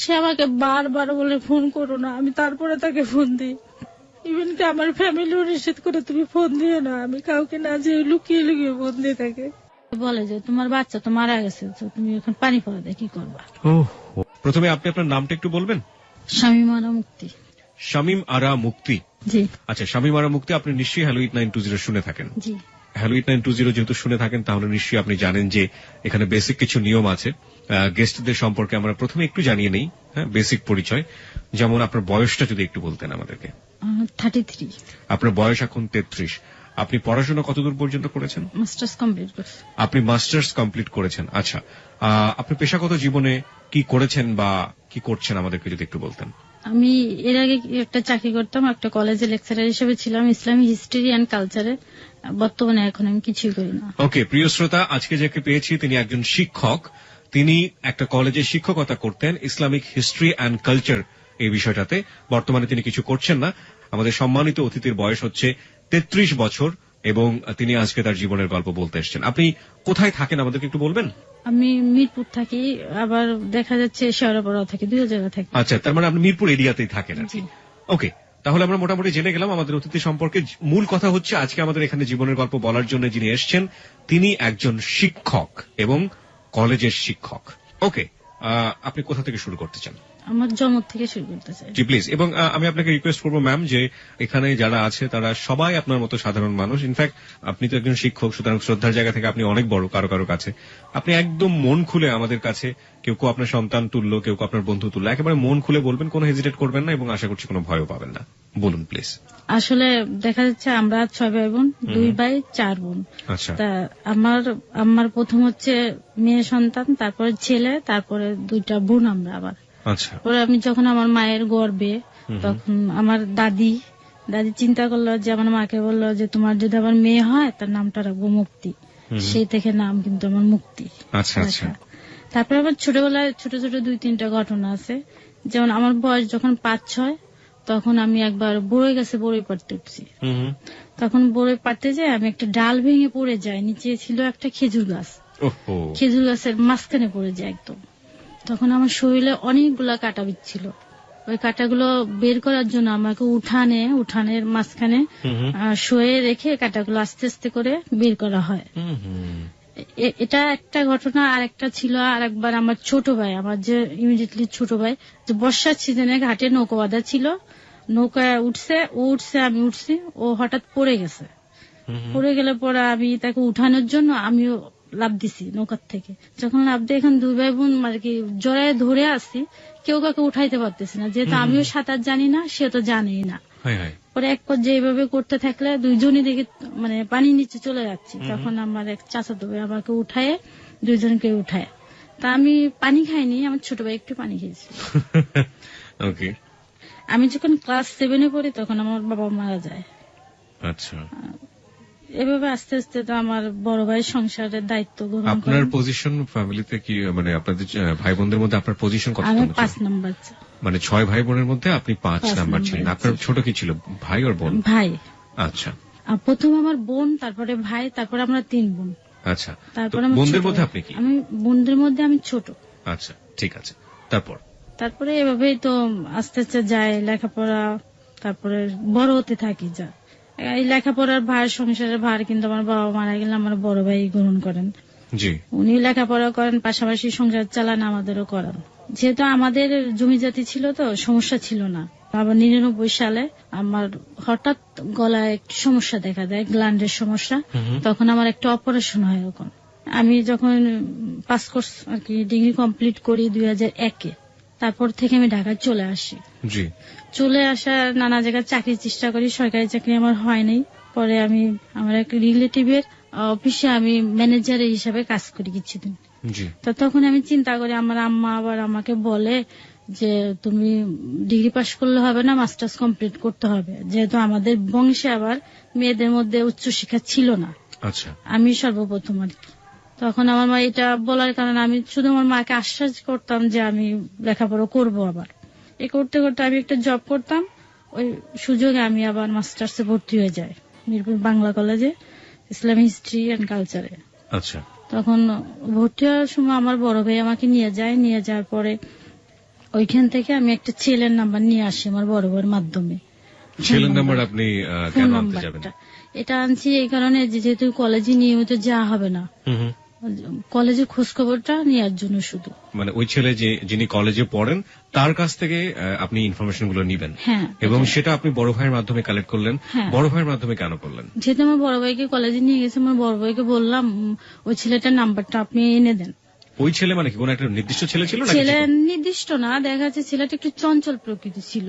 সে আমাকে বারবার বলে ফোন করো না, আমি তারপরে তাকে ফোন দিই। ইভেন কি আমার ফ্যামিলিও নিষেধ করে তুমি ফোন দিও না, আমি কাউকে না যে লুকিয়ে লুকিয়ে ফোন দিয়ে থাকে। বলে যে তোমার বাচ্চা তো মারা গেছে, তো তুমি এখন পানি পড়া দিয়ে কি করবা। প্রথমে আপনি আপনার নামটা একটু বলবেন? শামীম আরা মুক্তি। শামীম আরা মুক্তি। জি। আচ্ছা, শামীম আরা মুক্তি, আপনি নিশ্চয়ই হ্যালো 8920 শুনে থাকেন। জি। হ্যালো 8920 যেহেতু শুনে থাকেন, তাহলে নিশ্চয়ই আপনি জানেন যে এখানে বেসিক কিছু নিয়ম আছে। গেস্টদের সম্পর্কে আমরা প্রথমে একটু জানিয়ে নেই, হ্যাঁ, বেসিক পরিচয়। যেমন আপনার বয়সটা যদি একটু বলতেন আমাদেরকে। 33। আপনার বয়স এখন 33। আপনি পড়াশোনা কতদূর পর্যন্ত করেছেন? মাস্টার্স কমপ্লিট করেছি। আপনি মাস্টার্স কমপ্লিট করেছেন। আচ্ছা, আপনি পেশাগত জীবনে কি করেছেন বা কি করছেন আমাদেরকে যদি একটু বলতেন। আমি এর আগে একটা চাকরি করতাম, একটা কলেজে লেকচারার হিসেবে ছিলাম, ইসলামী হিস্ট্রি অ্যান্ড কালচারে। বর্তমানে এখন আমি কিছুই করি না। ওকে, প্রিয় শ্রোতা, আজকে যাকে পেয়েছি তিনি একজন শিক্ষক। তিনি একটা কলেজে শিক্ষকতা করতেন, ইসলামিক হিস্ট্রি অ্যান্ড কালচার এই বিষয়টাতে। বর্তমানে তিনি কিছু করছেন না। আমাদের সম্মানিত অতিথির বয়স হচ্ছে 33 বছর এবং তিনি আজকে তার জীবনের গল্প বলতে এসেছেন। আপনি কোথায় থাকেন আমাদেরকে একটু বলবেন? আমি মিরপুর থাকি, আবার দেখা যাচ্ছে শেওড়াপাড়াও থাকি, দুই জায়গা থাকি। আচ্ছা, তার মানে আপনি মিরপুর এরিয়াতেই থাকেন আর কি। ওকে, তাহলে আমরা মোটামুটি জেনে গেলাম আমাদের অতিথি সম্পর্কে। মূল কথা হচ্ছে আজকে আমাদের এখানে জীবনের গল্প বলার জন্য যিনি এসছেন তিনি একজন শিক্ষক এবং কলেজের শিক্ষক। ওকে, আপনি কোথা থেকে শুরু করতে চান? আমার জন্ম থেকে শুরু করতে চাই। জি প্লিজ। এবং আমি আপনাকে রিকোয়েস্ট করবো ম্যাম, যে এখানে যারা আছে তারা সবাই আপনার মতো সাধারণ মানুষ। ইনফ্যাক্ট আপনি তো একজন শিক্ষক, সুতরাং শ্রদ্ধার জায়গা থেকে আপনি অনেক বড় কারো কারো কাছে। আপনি একদম মন খুলে আমাদের কাছে, কেউ কেউ আপনার সন্তান তুল্য, কেউ কেউ আপনার বন্ধু তুল্য, একেবারে মন খুলে বলবেন, কোনো হেজিটেট করবেন না এবং আশা করছি কোনো ভয়ও পাবেন না। বলুন প্লিজ। আসলে দেখা যাচ্ছে আমরা 6 ভাই বোন, 2 ভাই 4 বোন। আচ্ছা। তা আমার প্রথম হচ্ছে মেয়ে সন্তান, তারপরে ছেলে, তারপরে 2টা বোন আমরা আবার। আচ্ছা। পরে আমি যখন আমার মায়ের গর্ভে, তখন আমার দাদি চিন্তা করলো যে আমার মাকে বললো যে তোমার যদি আমার মেয়ে হয় তার নামটা রাখবো মুক্তি। সেই থেকে নাম কিন্তু আমার মুক্তি। আচ্ছা আচ্ছা। তারপরে আমার ছোটবেলায় ছোট ছোট 2-3টা ঘটনা আছে। যেমন আমার বয়স যখন 5-6, তখন আমি একবার বড়ই গাছে বড়ই পাড়তে উঠছি। তখন বড়ই পাড়তে যাই আমি একটা ডাল ভেঙে পড়ে যায়, নিচে ছিল একটা খেজুর গাছ। খেজুর গাছের মাঝখানে পড়ে যায় একদম। তখন আমার শরীরে অনেকগুলা কাটা বিচ্ছিল। ওই কাটাগুলো বের করার জন্য আমাকে উঠানের মাঝখানে শুয়ে রেখে কাটাগুলো আস্তে আস্তে করে বের করা হয়। এটা একটা ঘটনা। আর একটা ছিল, আর একবার আমার ছোট ভাই, আমার যে ইমিডিয়েটলি ছোট ভাই, যে বর্ষার সিজনে ঘাটে নৌকা বাঁধা ছিল, নৌকায় উঠছে আমি উঠছি, ও হঠাৎ পড়ে গেছে। পড়ে গেলে পরে আমি তাকে উঠানোর জন্য আমিও লাফ দিছি নৌকার থেকে। যখন লাফ দিয়ে এখন 2 ভাই বোন মানে কি জড়ায় ধরে আসছি, কেউ কাউকে উঠাইতে পারতেছি না, যেহেতু আমিও সাঁতার জানি না, সে তো জানেই না। পরে এক পর্যায়ে এইভাবে করতে থাকলে 2জনই দেখে মানে পানির নিচে চলে যাচ্ছি। তখন আমার এক চাচাতো ভাই আমাকে উঠায়, 2জনকে উঠায়। তা আমি পানি খাইনি, আমার ছোট ভাই একটু পানি খেয়েছি। আমি যখন ক্লাস 7-এ পড়ি তখন আমার বাবা মারা যায়। আচ্ছা। এভাবে আস্তে আস্তে তো আমার বড় ভাই সংসারের দায়িত্ব গ্রহণ করে। আপনার পজিশন ফ্যামিলিতে কি, মানে আপনাদের ভাই বোনদের মধ্যে আপনার পজিশন কত? আমি 5 নাম্বার। মানে 6 ভাই বোনের মধ্যে আপনি 5 নাম্বার ছিলেন। আপনার ছোট কি ছিল, ভাই আর বোন? ভাই। আচ্ছা। প্রথম আমার বোন, তারপরে ভাই, তারপরে আমরা 3 বোন। আচ্ছা। বোনদের মধ্যে আপনি কি? আমি বোনদের মধ্যে আমি ছোট। আচ্ছা, ঠিক আছে। তারপরে এভাবেই তো আস্তে আস্তে যায় লেখাপড়া, তারপরে বড় হতে থাকি। যা এই লেখাপড়ার ভার, সংসারের ভার কিন্তু আমার বাবা মারা গেলে আমার বড় ভাই গ্রহণ করেন। জি। উনি লেখাপড়া করেন, পাশাপাশি সংসার চালান, আমাদেরও করান। যেহেতু আমাদের জমি জাতি ছিল তো সমস্যা ছিল না। আবার 99 সালে আমার হঠাৎ গলায় একটু সমস্যা দেখা দেয়, গ্ল্যান্ডের সমস্যা। তখন আমার একটা অপারেশন হয়। এখন আমি যখন পাস কোর্স আর কি ডিগ্রি কমপ্লিট করি 2001-এ, তারপর থেকে আমি ঢাকায় চলে আসি। জি। চলে আসা নানা জায়গায় চাকরির চেষ্টা করি, সরকারি চাকরি আমার হয়নি। পরে আমি আমার এক রিলেটিভের অফিসে আমি ম্যানেজার হিসাবে কাজ করি কিছুদিন। তো তখন আমি চিন্তা করি, আমার আম্মা আবার আমাকে বলে যে তুমি ডিগ্রি পাস করলে হবে না, মাস্টার্স কমপ্লিট করতে হবে, যেহেতু আমাদের বংশে আবার মেয়েদের মধ্যে উচ্চশিক্ষা ছিল না। আচ্ছা। আমি সর্বপ্রথম আর কি। তখন আমার মা এটা বলার কারণে আমি শুধু আমার মাকে আশ্বাস করতাম যে আমি লেখাপড়া করব। আবার এ করতে করতে আমি একটা জব করতাম, ওই সুযোগে আমি আবার মাস্টার্সে ভর্তি হয়ে যাই মিরপুর বাংলা কলেজে, ইসলামী হিস্ট্রি অ্যান্ড কালচারে। আচ্ছা। তখন ভর্তি হওয়ার সময় আমার বড় ভাই আমাকে নিয়ে যাওয়ার পরে ওইখান থেকে আমি একটা ছেলের নাম্বার নিয়ে আসি আমার বড় বউয়ের মাধ্যমে। ছেলের নাম্বার আপনি কেন আনতে যাবেন? এটা আনছি এই কারণে যেহেতু কলেজে নিয়মিত যাওয়া হবে না, কলেজের খোঁজ খবরটা নেওয়ার জন্য শুধু। মানে ওই ছেলে যিনি কলেজে পড়েন তার কাছ থেকে আপনি ইনফরমেশন গুলো নিবেন। হ্যাঁ, এবং সেটা আপনি বড় ভাইয়ের মাধ্যমে কালেক্ট করলেন। বড় ভাইয়ের মাধ্যমে কেন করলেন? যেহেতু আমার বড় ভাইকে কলেজে নিয়ে গেছে, আমার বড় ভাইকে বললাম ওই ছেলেটার নাম্বারটা আপনি এনে দেন। ওই ছেলে মানে কি কোন একটা নির্দিষ্ট ছেলে ছিল? ছেলে নির্দিষ্ট না, দেখা যাচ্ছে ছেলেটা একটু চঞ্চল প্রকৃতি ছিল।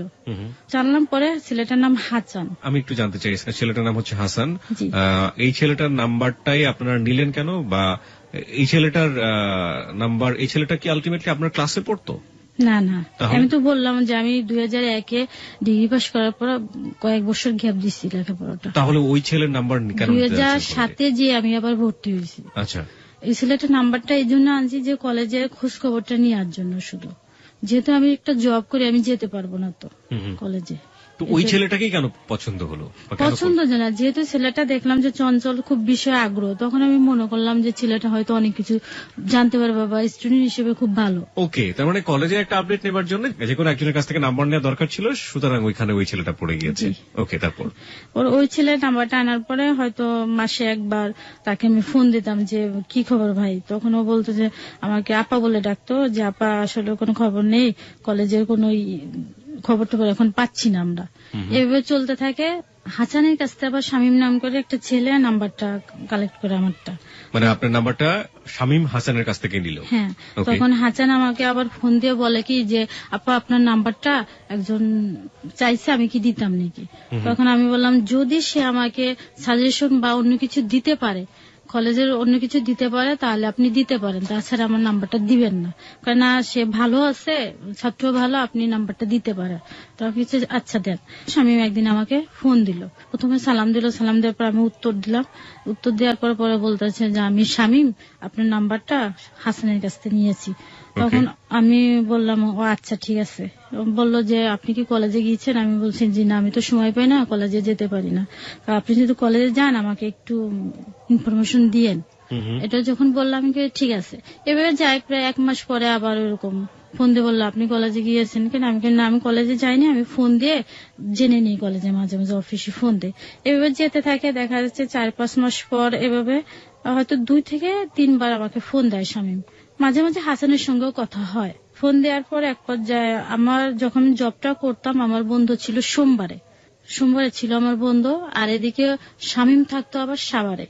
জানলাম পরে ছেলেটার নাম হাসান। আমি একটু জানতে চাই, ছেলেটার নাম হচ্ছে হাসান, এই ছেলেটার নাম্বারটাই আপনারা নিলেন কেন? বা এই ছেলেটার নাম্বার, এই ছেলেটা কি আলটিমেটলি আপনার ক্লাসে পড়তো? না না, আমি তো বললাম যে আমি 2001-এ ডিগ্রি পাস করার পর কয়েক বছর গ্যাপ দিচ্ছি লেখাপড়াটা। তাহলে ওই ছেলের নাম্বার কেন? 2007-এ যে আমি আবার ভর্তি হয়েছি। আচ্ছা, এই ছেলেটার নাম্বারটা এই জন্য আনছি যে কলেজে খোঁজ খবরটা নেওয়ার জন্য শুধু। যেহেতু আমি একটা জব করি, আমি যেতে পারবো না তো কলেজে। তো ওই ছেলেটাকেই কেন পছন্দ হলো? পছন্দ না, যেহেতু ছেলেটা দেখলাম যে চঞ্চল, খুব বিষয়ে আগ্রহ, তখন আমি মনে করলাম যে ছেলেটা হয়তো অনেক কিছু জানতে পারবে বা স্টুডেন্ট হিসেবে খুব ভালো। ওকে, তার মানে কলেজে একটা আপডেট নেবার জন্য যে কোনো একজনের কাছ থেকে নাম্বার নেওয়া দরকার ছিল, সুতরাং ওইখানে ওই ছেলেটা পড়ে গিয়েছে। ওকে, তারপর ওই ছেলের নাম্বারটা আনার পরে হয়তো মাসে একবার তাকে আমি ফোন দিতাম যে কি খবর ভাই। তখন ও বলতো যে আমাকে আপা বলে ডাকতো, যে আপা আসলে কোনো খবর নেই, কলেজের কোনো খবর টবর এখন পাচ্ছি না আমরা। এভাবে চলতে থাকে। হাসানের কাছ থেকে আবার শামীম নাম করে একটা ছেলে নাম্বারটা কালেক্ট করে আমারটা, মানে আপনার নাম্বারটা শামীম হাসানের কাছ থেকে নিল। হ্যাঁ, তখন হাসান আমাকে আবার ফোন দিয়ে বলে কি যে আপা আপনার নাম্বারটা একজন চাইছে, আমি কি দিতাম নাকি? তখন আমি বললাম যদি সে আমাকে সাজেশন বা অন্য কিছু দিতে পারে, কলেজের অন্য কিছু দিতে পারে, তাহলে আপনি দিতে পারেন, তাছাড়া আমার নাম্বারটা দিবেন না। কারণ সে ভালো আছে, ছাত্র ভালো, আপনি নাম্বারটা দিতে পারেন। তো কিছু আচ্ছা দেন। শামীম একদিন আমাকে ফোন দিল, প্রথমে সালাম দিল, সালাম দেওয়ার পর আমি উত্তর দিলাম। উত্তর দেওয়ার পর পরে বলতেছে যে আমি শামীম, আপনার নাম্বারটা হাসানের কাছ থেকে নিয়েছি। তখন আমি বললাম ও আচ্ছা ঠিক আছে। বললো যে আপনি কি কলেজে গিয়েছেন? আমি বলছি জি না, আমি তো সময় পাই না, কলেজে যেতে পারি না। আপনি যদি কলেজে যান আমাকে একটু ইনফরমেশন দিয়েন। এটা যখন বললাম ঠিক আছে। এবারে যাই, প্রায় 1 মাস পরে আবার ওরকম ফোন দিয়ে বললো আপনি কলেজে গিয়েছেন কেন? আমি না, আমি কলেজে যাইনি, আমি ফোন দিয়ে জেনে নিই কলেজে, মাঝে মাঝে অফিসে ফোন দিয়ে। এভাবে যেতে থাকে, দেখা যাচ্ছে 4-5 মাস পর এভাবে হয়তো 2 থেকে 3 বার আমাকে ফোন দেয় শামীম। মাঝে মাঝে হাসানের সঙ্গেও কথা হয়। ফোন দেওয়ার পর এক পর্যায়ে আমার যখন জবটা করতাম, আমার বন্ধু ছিল সোমবারে ছিল আমার বন্ধু, আর এদিকে শামীম থাকতো আবার সাভারে,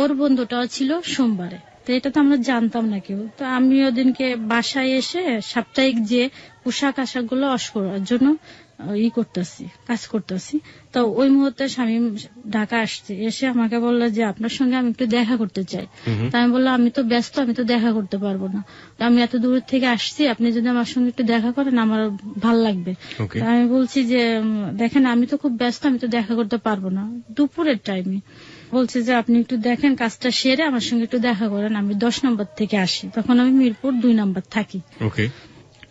ওর বন্ধুটাও ছিল সোমবারে। তো এটা তো আমরা জানতাম না কেউ। তো আমি ওদিনকে বাসায় এসে সাপ্তাহিক যে পোশাক আশাক গুলো ওয়াশ করার জন্য কাজ করতেছি। তো ওই মুহূর্তে শামীম ঢাকা আসছে, এসে আমাকে বললো যে আপনার সঙ্গে আমি একটু দেখা করতে চাই। তা আমি বললাম আমি তো ব্যস্ত, আমি তো দেখা করতে পারবো না, আমি এত দূর থেকে আসছি, আপনি যদি আমার সঙ্গে একটু দেখা করেন আমার ভাল লাগবে। আমি বলছি যে দেখেন আমি তো খুব ব্যস্ত, আমি তো দেখা করতে পারবো না, দুপুরের টাইমে। বলছে যে আপনি একটু দেখেন কাজটা সেরে আমার সঙ্গে একটু দেখা করেন, আমি 10 নম্বর থেকে আসি, তখন আমি মিরপুর 2 নম্বর থাকি।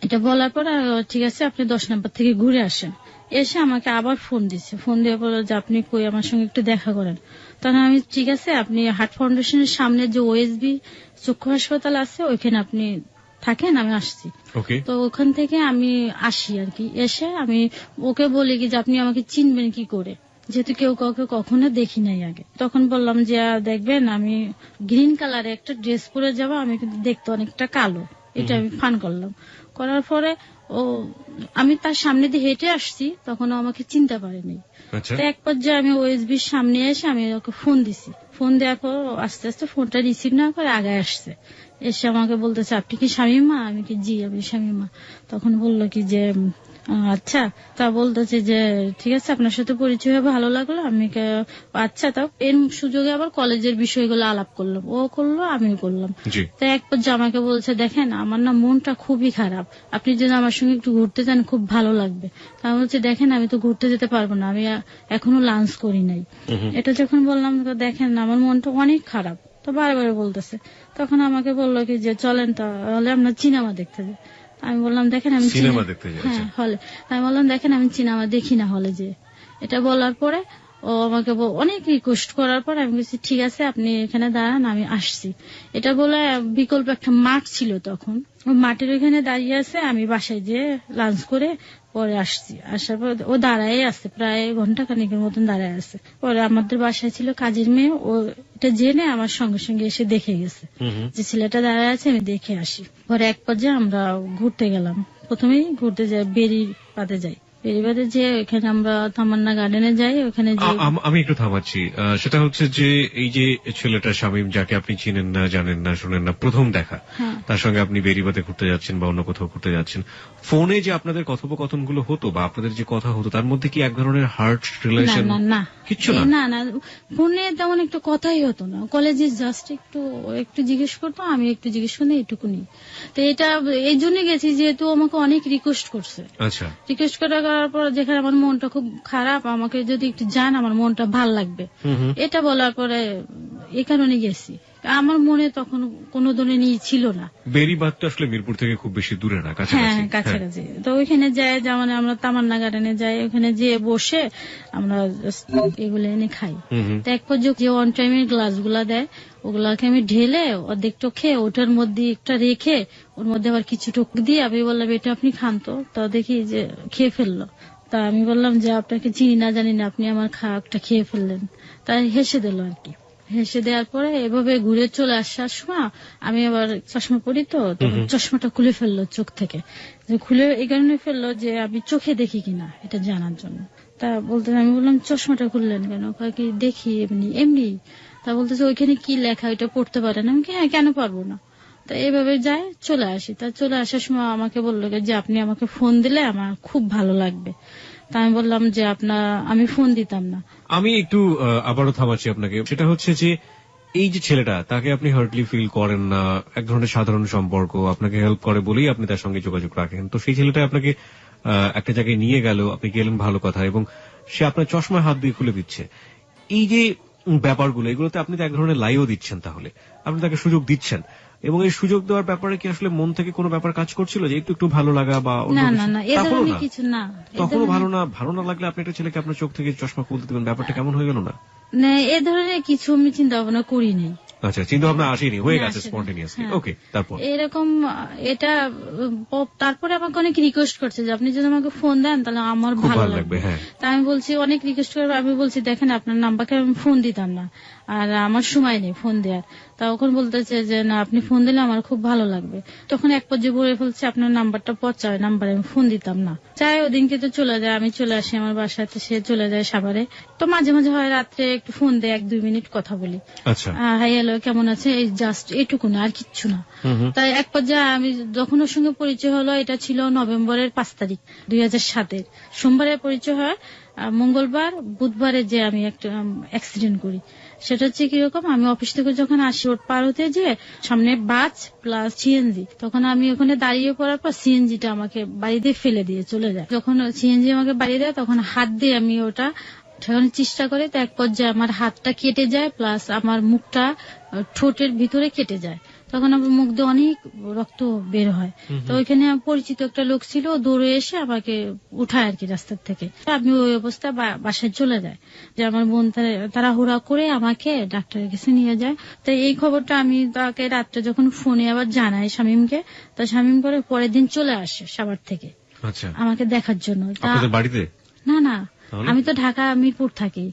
এটা বলার পর ঠিক আছে আপনি 10 নম্বর থেকে ঘুরে আসেন। এসে আমাকে আবার ফোন দিচ্ছে, ফোন দিয়ে বলল যে আপনি কই, আমার সঙ্গে একটু দেখা করেন। তখন আমি ঠিক আছে, আপনি হার্ট ফাউন্ডেশনের সামনে যে ওএসবি চক্ষু হাসপাতাল আছে ওইখানে আপনি থাকেন, আমি আসছি। তো ওখান থেকে আমি আসি আর কি। এসে আমি ওকে বলি কি যে আপনি আমাকে চিনবেন কি করে, যেহেতু কেউ কাউকে কখনো দেখি নাই আগে। তখন বললাম যে দেখবেন আমি গ্রিন কালারে একটা ড্রেস পরে যাবো, আমি কিন্তু দেখতে অনেকটা কালো। এটা আমি ফান করলাম। করার পরে আমি তার সামনে দিয়ে হেঁটে আসছি, তখন ও আমাকে চিনতে পারেনি। এক পর্যায়ে আমি ওএসবির সামনে এসে আমি ওকে ফোন দিছি। ফোন দেওয়ার পর আস্তে আস্তে ফোনটা রিসিভ না করে আগে আসছে, এসে আমাকে বলতেছে আপনি কি শামীমা? আমি কি জি আমি শামীমা। তখন বললো কি যে আচ্ছা, তা বলতেছে যে ঠিক আছে আপনার সাথে পরিচয় হয়ে ভালো লাগলো। আমি আচ্ছা, তাও এর সুযোগে আবার কলেজের বিষয়গুলো আলাপ করলাম, ও করলো আমিও করলাম। তো এক পর্যায়ে আমাকে বলছে দেখেন আমার না মনটা খুবই খারাপ, আপনি যদি আমার সঙ্গে একটু ঘুরতে যান খুব ভালো লাগবে। তা আমি বলছি দেখেন আমি তো ঘুরতে যেতে পারবো না, আমি এখনো লাঞ্চ করি নাই। এটা যখন বললাম দেখেন আমার মনটা অনেক খারাপ, তো বারবার বলতেছে। তখন আমাকে বললো কি যে চলেন তাহলে আমরা সিনেমা দেখতে যাই। আমি বললাম দেখেন আমি সিনেমা দেখতে যাই হলে। আমি বললাম দেখেন আমি সিনেমা দেখি না হলে যে। এটা বলার পরে ও আমাকে অনেক রিকোয়েস্ট করার পর আমি বলছি ঠিক আছে আপনি এখানে দাঁড়ান, আমি আসছি। এটা বলে বিকল্প একটা মাঠ ছিল তখন, ওই মাঠের ওইখানে দাঁড়িয়ে আছে। আমি বাসায় যেয়ে লাঞ্চ করে পরে আসছি। আসার পর ও দাঁড়ায় আছে, প্রায় ঘন্টা খানিকের মতন দাঁড়ায় আছে। পরে আমাদের বাসায় ছিল কাজের মেয়ে, ও এটা জেনে আমার সঙ্গে সঙ্গে এসে দেখে গেছে যে ছেলেটা দাঁড়ায় আছে, আমি দেখে আসি। পরে এক পর্যায়ে আমরা ঘুরতে গেলাম। প্রথমেই ঘুরতে যাই, বেরিবাদে যাই। বেরিবাদে যে ওখানে আমরা তামান্না গার্ডেনে যাই, ওখানে আমি একটু থামাচ্ছি। সেটা হচ্ছে যে এই যে ছেলেটা শামীম, যাকে আপনি চিনেন না, জানেন না, শোনেন না, প্রথম দেখা, তার সঙ্গে আপনি বেরিবাদে ঘুরতে যাচ্ছেন বা অন্য কোথাও ঘুরতে যাচ্ছেন, ফোনে যে আপনাদের কথোপকথন গুলো হতো বা আপনাদের যে কথা হতো, তার মধ্যে কি এক ধরনের হার্ট রিলেশন? কিচ্ছু না। না, ফোনে তেমন একটু কথাই হতো না। কলেজে জাস্ট একটু জিজ্ঞেস করতো, আমি একটু জিজ্ঞেস করি, এইটুকুনি। তো এটা এই জন্য গেছি যেহেতু আমাকে অনেক রিকোয়েস্ট করছে। আচ্ছা, রিকোয়েস্ট করার পর যেখানে আমার মনটা খুব খারাপ, আমাকে যদি একটু যান আমার মনটা ভাল লাগবে, এটা বলার পরে এই কারণে গেছি। আমার মনে তখন কোনো ধরনের ছিল না। বেরিবাদ তো আসলে মিরপুর থেকে খুব বেশি দূরে না, কাছাকাছি। তো ওইখানে যাই, যেমন আমরা তামান্না গার্ডেনে যাই, ওখানে যেয়ে বসে আমরা এগুলো এনে খাই। তো এক পর্যায়ে যে অন টাইমের গ্লাস গুলা দেয়, ওগুলাকে আমি ঢেলে অর্ধেকটা খেয়ে ওটার মধ্যে একটা রেখে ওর মধ্যে আবার কিছু টুক দিয়ে আমি বললাম এটা আপনি খান। তো দেখি যে খেয়ে ফেললো। তা আমি বললাম যে আপনাকে চিনি না জানি না, আপনি আমার খাওয়াটা খেয়ে ফেললেন। তাই হেসে দিল আর কি। হেসে দেওয়ার পরে এভাবে ঘুরে চলে আসার সময় আমি আবার চশমা পরি, তো চশমাটা খুলে ফেললো চোখ থেকে। খুলে এই কারণে ফেললো যে আমি চোখে দেখি কিনা এটা জানার জন্য। তা বলতে আমি বললাম চশমাটা খুললেন কেন? কি দেখি এমনি। তা বলতেছে ওইখানে কি লেখা ওইটা পড়তে পারেন? আমি হ্যাঁ, কেন পারবো না। তা এইভাবে যাই, চলে আসি। তা চলে আসার সময় আমাকে বললো যে আপনি আমাকে ফোন দিলে আমার খুব ভালো লাগবে। তা আমি বললাম যে আমি ফোন দিতাম না। আমি একটু আবারও থামাচ্ছি আপনাকে। সেটা হচ্ছে যে এই যে ছেলেটা, তাকে আপনি হার্টলি ফিল করেন না, এক ধরনের সাধারণ সম্পর্ক, আপনাকে হেল্প করে বলেই আপনি তার সঙ্গে যোগাযোগ রাখেন। তো সেই ছেলেটা আপনাকে একটা জায়গায় নিয়ে গেল, আপনি গেলেন, ভালো কথা, এবং সে আপনার চশমায় হাত দিয়ে খুলে দিচ্ছে। এই যে ব্যাপারগুলো, এগুলোতে আপনি তো এক ধরনের লাইও দিচ্ছেন, তাহলে আপনি তাকে সুযোগ দিচ্ছেন, এবং এই সুযোগ দেওয়ার ব্যাপারে কি আসলে মন থেকে কোনো ব্যাপার কাজ করছিল যে একটু ভালো লাগা বা তখনও ভালো না লাগলে আপনি একটা ছেলেকে আপনার চোখ থেকে চশমা খুলতে দেবেন, ব্যাপারটা কেমন হয়ে গেল না? এ ধরনের কিছু আমি চিন্তা ভাবনা করিনি। আচ্ছা, চিন্তা ভাবনা আসেনি, হয়ে গেছে স্পন্টেনিয়াসলি। ওকে, তারপর এরকম এটা তারপরে আমাকে অনেক রিকোয়েস্ট করছে যে আপনি যদি আমাকে ফোন দেন তাহলে আমার ভালো লাগবে। তা আমি বলছি, অনেক রিকোয়েস্ট করে আমি বলছি দেখেন আপনার নাম্বারকে আমি ফোন দিতাম না, আর আমার সময় নেই ফোন দেওয়ার। তখন বলতেছে যে না, আপনি ফোন দিলে আমার খুব ভালো লাগবে। তখন এক পর্যায়ে বলে ফেলছে আপনার নাম্বারটা পচা, নাম্বারে আমি ফোন দিতাম না। চাই ওদিনকে তো চলে যায়, আমি চলে আসি আমার বাসাতে, সে চলে যায় সাভারে। তো মাঝে মাঝে হয় রাত্রে একটু ফোন দেয়, 1-2 মিনিট কথা বলি, হাই হ্যালো কেমন আছে, এই জাস্ট এইটুকু না, আর কিচ্ছু না। তাই এক পর্যায়ে আমি যখন ওর সঙ্গে পরিচয় হলো, এটা ছিল নভেম্বরের 5 তারিখ 2007-এর সোমবারে পরিচয় হয়। মঙ্গলবার বুধবারে যে আমি একটা অ্যাক্সিডেন্ট করি, সেটা হচ্ছে কিরকম, আমি অফিস থেকে যখন আসি রোড পার হতে যে সামনে বাস প্লাস সিএনজি, তখন আমি ওখানে দাঁড়িয়ে পড়ার পর সিএনজিটা আমাকে বাড়িতে ফেলে দিয়ে চলে যায়। যখন সিএনজি আমাকে বাড়ি দেয় তখন হাত দিয়ে আমি ওটা ঠেকানোর চেষ্টা করি। তো এক পর্যায়ে আমার হাতটা কেটে যায়, প্লাস আমার মুখটা ঠোঁটের ভিতরে কেটে যায়। তখন আমার মুখ দিয়ে অনেক রক্ত বের হয়। তো ওইখানে পরিচিত একটা লোক ছিল, দৌড়ে এসে আমাকে উঠায় আর কি রাস্তার থেকে। আমি ওই অবস্থায় বাসায় চলে যায়, যে আমার বোন তারা হুড়া করে আমাকে ডাক্তারের কাছে নিয়ে যায়। তো এই খবরটা আমি তাকে রাত্রে যখন ফোনে আবার জানাই শামীমকে, তো শামীম করে পরের দিন চলে আসে সাভার থেকে আমাকে দেখার জন্য। বাড়িতে না, আমি তো ঢাকা মিরপুর থাকি,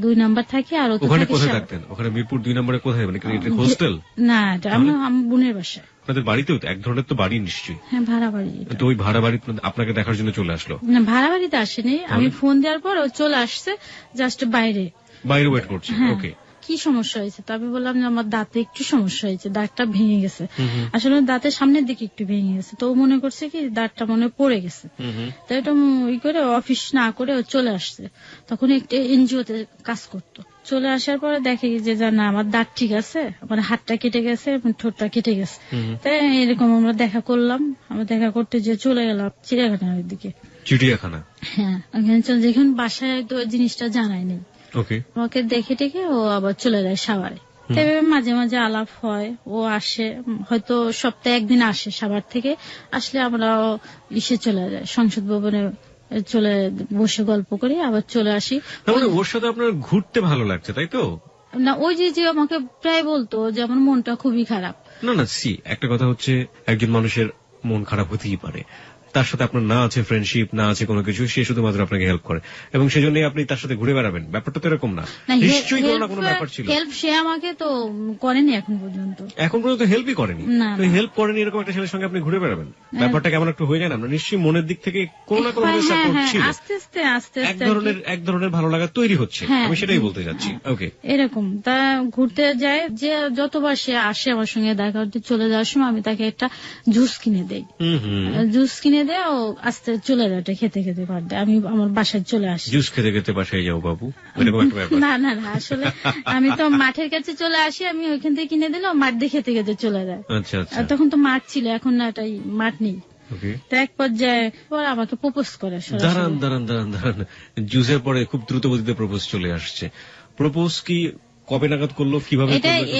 2 নাম্বার থাকি। আর ওখানে কোথায় থাকতেন? ওখানে মিরপুর 2 নম্বরে কোথায়, মানে হোস্টেল? না, আমার বোনের বাসায়। আপনাদের বাড়িতেও এক ধরনের তো বাড়ি নিশ্চয়ই? হ্যাঁ, ভাড়া বাড়ি। তো ওই ভাড়া বাড়ি আপনাকে দেখার জন্য চলে আসলো? না, ভাড়া বাড়িতে আসেনি, আমি ফোন দেওয়ার পর ও চলে আসছে, জাস্ট বাইরে ওয়েট করছে। ওকে, কি সমস্যা হয়েছে? তো আমি বললাম যে আমার দাঁতে একটু সমস্যা হয়েছে, দাঁতটা ভেঙে গেছে। আসলে দাঁতের সামনের দিকে একটু ভেঙে গেছে, তো ও মনে করছে কি দাঁতটা মনে পড়ে গেছে। তো এটা করে অফিস না করে ও চলে আসছে। তখন একটা এনজিওতে কাজ করতো। চলে আসার পরে দেখে যে না, আমার দাঁত ঠিক আছে, আমার হাতটা কেটে গেছে এবং ঠোঁটটা কেটে গেছে। তাই এরকম আমরা দেখা করলাম। আমরা দেখা করতে যে চলে গেলাম চিড়িয়াখানার দিকে। চিড়িয়াখানা? হ্যাঁ, যেখানে বাসায় তো জিনিসটা জানাই নেই। আমাকে দেখে টেকে ও আবার চলে যায় সাভারে। মাঝে মাঝে আলাপ হয়, ও আসে, হয়তো সপ্তাহে 1 দিন আসে সাভার থেকে। আসলে আমরা চলে যায় সংসদ ভবনে চলে বসে গল্প করি, আবার চলে আসি। মানে ওর সাথে আপনার ঘুরতে ভালো লাগছে, তাই তো? না, ওই যে আমাকে প্রায় বলতো যে আমার মনটা খুবই খারাপ। না, একটা কথা হচ্ছে, একজন মানুষের মন খারাপ হতেই পারে, তার সাথে আপনার না আছে ফ্রেন্ডশিপ, না আছে কোনো কিছু, সে শুধুমাত্র আপনাকে হেল্প করে এবং সেজন্যই আপনি তার সাথে ঘুরে বেড়াবেন, ব্যাপারটা তো এরকম না। নিশ্চয়ই কোনো না কোনো ব্যাপার ছিল। হেল্প সে আমাকে তো করেনি এখন পর্যন্ত হেল্পই করেনি। হেল্প করেনি এরকম একটা ছেলের সঙ্গে আপনি ঘুরে বেড়াবেন, ব্যাপারটা কেমন একটু হয়ে যায় না? আমরা নিশ্চয়ই মনের দিক থেকে কোনো না কোনো সাপোর্ট ছিল, আস্তে এক ধরনের ভালো লাগা তৈরি হচ্ছে, আমি সেটাই বলতে যাচ্ছি। ওকে, এরকম তা ঘুরতে যায় যে যতবার সে আসে আমার সঙ্গে দেখা করতে, চলে যাওয়ার সময় আমি তাকে একটা জুস কিনে দেই। জুস কিনে দেয়, ও আস্তে চলে যায় খেতে খেতে পারবে। আমি আমার বাসায় চলে আসি। জুস খেতে খেতে বাসায় যাও বাবু, এরকম একটা ব্যাপার? না, আসলে আমি তো মাঠের কাছে চলে আসি, আমি ওইখান থেকে কিনে দিলাম, মাঠ দিয়ে খেতে খেতে চলে যায়। আচ্ছা, তখন তো মাঠ ছিল, এখন না এটাই মাঠ নেই। তো এক পর্যায়ে পর আমাকে প্রপোজ করে। দাঁড়ান, জুসের পরে খুব দ্রুত গতিতে প্রপোজ চলে আসছে। প্রপোজ কি কবে নাগাদ করলো, কিভাবে?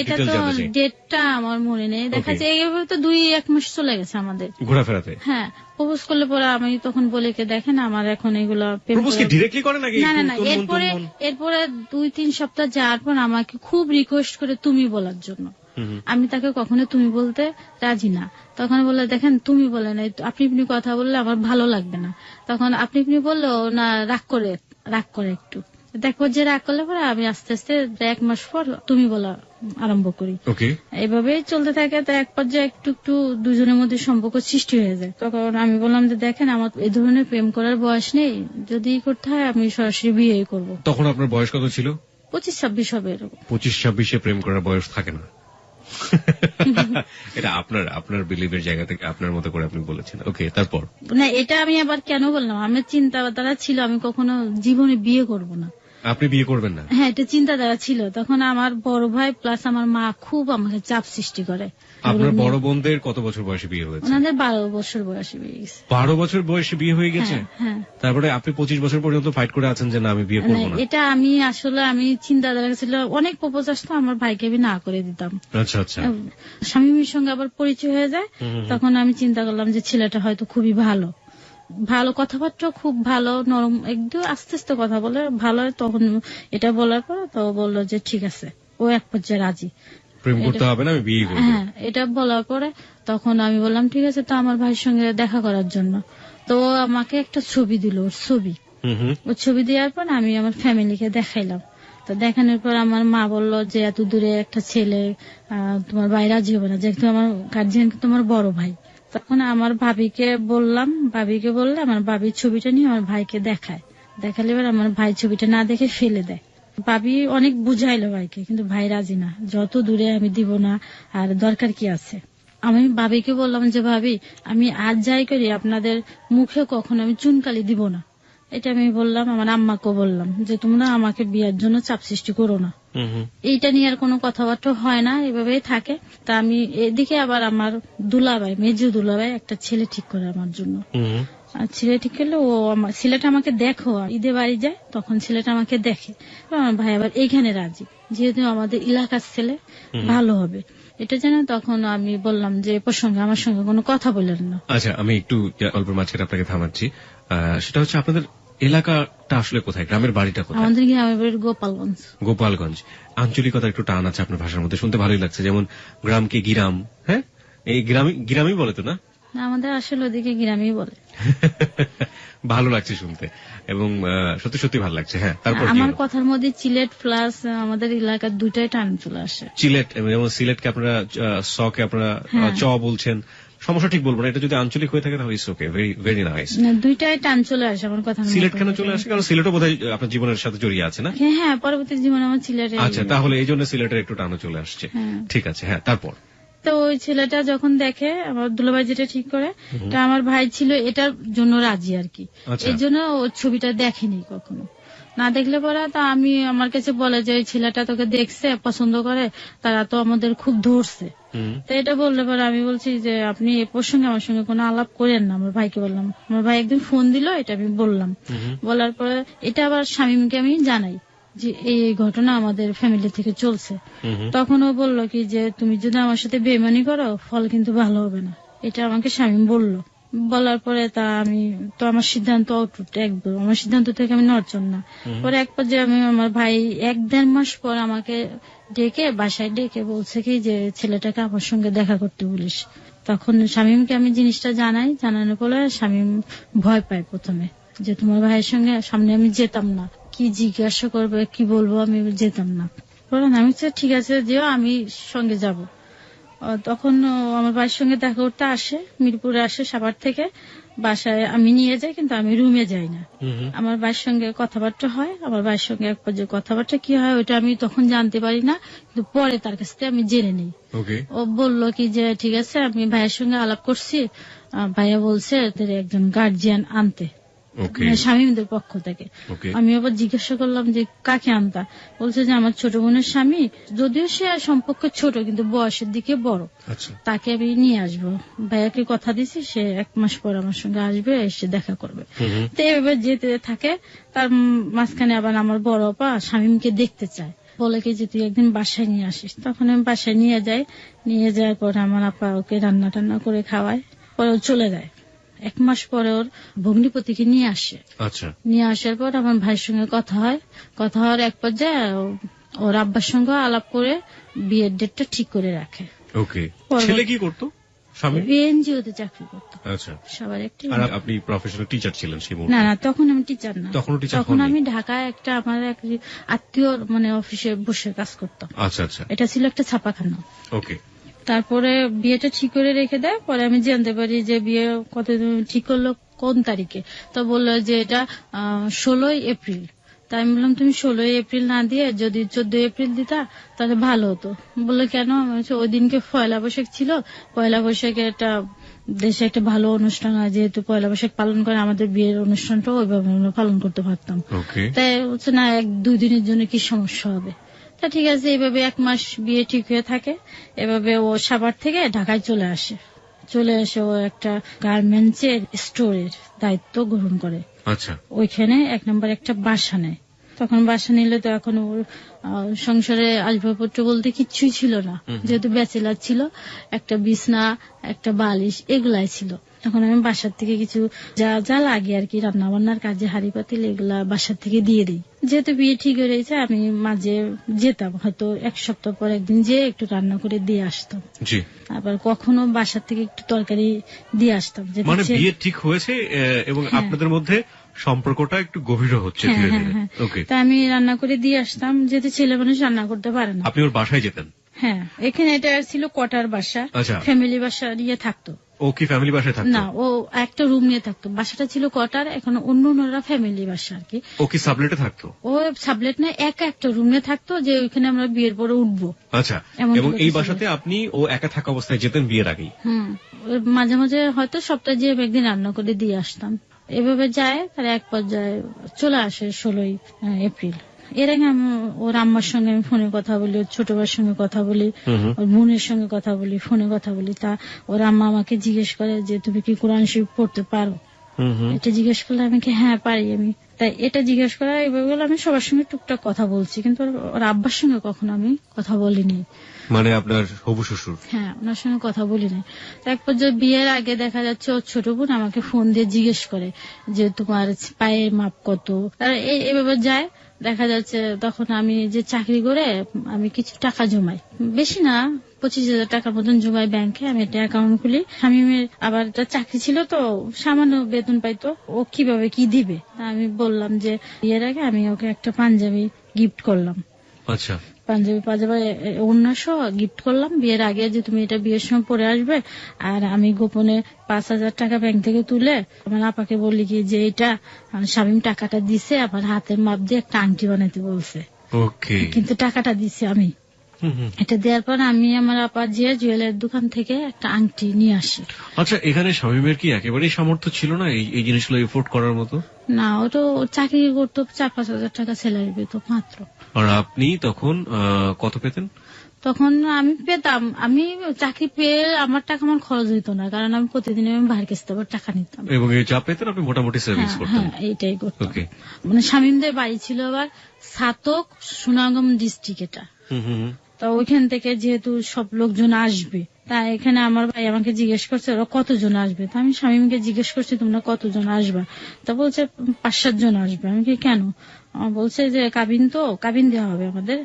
এটা তো ডেটটা আমার মনে নেই, দেখা যায় এইভাবে তো 2-1 মাস চলে গেছে আমাদের ঘোরাফেরাতে। হ্যাঁ, প্রপোজ করলে পরে আমি তখন বলে কে দেখেন আমার এখন এগুলো না, এরপরে 2-3 সপ্তাহ যাওয়ার পর আমাকে খুব রিকোয়েস্ট করে তুমি বলার জন্য। আমি তাকে কখনো তুমি বলতে রাজি না। তখন বললে দেখেন তুমি বলে না, আপনি কথা বললে আমার ভালো লাগবে না। তখন আপনি বললো না, রাগ করে একটু দেখো যে রাগ করলে পরে আমি আস্তে আস্তে 1 মাস পর তুমি বলা আরম্ভ করি। এইভাবেই চলতে থাকে। তো এক পর্যায়ে একটু দুজনের মধ্যে সম্পর্ক সৃষ্টি হয়ে যায়। তখন আমি বললাম যে দেখেন আমার এই ধরনের প্রেম করার বয়স নেই, যদি করতে হয় আমি সরাসরি বিয়ে করবো। তখন আপনার বয়স কত ছিল? 25-26 হবে। 25-26 প্রেম করার বয়স থাকে না। এটা আপনার বিলিভের জায়গা থেকে আপনার মতো করে আপনি বলেছেন। ওকে, তারপর? না, এটা আমি আবার কেন বললাম, আমার চিন্তাধারা ছিল আমি কখনো জীবনে বিয়ে করব না। আপনি বিয়ে করবেন না? হ্যাঁ, এটা চিন্তাধারা ছিল। তখন আমার বড় ভাই প্লাস আমার মা খুব আমাকে চাপ সৃষ্টি করে। আপনার বড় বোনদের কত বছর বয়সে বিয়ে হয়েছে? ওনাদের 12 বছর বয়সে বিয়ে গেছে। 12 বছর বয়সে বিয়ে হয়ে গেছে? হ্যাঁ। তারপরে আপনি 25 বছর পর্যন্ত ফাইট করে আছেন যে না আমি বিয়ে করব না? এটা আমি চিন্তাধারা ছিল, অনেক প্রপোজ আসতো, আমার ভাইকে আমি না করে দিতাম। আচ্ছা। স্বামীর সঙ্গে আবার পরিচয় হয়ে যায়। তখন আমি চিন্তা করলাম যে ছেলেটা হয়তো খুবই ভালো কথাবার্তা, খুব ভালো, নরম, একদম আস্তে আস্তে কথা বলে ভালো। তখন এটা বলার পর তো বললো যে ঠিক আছে, ও এক পর্যায়ে রাজি, প্রেম করতে হবে না, আমি বিয়ে করব। হ্যাঁ, এটা বলার পরে তখন আমি বললাম ঠিক আছে, তো আমার ভাইয়ের সঙ্গে দেখা করার জন্য তো আমাকে একটা ছবি দিল, ওর ছবি দেওয়ার পর আমি আমার ফ্যামিলিকে দেখাইলাম। তো দেখানোর পর আমার মা বলল যে এত দূরে একটা ছেলে, তোমার ভাই রাজি হবে না, যেহেতু আমার গার্জিয়ান তোমার বড় ভাই। তখন আমার ভাবিকে বললে আমার ভাবির ছবিটা নিয়ে আমার ভাইকে দেখালে এবার আমার ভাই ছবিটা না দেখে ফেলে দেয়। ভাবি অনেক বুঝাইলো ভাইকে, কিন্তু ভাই রাজি না, যত দূরে আমি দিব না, আর দরকার কি আছে। আমি ভাবিকে বললাম যে ভাবি, আমি আজ যাই করি আপনাদের মুখে কখনো আমি চুনকালি দিব না। এটা আমি বললাম, আমার আম্মাকে বললাম যে তোমরা আমাকে বিয়ের জন্য চাপ সৃষ্টি করো না। এইটা নিয়ে আর কোনো কথাবার্তা হয় না, এভাবেই থাকে। তা আমি এদিকে আবার আমার মেজো দুলাভাই একটা ছেলে ঠিক করে আমার জন্য। ছেলে ঠিক করলে ছেলেটা আমাকে দেখো, ঈদে বাড়ি যায় তখন ছেলেটা আমাকে দেখে। আমার ভাই আবার এইখানে রাজি, যেহেতু আমাদের এলাকার ছেলে ভালো হবে এটা জানে। তখন আমি বললাম যে প্রসঙ্গে আমার সঙ্গে কোনো কথা বললেন না। আচ্ছা, আমি একটু অল্প মাঝখানে আপনাকে থামাচ্ছি। সেটা হচ্ছে আপনাদের এলাকাটা আসলে কোথায়, গ্রামের বাড়িটা কোথায়? আমাদের গ্রামের বাড়ি গোপালগঞ্জ। আঞ্চলিকতা একটু টান আছে আপনার ভাষার মধ্যে, শুনতে ভালোই লাগছে। যেমন গ্রামকে গিরাম, হ্যাঁ, এই গ্রামই বলে তো না? আমাদের আসলে ওদিকে গ্রামই বলে। ভালো লাগছে শুনতে এবং সত্যি ভালো লাগছে। হ্যাঁ, তারপর আমার কথার মধ্যে সিলেট প্লাস আমাদের এলাকার দুইটাই টান চলে আসে। সিলেট, যেমন সিলেটকে আপনারা সকে আপনারা চ বলছেন, সমস্যা ঠিক বলবো না, এটা যদি আঞ্চলিক হয়ে থাকে তাহলে ইটস ওকে, ভেরি নাইস। দুইটাই টান চলে আসে আমার কথা। সিলেট কেন চলে আসে? কারণ সিলেটও বোধহয় আপনার জীবনের সাথে জড়িয়ে আছে না? হ্যাঁ, পরবর্তী জীবনে আমার সিলেটে। আচ্ছা, তাহলে এই জন্য সিলেটের একটু টানও চলে আসছে। ঠিক আছে, হ্যাঁ, তারপর? তো ওই ছেলেটা যখন দেখে, আমার দুলাভাই যেটা ঠিক করে, তা আমার ভাই ছিল এটার জন্য রাজি আর কি। এই জন্য ওর ছবিটা দেখেনি কখনো। না দেখলে পরে তা আমার কাছে বলে যে ওই ছেলেটা তোকে দেখছে, পছন্দ করে, তারা তো আমাদের খুব ধরছে। তো এটা বললে পরে আমি বলছি যে আপনি এ প্রসঙ্গে আমার সঙ্গে কোনো আলাপ করেন না। আমার ভাইকে বললাম, আমার ভাই একদিন ফোন দিল, এটা আমি বললাম। বলার পরে এটা আবার শামীমকে আমি জানাই যে এই ঘটনা আমাদের ফ্যামিলি থেকে চলছে। তখন ও বললো কি যে তুমি যদি আমার সাথে বেইমানি করো ফল কিন্তু ভালো হবে না, এটা আমাকে শামীম বলল। বলার পরে তা আমি তো আমার সিদ্ধান্ত অটুট, একদম আমার সিদ্ধান্ত থেকে আমি নড়চড় না। পরে এক পর্যায়ে আমি আমার ভাই 1-1.5 মাস পর আমাকে ডেকে বাসায় ডেকে বলছে কি যে ছেলেটাকে আমার সঙ্গে দেখা করতে বলিস। তখন শামীমকে আমি জিনিসটা জানাই, জানানোর পরে শামীম ভয় পায় প্রথমে যে তোমার ভাইয়ের সঙ্গে সামনে আমি যেতাম না, কি জিজ্ঞাসা করবে কি বলবো, আমি যেতাম না। বলেন আমি ঠিক আছে যেও, আমি সঙ্গে যাব। তখন আমার ভাইয়ের সঙ্গে দেখা করতে আসে, মিরপুরে আসে সাভার থেকে, বাসায় আমি নিয়ে যাই, কিন্তু আমি রুমে যাই না। আমার ভাইয়ের সঙ্গে কথাবার্তা হয়, আমার ভাইয়ের সঙ্গে এক পর্যায়ে কথাবার্তা কি হয় ওইটা আমি তখন জানতে পারি না, কিন্তু পরে তার কাছ থেকে আমি জেনে নিই। ও বললো কি যে ঠিক আছে, আমি ভাইয়ের সঙ্গে আলাপ করছি, ভাইয়া বলছে এদের একজন গার্জিয়ান আনতে, স্বামীদের পক্ষ থেকে। আমি আবার জিজ্ঞাসা করলাম যে কাকে আনতা? বলছে যে আমার ছোট বোনের স্বামী, যদিও সে সম্পর্কে ছোট কিন্তু বয়সের দিকে বড়, তাকে আমি নিয়ে আসবো। ভাইয়াকে কথা দিছি সে 1 মাস পর আমার সঙ্গে আসবে, এসে দেখা করবে। তো এভাবে যেতে থাকে। তার মাঝখানে আবার আমার বড় আপা শামীমকে দেখতে চায়, বলে কি যে তুই একদিন বাসায় নিয়ে আসিস। তখন আমি বাসায় নিয়ে যাই, নিয়ে যাওয়ার পর আমার আপা ওকে রান্না টান্না করে খাওয়ায়, পরে চলে যায়। 1 মাস পরে ওর ভগ্নিপতিকে নিয়ে আসে। নিয়ে আসার পর আমার ভাইয়ের সঙ্গে কথা হয়, কথা হওয়ার এক পর্যায়ে ওর আব্বার সঙ্গে আলাপ করে বিয়ের ডেটটা ঠিক করে রাখে। ছেলে কি করতো? এনজিওতে চাকরি করতো। সবার একটা। আপনি প্রফেশনাল টিচার ছিলেন? না, তখন আমি টিচার না, তখন আমি ঢাকায় একটা আমার এক আত্মীয় মানে অফিসে বসে কাজ করতাম। এটা ছিল একটা ছাপাখানা। তারপরে বিয়েটা ঠিক করে রেখে দেয়। পরে আমি জানতে পারি যে বিয়ে কত ঠিক করলো কোন তারিখে, তো বললো যে এটা 16 এপ্রিল। তাই আমি বললাম তুমি 16 এপ্রিল না দিয়ে যদি 14 এপ্রিল দিতা তাহলে ভালো হতো। বললো কেন? ওই দিনকে পয়লা বৈশাখ ছিল, পয়লা বৈশাখে একটা দেশে একটা ভালো অনুষ্ঠান হয়, যেহেতু পয়লা বৈশাখ পালন করে আমাদের বিয়ের অনুষ্ঠানটা ওইভাবে আমরা পালন করতে পারতাম। তাই বলছে না 1-2 দিনের জন্য কি সমস্যা হবে। তা ঠিক আছে, এইভাবে 1 মাস বিয়ে ঠিক হয়ে থাকে। এভাবে ও সাভার থেকে ঢাকায় চলে আসে। ও একটা গার্মেন্টসের স্টোরের দায়িত্ব গ্রহণ করে। ওইখানে 1 নম্বর একটা বাসা নেয়। তখন বাসা নিলে তো এখন ওর সংসারে আসবাবপত্র বলতে কিচ্ছুই ছিল না, যেহেতু ব্যাচেলার ছিল। একটা বিছনা, একটা বালিশ, এগুলাই ছিল। তখন আমি বাসার থেকে কিছু যা যা লাগে আর কি রান্না বান্নার কাজে, হাঁড়ি পাতিল এগুলা বাসার থেকে দিয়ে দিই। যেহেতু বিয়ে ঠিক হয়ে রয়েছে আমি মাঝে যেতাম, হয়তো 1 সপ্তাহ পর একদিন যেয়ে একটু রান্না করে দিয়ে আসতাম। আবার কখনো বাসার থেকে একটু তরকারি দিয়ে আসতাম। মানে বিয়ে ঠিক হয়েছে এবং আপনাদের মধ্যে সম্পর্কটা একটু গভীর হচ্ছে ধীরে ধীরে। তা আমি রান্না করে দিয়ে আসতাম, যেহেতু ছেলে মানুষ রান্না করতে পারে না। আপনি ওর বাসায় যেতেন? হ্যাঁ, এখানে এটা ছিল কোয়ার্টার বাসা, ফ্যামিলি বাসা নিয়ে থাকতো। ও কি ফ্যামিলি বাসায় থাকতো? না, ও একটা রুম নিয়ে থাকতো। বাসাটা ছিল কোয়ার্টার, এখন অন্যরা ফ্যামিলি বাসা আর কি। ও কি সাবলেটে থাকতো? ও সাবলেট না, একটা রুম নিয়ে থাকতো, যে ওইখানে আমরা বিয়ের পরে উঠবো। এবং এই বাসাতে আপনি ও একা থাকা অবস্থায় যেতেন বিয়ের আগেই? মাঝে মাঝে হয়তো সপ্তাহে যে একদিন রান্না করে দিয়ে আসতাম। এভাবে যায়, তার এক পর্যায়ে চলে আসে 16 এপ্রিল। এর আগে ওর আম্মার সঙ্গে আমি ফোনে কথা বলি, ওর ছোট ভাইয়ের সঙ্গে কথা বলি, ওর বোনের সঙ্গে কথা বলি, ফোনে কথা বলি। তা ওর আম্মা আমাকে জিজ্ঞেস করে যে তুমি কি কোরআন শরীফ পড়তে পারো? এটা জিজ্ঞেস করলে আমি কি হ্যাঁ পারি। আমি তাই এটা জিজ্ঞেস করা এইভাবে আমি সবার সঙ্গে টুকটাক কথা বলছি, কিন্তু ওর আব্বার সঙ্গে কখনো আমি কথা বলিনি। মানে আপনার হবু শ্বশুর? হ্যাঁ, ওনার সঙ্গে কথা বলিনি। এক পর্যায়ে বিয়ের আগে দেখা যাচ্ছে ওর ছোট বোন আমাকে ফোন দিয়ে জিজ্ঞেস করে যে তোমার পায়ের মাপ কত। এইভাবে যায়, দেখা যাচ্ছে তখন আমি যে চাকরি করে আমি কিছু টাকা জমাই, বেশি না 25,000 টাকার মতন জমাই ব্যাংকে। আমি একটা অ্যাকাউন্ট খুলি। স্বামীমের আবার একটা চাকরি ছিল, তো সামান্য বেতন পাইতো, ও কিভাবে কি দিবে। আমি বললাম যে বিয়ের আগে আমি ওকে একটা পাঞ্জাবি গিফট করলাম। পাঞ্জাবি ওড়না সহ গিফট করলাম বিয়ের আগে, যে তুমি এটা বিয়ের সময় পরে আসবে। আর আমি গোপনে 5,000 টাকা ব্যাংক থেকে তুলে আমার আপাকে বলি কি যে এটা শামীম টাকাটা দিছে, আমার হাতের মাপ দিয়ে একটা আংটি বানাতে বলছে, কিন্তু টাকাটা দিছি আমি। এটা দেওয়ার পর আমি আমার আপা যে জুয়েলারি দোকান থেকে একটা আংটি নিয়ে আসি। আচ্ছা, এখানে শামীমের কি একেবারেই সামর্থ্য ছিল না এই জিনিসগুলো এফোর্ড করার মতো? না, ও তো চাকরি করতো, 4-5 হাজার টাকা স্যালারি পেত মাত্র। আর আপনি তখন কত পেতেন? তখন আমি পেতাম, আমি চাকরি পেয়ে আমার টাকা আমার খরচ হইতো না, কারণ আমি প্রতিদিন আমি ভাইয়ের কাছ থেকে টাকা নিতাম। এবং যা পেতেন আপনি মোটামুটি সেভিংস করতেন? হ্যাঁ, এইটাই করতাম। মানে শামীমদের বাড়ি ছিল আবার ছাতক, সুনামগঞ্জ ডিস্ট্রিক্ট। এটা তো ওইখান থেকে যেহেতু সব লোকজন আসবে, তা এখানে আমার ভাই আমাকে জিজ্ঞেস করছে ওরা কতজন আসবে, তা আমি শামীমকে জিজ্ঞেস করছি তোমরা কতজন আসবা, তা বলছে 5-7 জন আসবে। আমি কি কেন, বলছে যে কাবিন দেওয়া হবে আমাদের,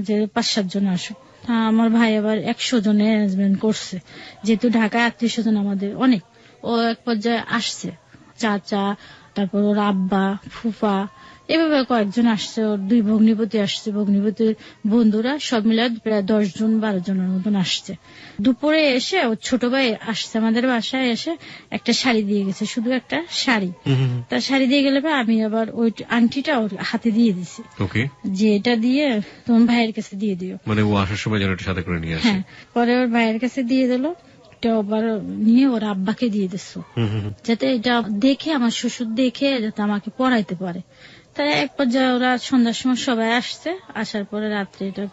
যে 5-7 জন আসবে। আমার ভাই আবার 100 জনের অ্যারেঞ্জমেন্ট করছে, যেহেতু ঢাকায় আত্মীয় স্বজন আমাদের অনেক। ও এক পর্যায়ে আসছে, চাচা, তারপর ওর আব্বা, ফুফা, এভাবে কয়েকজন আসছে, ওর 2 ভগ্নিপতি আসছে, ভগ্নিপতির বন্ধুরা, সব মিলে প্রায় 10-12 জনের মতন আসছে। দুপুরে এসে ওর ছোট ভাই আসছে আমাদের বাসায়, এসে একটা শাড়ি দিয়ে গেছে, শুধু একটা শাড়ি। তার শাড়ি দিয়ে গেলে আমি আবার ওই আংটিটা ওর হাতে দিয়ে দিছি, যে এটা দিয়ে তোমার ভাইয়ের কাছে দিয়ে দিও, মানে ও আসার সময় যেন এটা সাথে করে নিয়ে আসে। হ্যাঁ, পরে ওর ভাইয়ের কাছে দিয়ে দিল, আবার নিয়ে ওর আব্বাকে দিয়ে দিস, যাতে এটা দেখে আমার শ্বশুর দেখে যাতে আমাকে পড়াইতে পারে। তাই এক পর্যায়ে ওরা সন্ধ্যার সময় সবাই আসছে, আসার পরে রাত্রে এটা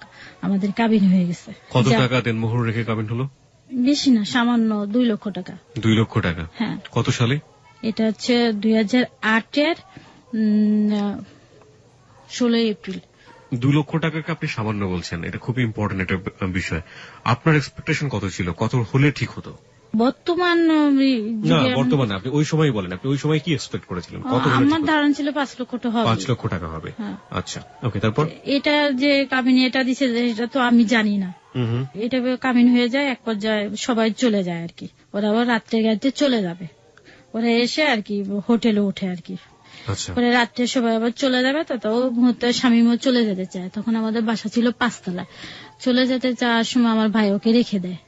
আমাদের কাবিন হয়ে গেছে। কত টাকা দেনমোহর রেখে কাবিন হলো? বেশি না, সামান্য 2 লক্ষ টাকা। 2 লক্ষ টাকা? হ্যাঁ। কত সালে? এটা হচ্ছে 2008-এর 16 এপ্রিল। 2 লক্ষ টাকাকে আপনি সামান্য বলছেন, এটা খুবই ইম্পর্টেন্ট একটা বিষয়। আপনার এক্সপেকটেশন কত ছিল, কত হলে ঠিক হতো? বর্তমানে আপনি ওই সময় বলেন, আপনি ওই সময় কি এক্সপেক্ট করেছিলেন? আমার ধারণা ছিল 5 লক্ষ টাকা হবে। 5 লক্ষ টাকা হবে, আচ্ছা, ওকে। তারপর এটা যে কাবিন এটা দিছে, এটা তো আমি জানি না। এটা কাবিন হয়ে যায়, এক পর্যায়ে সবাই চলে যায় আর কি, ওরা আবার রাত্রে গাড়িতে চলে যাবে, ওরা এসে আর কি হোটেলে ওঠে আর কি। পরে রাত্রে সবাই আবার চলে যাবে, তো মুহূর্তে স্বামীও চলে যেতে চায়। তখন আমাদের বাসা ছিল 5 তলায়, চলে যেতে চাওয়ার সময় আমার ভাই ওকে রেখে দেয়,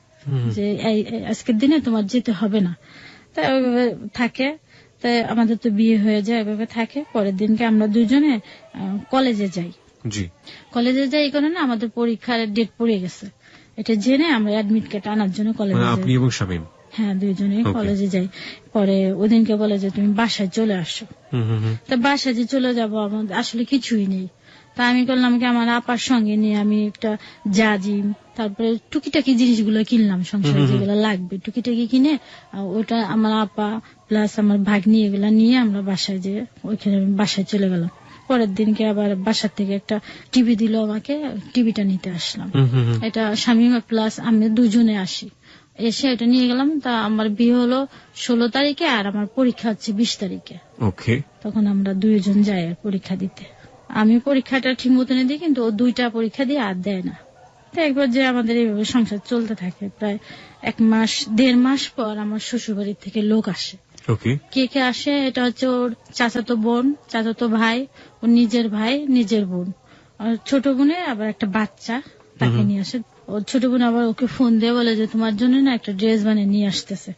যে আজকের দিনে তোমার যেতে হবে না। তাই ওইভাবে থাকে, তাই আমাদের তো বিয়ে হয়ে যায়, ওইভাবে থাকে। পরের দিনকে আমরা 2জনে কলেজে যাই। কলেজে যাই, এই কারণে আমাদের পরীক্ষার ডেট পড়ে গেছে, এটা জেনে আমরা অ্যাডমিট কার্ড আনার জন্য কলেজে যাই। আপনি এবং শামীম? হ্যাঁ, 2জনে কলেজে যাই। পরে ওদিনকে বলে যে তুমি বাসায় চলে আসো। তা বাসায় যে চলে যাবো, আমাদের আসলে কিছুই নেই। তা আমি করলাম কি, আমার আপার সঙ্গে নিয়ে আমি একটা জাজিম, তারপরে টুকিটাকি জিনিসগুলো কিনলাম, সংসারে যেগুলো লাগবে টুকিটাকি কিনে, ওটা আমার আপা প্লাস আমার ভাগ্নি এগুলা নিয়ে আমরা বাসায় যে ওইখানে বাসায় চলে গেলাম। পরের দিনকে আবার বাসার থেকে একটা টিভি দিল আমাকে, টিভিটা নিতে আসলাম। এটা স্বামী প্লাস আমি 2জনে আসি, এসে এটা নিয়ে গেলাম। তা আমার বিয়ে হলো 16 তারিখে, আর আমার পরীক্ষা হচ্ছে 20 তারিখে। তখন আমরা 2জন যাই পরীক্ষা দিতে। আমি পরীক্ষাটা ঠিক মতন দিই, কিন্তু ও 2টা পরীক্ষা দিয়ে আর দেয় না। তো একবার যে আমাদের এইভাবে সংসার চলতে থাকে, প্রায় 1-1.5 মাস পর আমার শ্বশুর বাড়ির থেকে লোক আসে। কে কে আসে, এটা হচ্ছে ওর চাচাতো বোন, চাচাতো ভাই, ওর নিজের ভাই, নিজের বোন, আর ছোট বোনের আবার একটা বাচ্চা, তাকে নিয়ে আসে। ওর ছোট বোন আবার ওকে ফোন দিয়ে বলে যে তোমার জন্য না একটা ড্রেস বানিয়ে নিয়ে আসতেছে।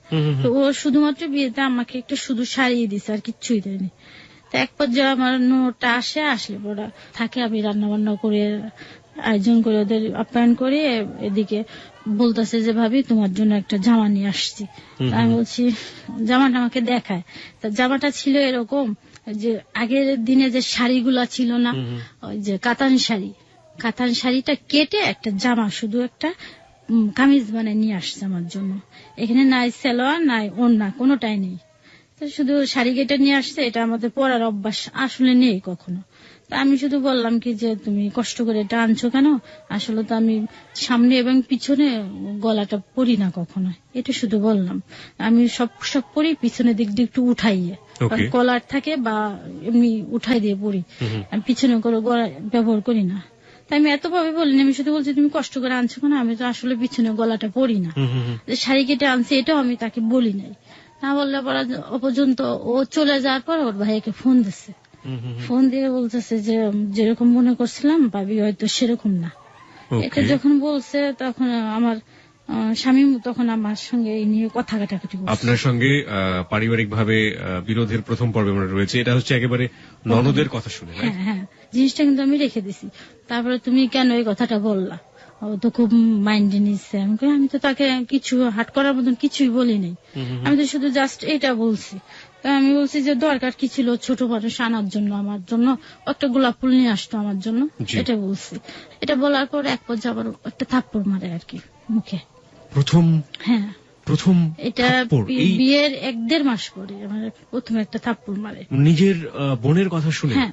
তো ও শুধুমাত্র বিয়েতে আমাকে একটা শুধু শাড়ি দিছে, আর কিচ্ছুই দেয়নি। তো এক পর্যায়ে আমার নোটটা আসলে ওরা থাকে, আমি রান্না বান্না করে আয়োজন করে ওদের আপ্যায়ন করে, এদিকে বলতেছে যে ভাবি তোমার জন্য একটা জামা নিয়ে আসছি। আমি বলছি, জামাটা আমাকে দেখায়। তা জামাটা ছিল এরকম, যে আগের দিনে যে শাড়িগুলা ছিল না, ওই যে কাতান শাড়িটা কেটে একটা জামা, শুধু একটা কামিজ বানিয়ে নিয়ে আসছে আমার জন্য। এখানে নাই সালোয়ার নাই ওড়না, কোনোটাই নেই, তো শুধু শাড়ি কেটে নিয়ে আসছে। এটা আমাদের পরার অভ্যাস আসলে নেই কখনো। তা আমি শুধু বললাম কি যে তুমি কষ্ট করে এটা আনছো কেন, আসলে তো আমি সামনে এবং পিছনে গলাটা পরি না কখনো, এটা শুধু বললাম। আমি সব পরি পিছনের দিক দিয়ে একটু উঠাইয়ে, কলার থাকে বা এমনি উঠাই দিয়ে পরি, আমি পিছনে করে গলা ব্যবহার করি না। তাই আমি এতভাবে বলিনি, আমি শুধু বলছি তুমি কষ্ট করে আনছো কেন, আমি তো আসলে পিছনে গলাটা পরি না, শাড়ি কেটে আনছি, এটাও আমি তাকে বলি নাই। না বললে পরে পর্যন্ত ও চলে যাওয়ার পর ওর ভাইকে ফোন দিচ্ছে, ফোন দিয়ে বলতেছে যে যেরকম মনে করছিলাম ভাবি হয়তো সেরকম না। এটা যখন বলছে তখন আমার স্বামী তখন আমার সঙ্গে এই নিয়ে কথা কাটাকাটি করছে। আপনার সঙ্গে পারিবারিক ভাবে বিরোধের প্রথম পর্বে আমরা রয়েছে, এটা হচ্ছে একেবারে ননদের কথা শুনে। হ্যাঁ, জিনিসটা কিন্তু আমি রেখে দিছি। তারপরে তুমি কেন এই কথাটা বললা, ও তো খুব মাইন্ডে নিচ্ছে। আমি তো তাকে কিছু হাট করার মতন কিছুই বলি নাই, আমি তো শুধু জাস্ট এটা বলছি। তা আমি বলছি যে দরকার কি ছিল ছোট মানুষ আনার জন্য, আমার জন্য একটা গোলাপ ফুল নিয়ে আসতো আমার জন্য, এটা বলছি। এটা বলার পর এক পর্যায়ে আবার একটা থাপ্পড় মারে আর কি মুখে, প্রথম এটা বিয়ের 1-1.5 মাস পরে আমার প্রথমে একটা থাপ্পড় মারে, নিজের বোনের কথা শুনে। হ্যাঁ,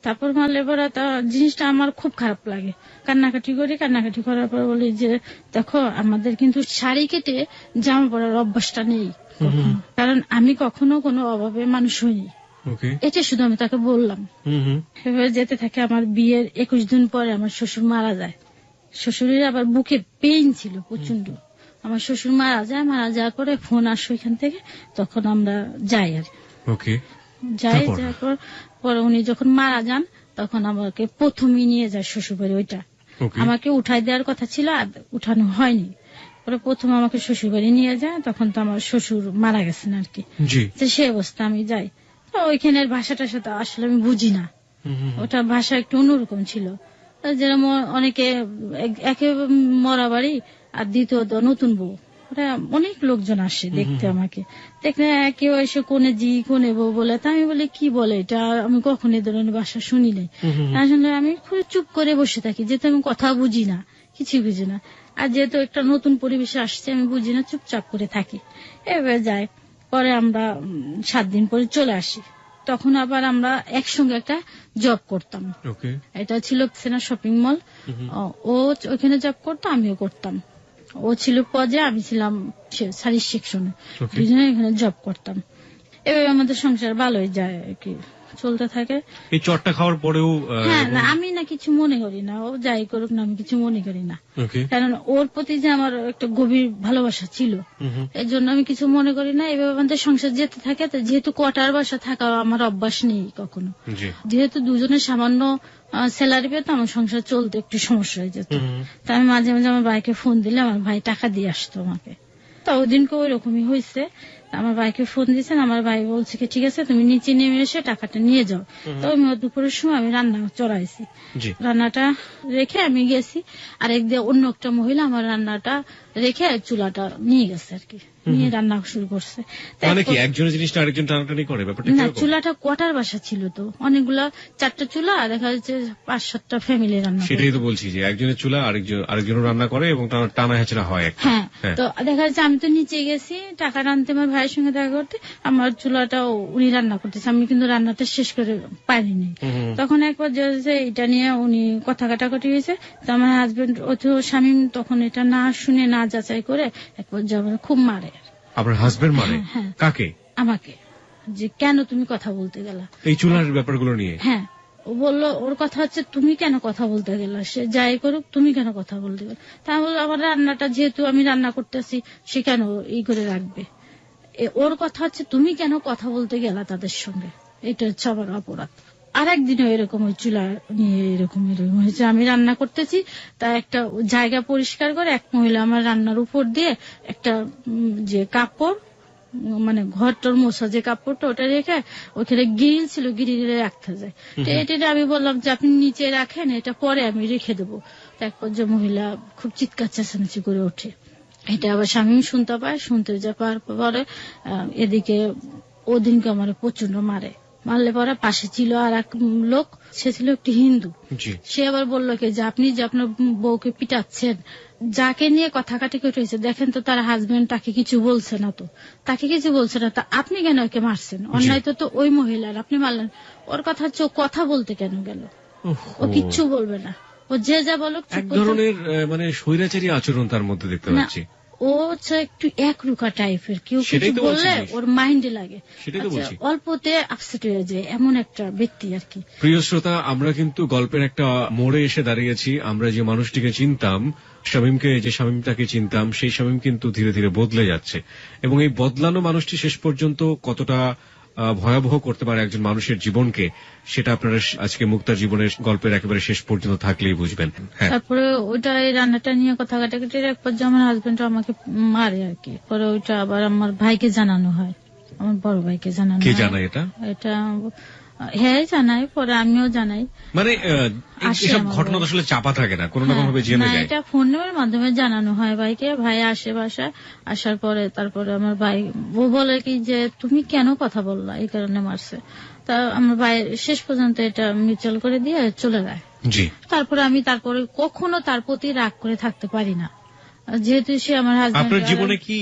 তারপর মারলে পরে তা জিনিসটা আমার খুব খারাপ লাগে, কান্নাকাটি করি। কান্নাকাটি করার পর বলি যে দেখো আমাদের কিন্তু শাড়ি কেটে জামা পরার অভ্যাসটা নেই কখনো। কারণ আমি কখনো কোনো অভাবে মানুষ হইনি, এটা শুধু আমি তাকে বললাম। এভাবে যেতে থাকে। আমার বিয়ের 21 দিন পরে আমার শ্বশুর মারা যায়। শ্বশুরের আবার বুকে পেইন ছিল প্রচন্ড। আমার শ্বশুর মারা যায়। মারা যাওয়ার পরে ফোন আসলো এখান থেকে, তখন আমরা যাই আর যাই। যাওয়ার পরে উনি যখন মারা যান তখন আমাকে প্রথমেই নিয়ে যায় শ্বশুর বাড়ি। ওইটা আমাকে উঠাই দেওয়ার কথা ছিল, আর উঠানো হয়নি। পরে প্রথম আমাকে শ্বশুর বাড়ি নিয়ে যায়, তখন তো আমার শ্বশুর মারা গেছেন আর কি। সে অবস্থা আমি যাই। তো ওইখানের ভাষাটার সাথে আসলে আমি বুঝি না, ওটা ভাষা একটু অন্যরকম ছিল। যেরকম অনেকে একে মরা বাড়ি আর দ্বিতীয়ত নতুন বউ, ওরা অনেক লোকজন আসে দেখতে আমাকে। দেখলে কেউ এসে কোনে জি কোনে বউ বলে, তা আমি বলি কি বলে এটা, আমি কখনো এ ধরনের ভাষা শুনি নাই। আসলে আমি খুব চুপ করে বসে থাকি, যেহেতু আমি কথা বুঝি না, কিছু বুঝি না। আর যেহেতু একটা নতুন পরিবেশে আসছে আমি বুঝি না, চুপচাপ করে থাকি। এবার যাই। পরে আমরা 7 দিন পরে চলে আসি। তখন আবার আমরা একসঙ্গে একটা জব করতাম। এটা ছিল সেনা শপিং মল। ও ওখানে জব করতো, আমিও করতাম। ও ছিল পজে, আমি ছিলাম শাড়ির সেকশনে। দুজনে এখানে জব করতাম। এভাবে আমাদের সংসার ভালোই যায় আর কি, চলতে থাকে। এই চটটা খাওয়ার পরেও হ্যাঁ, না আমি না কিছু মনে করি না, ও যাই করুক না আমি কিছু মনে করি না। কারণ ওর প্রতি যে আমার একটা গভীর ভালোবাসা ছিল, এর জন্য আমি কিছু মনে করি না। এভাবে আমাদের সংসার যেতে থাকে। যেহেতু কোয়ার্টার বাসা থাকা আমার অভ্যাস নেই কখনো, যেহেতু দুজনের সামান্য স্যালারি পেতো, আমার সংসার চলতে একটু সমস্যা হয়ে যেত। তা আমি মাঝে মাঝে আমার ভাইকে ফোন দিলে আমার ভাই টাকা দিয়ে আসতো আমাকে। তো ওই দিনকে ওই রকমই হয়েছে। আমার ভাইকে ফোন দিয়েছেন, আমার ভাই বলছে কি ঠিক আছে তুমি নিচে নেমে এসে টাকাটা নিয়ে যাও। তো আমি দুপুরের সময় আমি রান্না চড়াইছি, রান্নাটা রেখে আমি গেছি। আর একদিকে অন্য একটা মহিলা আমার রান্নাটা রেখে চুলাটা নিয়ে গেছে আর কি, নিয়ে রান্না শুরু করছে। একজনের জিনিসটা আরেকজন টানাটানি করে ব্যাপারটা না, চুলাটা কোয়ার্টার বাসা ছিল তো, অনেকগুলা 4টা চুলা, দেখা যাচ্ছে 5-7টা ফ্যামিলি রান্না। সেটাই তো বলছি যে একজনের চুলা আরেকজন রান্না করে এবং টানা হেঁচড়া হয়। হ্যাঁ, তো দেখা যাচ্ছে আমি তো নিচে গেছি টাকা আনতে, আমার ভাইয়ের সঙ্গে দেখা করতে। আমার চুলাটা উনি রান্না করতেছে, আমি কিন্তু রান্নাটা শেষ করে পারিনি। তখন একবার যে এটা নিয়ে উনি কথা কাটাকাটি হয়েছে। তো আমার হাজবেন্ড স্বামী তখন এটা না শুনে না যাচাই করে একবার আমার খুব মারে। আপনার হাজবেন্ড মারে? কাকে? আমাকে। যে কেন তুমি কথা বলতে গেলা এই চুলার ব্যাপারগুলো নিয়ে? হ্যাঁ, ও বললো ওর কথা হচ্ছে তুমি কেন কথা বলতে গেলা, সে যাই করুক তুমি কেন কথা বলতে গেল। তা বললো আমার রান্নাটা যেহেতু আমি রান্না করতেছি সে কেন এই করে রাখবে। ওর কথা হচ্ছে তুমি কেন কথা বলতে গেলা তাদের সঙ্গে, এটা হচ্ছে আমার অপরাধ। আর একদিনও এরকম ওই চুলা নিয়ে এরকম হয়েছে, আমি রান্না করতেছি, তা একটা জায়গা পরিষ্কার করে এক মহিলা আমার রান্নার উপর দিয়ে একটা যে কাপড়, মানে ঘরটার মোছা যে কাপড়টা, ওটা রেখে ওখানে গ্রিল ছিল, গ্রিলে রাখতে যায়। তো এটা আমি বললাম যে আপনি নিচে রাখেন, এটা পরে আমি রেখে দেবো। এক পর্যায়ে মহিলা খুব চিৎকার চেঁচামেচি করে ওঠে। এটা আবার স্বামী শুনতে পায়, শুনতে যা পাওয়ার পরে এদিকে ওদিনকে আমার প্রচন্ড মারলে পরে পাশে ছিল আর এক লোক, সে ছিল একটি হিন্দু। সে আবার বললো কি যে আপনি যে আপনার বউকে পিটাচ্ছেন, যাকে নিয়ে কথা কাটাকাটি হয়েছে দেখেন তো তার হাজবেন্ড তাকে কিছু বলছে না, তো তাকে কিছু বলছে না, তা আপনি কেন ওকে মারছেন, অন্যায় তো ওই মহিলার, আপনি মারলেন। ওর কথা হচ্ছে ও কথা বলতে কেন গেল, ও কিচ্ছু বলবে না, ও যে যা বলুক। এক ধরনের মানে স্বৈরাচারী আচরণ তার মধ্যে দেখতে পাচ্ছি। ও হচ্ছে একটু একরুখা টাইপের, কেউ কিছু বললে ওর মাইন্ডে লাগে, অল্পতে আপসেট হয়ে যায়, এমন একটা ব্যক্তি আর কি। প্রিয় শ্রোতা, আমরা কিন্তু গল্পের একটা মোড়ে এসে দাঁড়িয়েছি। আমরা যে মানুষটিকে চিনতাম, শামীমকে, যে শামীমটাকে চিনতাম, সেই শামীম কিন্তু ধীরে ধীরে বদলে যাচ্ছে। এবং এই বদলানো মানুষটি শেষ পর্যন্ত কতটা ভয়াবহ করতে পারে একজন মানুষের জীবনকে, সেটা আপনারা আজকে মুক্তার জীবনের গল্পের একেবারে শেষ পর্যন্ত থাকলেই বুঝবেন। তারপরে ওইটা এই রান্নাটা নিয়ে কথা কাটাকাটির এক পর্যায়ে আমার হাজবেন্ড আমাকে মারে আর কি। পরে ওইটা আবার আমার ভাইকে জানানো হয়, আমার বড় ভাইকে জানানো হয়। কে জানায় এটা? এটা হ্যাঁ জানাই, পরে আমিও জানাই। মানে এসব ঘটনা আসলে চাপা থাকে না, কোনো না কোনো ভাবে জেনে যায়। এটা ফোনের মাধ্যমে জানানো হয় ভাইকে। ভাই আসে বাসায়, আসার পরে তারপরে আমার ভাই ও বলে কি যে তুমি কেন কথা বললা, এই কারণে মারছে। তা আমার ভাই শেষ পর্যন্ত এটা মিউচুয়াল করে দিয়ে চলে যায়। তারপরে আমি কখনো তার প্রতি রাগ করে থাকতে পারি না, যেহেতু সে আমার হাজবেন্ড। আপনার জীবনে কি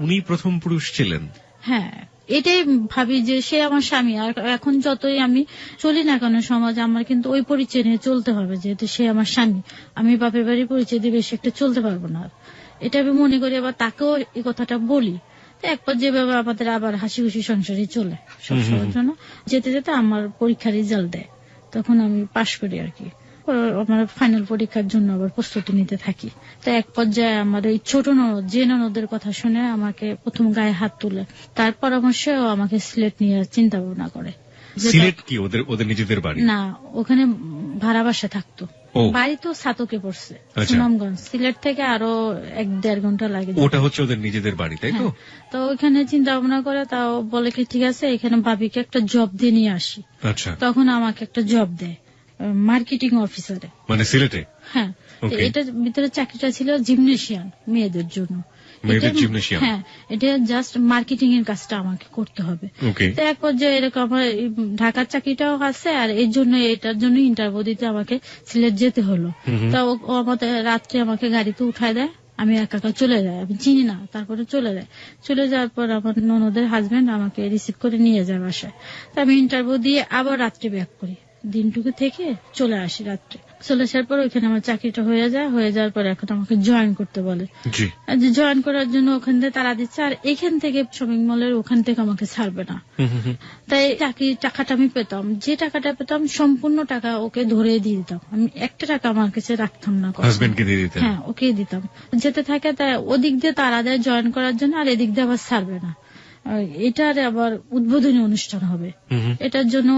উনি প্রথম পুরুষ ছিলেন? হ্যাঁ, এটাই ভাবি যে সে আমার স্বামী। আর এখন যতই আমি চলি না কেন সমাজে, আমার কিন্তু ওই পরিচয় নিয়ে চলতে হবে, যেহেতু সে আমার স্বামী। আমি বাপের বাড়ি পরিচয় দিয়ে বেশি একটা চলতে পারবো না। এটা আমি মনে করি, আবার তাকেও এই কথাটা বলি। এক পর্যায়ে আমাদের আবার হাসি খুশি সংসারই চলে সবসময়ের জন্য। যেতে যেতে আমার পরীক্ষার রেজাল্ট দেয়, তখন আমি পাশ করি আর কি। আমার ফাইনাল পরীক্ষার জন্য আবার প্রস্তুতি নিতে থাকি। তো এক পর্যায়ে আমার এই ছোট ননদ, যে ননদের কথা শুনে আমাকে প্রথম গায়ে হাত তুলে, তার পরামর্শেও আমাকে সিলেট নিয়ে চিন্তা ভাবনা করে। সিলেট কি ওদের নিজেদের বাড়ি? না, ওখানে ভাড়া বাসা থাকতো। বাড়ি তো সাতকে পড়ছে, সুনামগঞ্জ। সিলেট থেকে আরো 1-1.5 ঘন্টা লাগে। ওটা হচ্ছে ওদের নিজেদের বাড়ি, তাই তো? তো ওইখানে চিন্তা ভাবনা করে, তাও বলে কি ঠিক আছে এখানে ভাবিকে একটা জব দিয়ে নিয়ে আসি। আচ্ছা। তখন আমাকে একটা জব দেয় মার্কেটিং অফিসারে, মানে সিলেটে। হ্যাঁ, এটার ভিতরে চাকরিটা ছিল জিমনেশিয়ান, মেয়েদের জন্য। হ্যাঁ, এটা জাস্ট মার্কেটিং এর কাজটা আমাকে করতে হবে। তো এক পর্যায়ে এরকম আমার ঢাকার চাকরিটাও আছে, আর এর জন্য এটার জন্য ইন্টারভিউ দিতে আমাকে সিলেট যেতে হলো। তা ও আমাদের রাত্রে আমাকে গাড়িতে উঠায় দেয়, আমি একা চলে যাই, আমি চিনি না। তারপরে চলে যায়, চলে যাওয়ার পর আমার ননদের হাজবেন্ড আমাকে রিসিভ করে নিয়ে যায় বাসায়। তো আমি ইন্টারভিউ দিয়ে আবার রাত্রে ব্যাক করি, দিনটুকু থেকে চলে আসি রাত্রে। চলে আসার পর ওইখানে আমার চাকরিটা হয়ে যায়। হয়ে যাওয়ার পর এখন আমাকে জয়েন করতে বলে। জয়েন করার জন্য ওখান থেকে তারা দিচ্ছে, আর এখান থেকে শপিং মলের ওখান থেকে আমাকে ছাড়বে না। তাই চাকরির টাকাটা আমি পেতাম, যে টাকাটা পেতাম সম্পূর্ণ টাকা ওকে ধরে দিয়ে দিতাম। আমি একটা টাকা আমার কাছে রাখতাম না, হ্যাঁ ওকে দিতাম। যেতে থাকে, তাই ওদিক দিয়ে তারা দেয় জয়েন করার জন্য, আর এদিক দিয়ে আবার ছাড়বে না। এটার আবার উদ্বোধনী অনুষ্ঠান হবে, এটার জন্য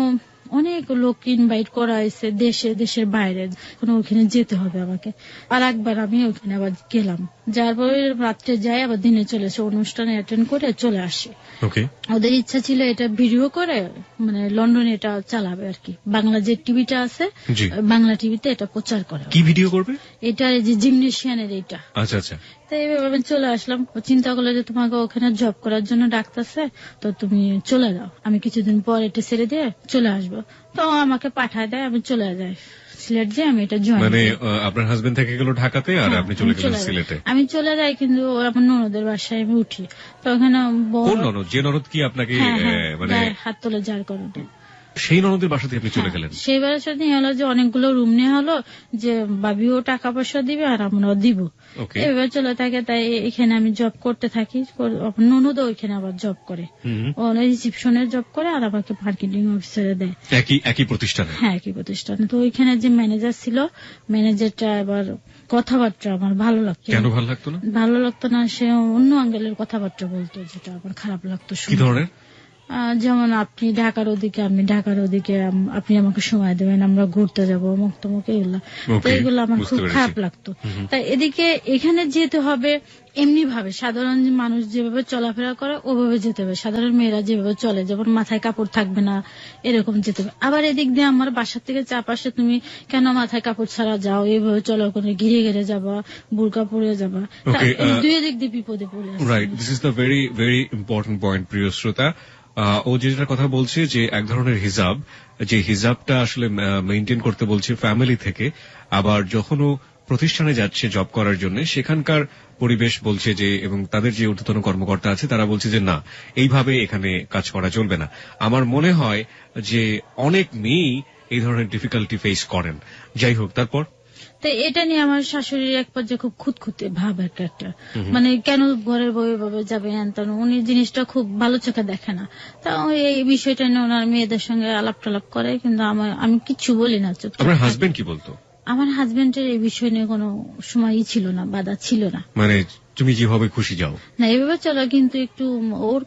অনেক লোক ইনভাইট করা হয়েছে, দেশের বাইরে। ওখানে যেতে হবে আমাকে। আর একবার আমি ওখানে আবার গেলাম, যার পরে রাত্রে যাই, আবার দিনে চলে এসে অনুষ্ঠানে অ্যাটেন্ড করে চলে আসি। ওদের ইচ্ছা ছিল এটা ভিডিও করে মানে লন্ডনে এটা চালাবে আর কি। বাংলা যে টিভিটা আছে, বাংলা টিভিতে এটা প্রচার করে। কি ভিডিও করবে? এটা যে জিমনেশিয়ানের এইটা। আচ্ছা আচ্ছা। তো এইভাবে চলে আসলাম। চিন্তা করলো যে তোমাকে ওখানে জব করার জন্য ডাকতেছে, তো তুমি চলে যাও, আমি কিছুদিন পর এটা ছেড়ে দিয়ে চলে আসবো। তো আমাকে পাঠায় দেয়, আমি চলে যাই সিলেট, যে আমি এটা জয়েন। মানে আপনার হাজবেন্ড থেকে গেল ঢাকাতে, আর আপনি চলে গেলেন সিলেটে? আমি চলে যাই, কিন্তু আমার ননদের বাসায় আমি উঠি। তো ওখানে কোন ননদ? যে ননদ কি আপনাকে মানে হাত তোলে যার কারণে, সেই ননদের বাসাতে আপনি চলে গেলেন? সেই বাসার নিয়ে হলো যে অনেকগুলো রুম নেওয়া হলো, যে বাবিও টাকা পয়সা দিবে আর আমরাও দিব, এভাবে চলে থাকে। তাই এখানে আমি জব করতে থাকি। ননদও ওইখানে আবার জব করে, রিসিপশনের জব করে, আর আমাকে মার্কেটিং অফিসারে দেয় একই প্রতিষ্ঠানে। হ্যাঁ, একই প্রতিষ্ঠানে। তো ওইখানে যে ম্যানেজার ছিল, ম্যানেজারটা এবার কথাবার্তা আমার ভালো লাগতো। কেন ভালো লাগতো না? ভালো লাগতো না, সে অন্য অ্যাঙ্গেলের কথাবার্তা বলতো, যেটা আমার খারাপ লাগতো। কি ধরনের? যেমন আপনি ঢাকার ওদিকে, আমি ঢাকার ওদিকে, আপনি আমাকে সময় দেবেন, আমরা ঘুরতে যাবো, মুক্তমুখ, এগুলা। তো এগুলো আমার খুব খারাপ লাগতো। তাই এদিকে এখানে যেতে হবে এমনি ভাবে, সাধারণ মানুষ যেভাবে চলাফেরা করে ওভাবে যেতে হবে, সাধারণ মেয়েরা যেভাবে চলে, যেমন মাথায় কাপড় থাকবে না এরকম যেতে হবে। আবার এদিক দিয়ে আমার বাসার থেকে চাপ আসে, তুমি কেন মাথায় কাপড় ছাড়া যাও, এইভাবে চলো, ওখানে ঘিরে ঘিরে যাবা, বুরকা পরে যাবা। দুই দিক দিয়ে বিপদে পড়ে। Right, this is the very very important point, প্রিয় শ্রোতা। ও যেটার কথা বলছে যে এক ধরনের হিজাব, যে হিজাবটা আসলে মেইনটেইন করতে বলছে ফ্যামিলি থেকে, আবার যখন ও প্রতিষ্ঠানে যাচ্ছে জব করার জন্য, সেখানকার পরিবেশ বলছে যে, এবং তাদের যে ঊর্ধ্বতন কর্মকর্তা আছে তারা বলছে যে না, এইভাবে এখানে কাজ করা চলবে না। আমার মনে হয় যে অনেক মেয়েই এই ধরনের ডিফিকাল্টি ফেস করেন। যাই হোক, তারপর তো এটা নিয়ে আমার শাশুড়ির এক পর্যায়ে খুব খুঁতখুঁতে ভাব একটা, মানে কেন ঘরের বউ ভাবে যাবে, উনি জিনিসটা খুব ভালো চোখে দেখে না। তা এই বিষয়টা নিয়ে ওনার মেয়েদের সঙ্গে আলাপ টালাপ করে, কিন্তু আমি কিচ্ছু বলি না। আপনার হাজবেন্ড কি বলতো? আমার হাজবেন্ডের এই বিষয় নিয়ে কোনো সময়ই ছিল না, বাধা ছিল না। মানে তুমি যেভাবে খুশি যাও, না এভাবে চলো, কিন্তু একটু ওর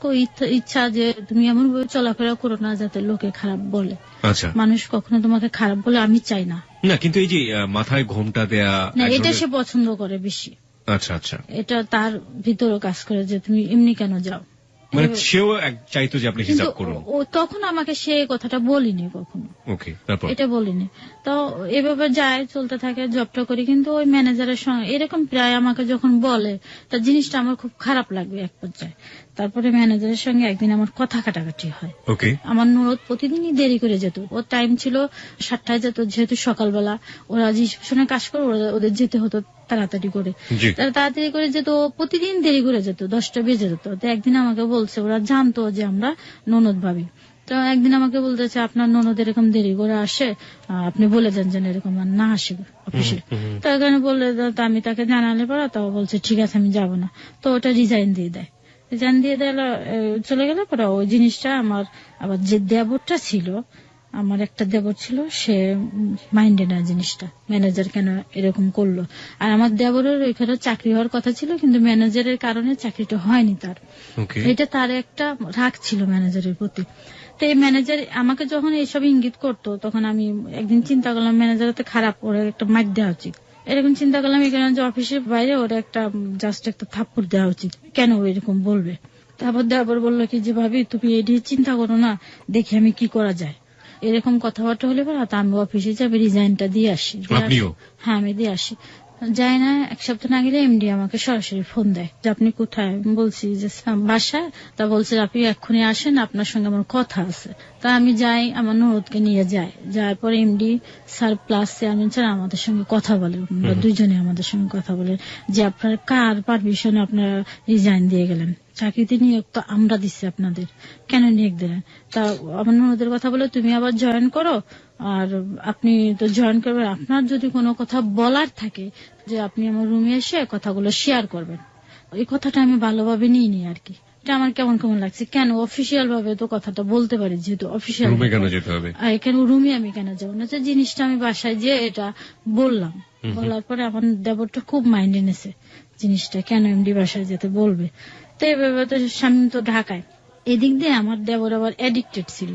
ইচ্ছা যে তুমি এমন ভাবে চলাফেরা করো না যাতে লোকে খারাপ বলে। আচ্ছা, মানুষ কখনো তোমাকে খারাপ বলে আমি চাই না। না, কিন্তু এই যে মাথায় ঘোমটা দেয়া, না এটা সে পছন্দ করে বেশি। আচ্ছা আচ্ছা, এটা তার ভিতরে কাজ করে যে তুমি এমনি কেন যাও। মানে সেও চাইতো যে আপনি হিজাব করুন। ও তখন আমাকে সে কথাটা বলিনি কখনো। ওকে, তারপর এটা বলিনি। তো এভাবে যায়, চলতে থাকে, জবটা করি। কিন্তু ওই ম্যানেজারের সঙ্গে এরকম প্রায় আমাকে যখন বলে, তা জিনিসটা আমার খুব খারাপ লাগবে এক পর্যায়ে। তারপরে ম্যানেজারের সঙ্গে একদিন আমার কথা কাটাকাটি হয়। ওকে। আমার ননদ প্রতিদিনই দেরি করে যেত, ওর টাইম ছিল 7টায় যেত, যেহেতু সকালবেলা ওরা রিসেপশনে কাজ করে ওদের যেতে হতো তাড়াতাড়ি করে, তাড়াতাড়ি করে যেত, প্রতিদিন দেরি করে যেত, 10টা বেজে যেত। তো একদিন আমাকে বলছে, ওরা জানতো যে আমরা ননদ ভাবি, তো একদিন আমাকে বলতেছে আপনার ননদ এরকম দেরি করে আসে, আপনি বলে দেন যেন এরকম না আসে অফিসে। তো এখানে বললে, তো আমি তাকে জানালে পরে তো বলছে ঠিক আছে আমি যাব না। তো ওটা রিজাইন দিয়ে দেয়, রিজাইন দিয়ে দিল, চলে গেলে পরে ওই জিনিসটা আমার আবার যে দেবরটা ছিল, আমার একটা দেবর ছিল, সে মাইন্ডে না জিনিসটা, ম্যানেজার কেন এরকম করলো। আর আমার দেবরের ওইখানে চাকরি হওয়ার কথা ছিল, কিন্তু ম্যানেজারের কারণে চাকরিটা হয়নি তার। এটা তার একটা রাগ ছিল ম্যানেজারের প্রতি। তো এই ম্যানেজার আমাকে যখন এইসব ইঙ্গিত করতো, তখন আমি একদিন চিন্তা করলাম ম্যানেজার তো খারাপ, ওরা একটা মাইর দেওয়া উচিত। এরকম চিন্তা করলাম এখানে যে অফিসের বাইরে ওরা একটা জাস্ট একটা থাপ্পড় দেওয়া উচিত, কেন ও এরকম বলবে। তারপর দেওয়ার বললো কি যে ভাবি তুমি এটি চিন্তা করো না, দেখি আমি কি করা যায়। এরকম কথাবার্তা হলে পরে আমি অফিসে যাবে রিজাইনটা দিয়ে আসি। হ্যাঁ আমি দিয়ে আসি, যাই না, এক সপ্তাহ না গেলে এমডি আমাকে সরাসরি ফোন দেয় যে আপনি কোথায়। বলছি যে বাসায়। তা বলছে আপনি এক্ষুনি আসেন, আপনার সঙ্গে আমার কথা আছে। তা আমি যাই, আমার ননদকে নিয়ে যাই, যাওয়ার পর MD sir plus chairman sir আমাদের সঙ্গে কথা বলে, দুইজনে আমাদের সঙ্গে কথা বলে যে আপনার কার পারমিশনে আপনারা রিজাইন দিয়ে গেলেন, চাকরিতে নিয়োগ তো আমরা দিচ্ছি আপনাদের, কেন নিয়োগ দিলেন। তা আমার ননদের কথা বলে তুমি আবার জয়েন করো, আর আপনি তো জয়েন করবেন, আপনার যদি কোনো কথা বলার থাকে যে আপনি আমার রুমে এসে কথাগুলো শেয়ার করবেন। এই কথাটা আমি ভালোভাবে নিইনি আর কি, এটা আমার কেমন কেমন লাগছে, কেন অফিসিয়াল ভাবে তো কথাটা বলতে পারি, যেহেতু অফিসিয়াল রুমে কেন যেতে হবে, কেন রুমে আমি কেন যাবো না। যে জিনিসটা আমি বাসায় যে এটা বললাম, বলার পরে আমার দেবরটা খুব মাইন্ডে নেছে জিনিসটা, কেন এমডি বাসায় যেতে বলবে। তো এইভাবে তো স্বামী তো ঢাকায়, এদিক দিয়ে আমার দেবর আবার অ্যাডিক্টেড ছিল,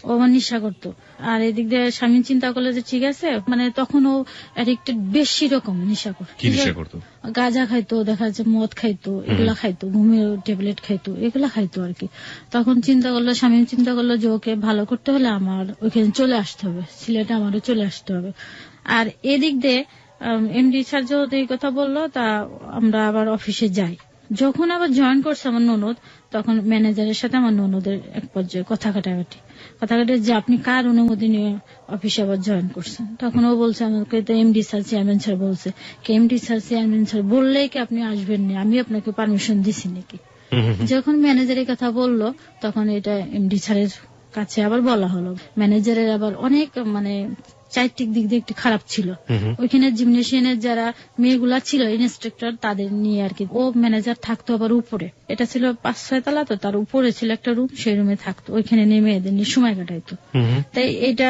ও আমার নেশা করতো। আর এদিক দিয়ে স্বামী চিন্তা করলো যে ঠিক আছে, মানে তখন ও অ্যাডিক্টেড বেশি রকম নেশা করতো, গাঁজা খাইতো, দেখা যাচ্ছে মদ খাইতো, এগুলা খাইতো, ঘুমের ট্যাবলেট খাইতো, এগুলা খাইতো আর কি। তখন চিন্তা করলো, স্বামী চিন্তা করলো যে ওকে ভালো করতে হলে আমার ওইখানে চলে আসতে হবে, সিলেটে আমারও চলে আসতে হবে। আর এদিক দিয়ে এমডি স্যার যেহেতু এই কথা বললো, তা আমরা আবার অফিসে যাই। যখন আবার জয়েন করছে আমার ননদ, তখন ম্যানেজারের সাথে আমার ননদের এক পর্যায়ে কথা কাটাকাটি যে আপনি কার অনুমতি নিয়ে অফিসে আবার জয়েন করছেন। তখন ও বলছে আমাকে তো এমডি স্যার চেয়ারম্যান স্যার বলছে, কি এমডি স্যার চেয়ারম্যান স্যার বললেই কি আপনি আসবেন না, আমি আপনাকে পারমিশন দিছি নাকি। যখন ম্যানেজারের কথা বললো, তখন এটা এমডি স্যারের কাছে আবার বলা হলো। ম্যানেজারের আবার অনেক মানে চারিত্রিক দিক দিয়ে একটু খারাপ ছিল, ওইখানে জিমনেশিয়ানের যারা মেয়েগুলা ছিল ইন্সট্রাক্টর, তাদের নিয়ে আর কি। ও ম্যানেজার থাকতো আবার উপরে, এটা ছিল 5-6 তলা, তো তার উপরে ছিল একটা রুম, সেই রুমে থাকতো, ওইখানে নেমে এদের নিয়ে সময় কাটাইতো। তাই এটা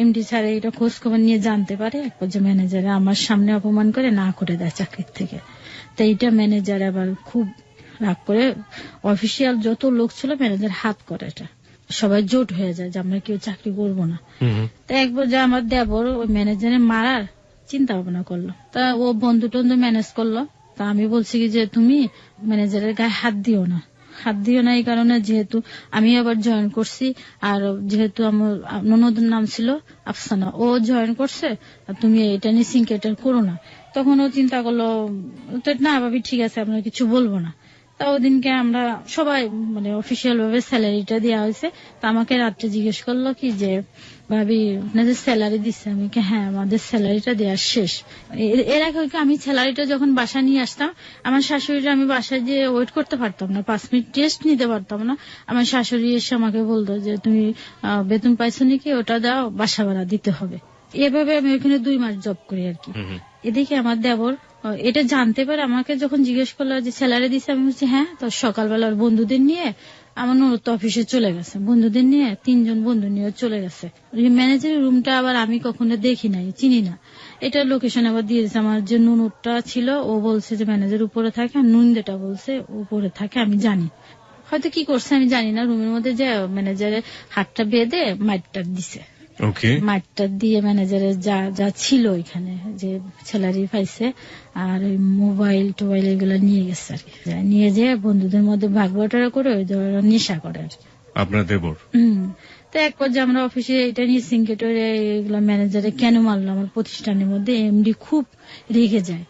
এমডি স্যার এটা খোঁজ খবর নিয়ে জানতে পারে, এক পর্যায়ে ম্যানেজার আমার সামনে অপমান করে না করে দেয় চাকরির থেকে। তাই এটা ম্যানেজার আবার খুব রাগ করে, অফিসিয়াল যত লোক ছিল ম্যানেজার হাত করে, এটা সবাই জোট হয়ে যায় যে আমরা কেউ চাকরি করবো না। তা একবার যে আমার দেবর ওই ম্যানেজারে মারার চিন্তা ভাবনা করলো, তা ও বন্ধু টন্ধু ম্যানেজ করলো। তা আমি বলছি কি যে তুমি ম্যানেজারের গায়ে হাত দিও না, এই কারণে যেহেতু আমি আবার জয়েন করছি, আর যেহেতু আমার ননদের নাম ছিল আফসানা, ও জয়েন করছে, আর তুমি এটা নিয়ে সিনকেটার করো না। তখন ও চিন্তা করলো না ভাবি ঠিক আছে, আপনার কিছু বলবো না। তা ওদিনকে আমরা সবাই মানে অফিসিয়াল ভাবে স্যালারিটা দেওয়া হয়েছে। তা আমাকে রাত্রে জিজ্ঞেস করলো কি যে ভাবি আপনাদের স্যালারি দিচ্ছে, আমি কি হ্যাঁ আমাদের স্যালারিটা দেওয়া শেষ। এর আগে আমি স্যালারিটা যখন বাসা নিয়ে আসতাম, আমার শাশুড়িটা আমি বাসায় যে ওয়েট করতে পারতাম না, 5 মিনিট টেস্ট নিতে পারতাম না। আমার শাশুড়ি এসে আমাকে বলতো যে তুমি বেতন পাইছো নাকি, ওটা দাও, বাসা ভাড়া দিতে হবে। এভাবে আমি ওখানে 2 মাস জব করি আর কি। এদিকে আমার দেবর এটা জানতে পারে, আমাকে যখন জিজ্ঞেস করলো যে স্যালারি দিচ্ছে, আমি বলছি হ্যাঁ। তো সকালবেলার বন্ধুদের নিয়ে আমার ননদ তো অফিসে চলে গেছে, বন্ধুদের নিয়ে 3 জন বন্ধু নিয়ে চলে গেছে। ম্যানেজারের রুমটা আবার আমি কখনো দেখি নাই, চিনি না, এটা লোকেশন আবার দিয়ে দিয়েছে। আমার যে নুনুরটা ছিল ও বলছে যে ম্যানেজার উপরে থাকে, আর নুন যেটা বলছে উপরে থাকে, আমি জানি হয়তো কি করছে আমি জানি না। রুমের মধ্যে যে ম্যানেজারের হাতটা বেঁধে মাইটটা দিছে, মাইটটা দিয়ে ম্যানেজারের যা ছিল এখানে যে স্যালারি পাইছে আর ওই মোবাইল টোবাইল এগুলো নিয়ে গেছে আর কি, নিয়ে যেয়ে বন্ধুদের মধ্যে ভাগ বাটোয়ারা করে ওই নেশা করে আর কি আপনার দেবর। তো এক পর্যায়ে আমরা অফিসে এটা নিয়ে সিনকেটরে এগুলো ম্যানেজারে কেন মারলো আমার প্রতিষ্ঠানের মধ্যে, এমডি খুব রেগে যায়,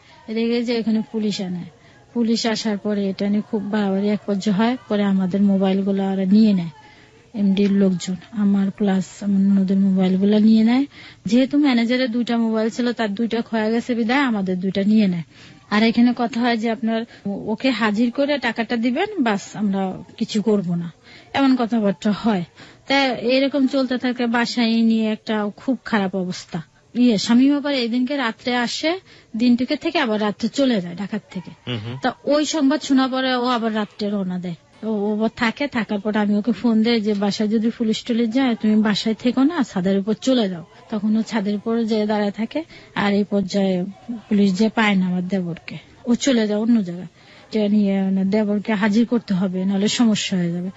এখানে পুলিশ আনে। পুলিশ আসার পরে এটা নিয়ে খুব বাড়াবাড়ি এক পর্যায়ে হয়। পরে আমাদের মোবাইল গুলো ওরা নিয়ে নেয়, এমডির লোকজন আমার প্লাস আমার ননদের মোবাইল গুলা নিয়ে নেয়। যেহেতু ম্যানেজারের 2টা মোবাইল ছিল, তার 2টা খোয়া গেছে বিদায় আমাদের 2টা নিয়ে নেয়। আর এখানে কথা হয় যে আপনার ওকে হাজির করে টাকাটা দিবেন, বাস আমরা কিছু করব না, এমন কথাবার্তা হয়। তাই এরকম চলতে থাকে। বাসায় নিয়ে একটা খুব খারাপ অবস্থা। স্বামী আবার এদিনকে রাত্রে আসে, দিনটুকে থেকে আবার রাত্রে চলে যায় ঢাকার থেকে। তা ওই সংবাদ শোনা পরে ও আবার রাত্রে রওনা দেয়। ও থাকে, থাকার পর আমি ওকে ফোন দেয় যে বাসায় যদি পুলিশ টুলিশ যায় তুমি বাসায় থেকো না, ছাদের উপর চলে যাও। তখন ও ছাদের উপর যে দাঁড়ায় থাকে। আর এই পর্যায়ে পুলিশ যে পায় না আমার দেবরকে, ও চলে যায় অন্য জায়গায়। নিয়ে দেবরকে হাজির করতে হবে, নাহলে সমস্যা হয়ে যাবে।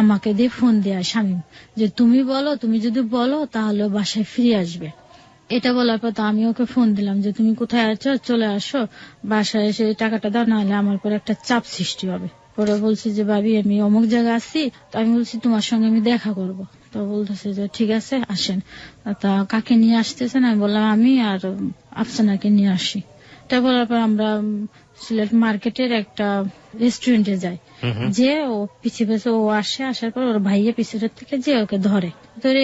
আমাকে দিয়ে ফোন দেয় স্বামী যে তুমি বলো, তুমি যদি বলো তাহলে বাসায় ফিরে আসবে। এটা বলার পর তো আমি ওকে ফোন দিলাম যে তুমি কোথায় আছো, চলে আসো, বাসায় এসে টাকাটা দাও, নাহলে আমার পর একটা চাপ সৃষ্টি হবে। পরে বলছি যে ভাবি আমি অমুক জায়গায় আছি, তো আমি বলছি তোমার সঙ্গে আমি দেখা করব। তো বলতেছে যে ঠিক আছে আসেন। তা কাকে নিয়ে আসতেছেন? আমি বললাম আমি আর আফসানাকে নিয়ে আসি। এটা বলার পর আমরা সিলেট মার্কেটের একটা রেস্টুরেন্টে যাই। যে ও পিছিয়ে পিছিয়ে ও আসে, আসার পর ওর ভাইয়া পিছনের থেকে যে ওকে ধরে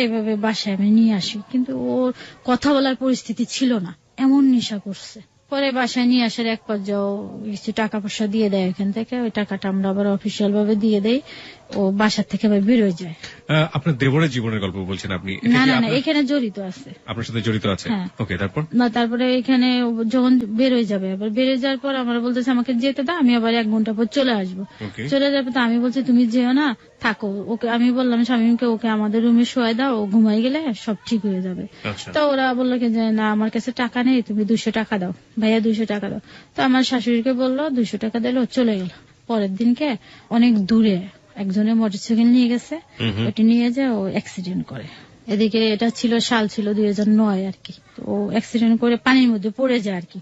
এভাবে বাসায় আমি নিয়ে আসি। কিন্তু ওর কথা বলার পরিস্থিতি ছিল না, এমন নেশা করছে। পরে বাসায় নিয়ে আসার এক পর্যায়ে কিছু টাকা পয়সা দিয়ে দেয় এখান থেকে। ওই টাকাটা আমরা আবার অফিসিয়াল ভাবে দিয়ে দেই। ও বাসা থেকে আবার বেরোয় যায়। আপনার দেবরের জীবনের গল্প বলছেন আপনি? না না, এখানে জড়িত আছে, আপনার সাথে জড়িত আছে। ওকে, তারপর? না, তারপরে এখানে যখন বেরোয় যাবে, আবার বেরোয় যাওয়ার পর আমরা বলতেছে আমাকে যেতে দাও, আমি আবার 1 ঘন্টা পর চলে আসবো। চলে যাবে তো আমি বলছি তুমি যেও না, থাকো। ওকে আমি বললাম স্বামীকে ওকে আমাদের রুমে শোয়াই দাও, ও ঘুমাই গেলে সব ঠিক হয়ে যাবে। তো ওরা বললো কি যে না আমার কাছে টাকা নেই, তুমি 200 টাকা দাও, ভাইয়া 200 টাকা দাও। তো আমার শাশুড়িকে বললো 200 টাকা দিল, চলে গেল। পরের দিনকে অনেক দূরে একজনের মোটরসাইকেল নিয়ে গেছে, ওটি নিয়ে যায় ও অ্যাক্সিডেন্ট করে। এদিকে এটা ছিল সাল ছিল 2009 আর কি। ও অ্যাক্সিডেন্ট করে পানির মধ্যে পড়ে যায় আর কি।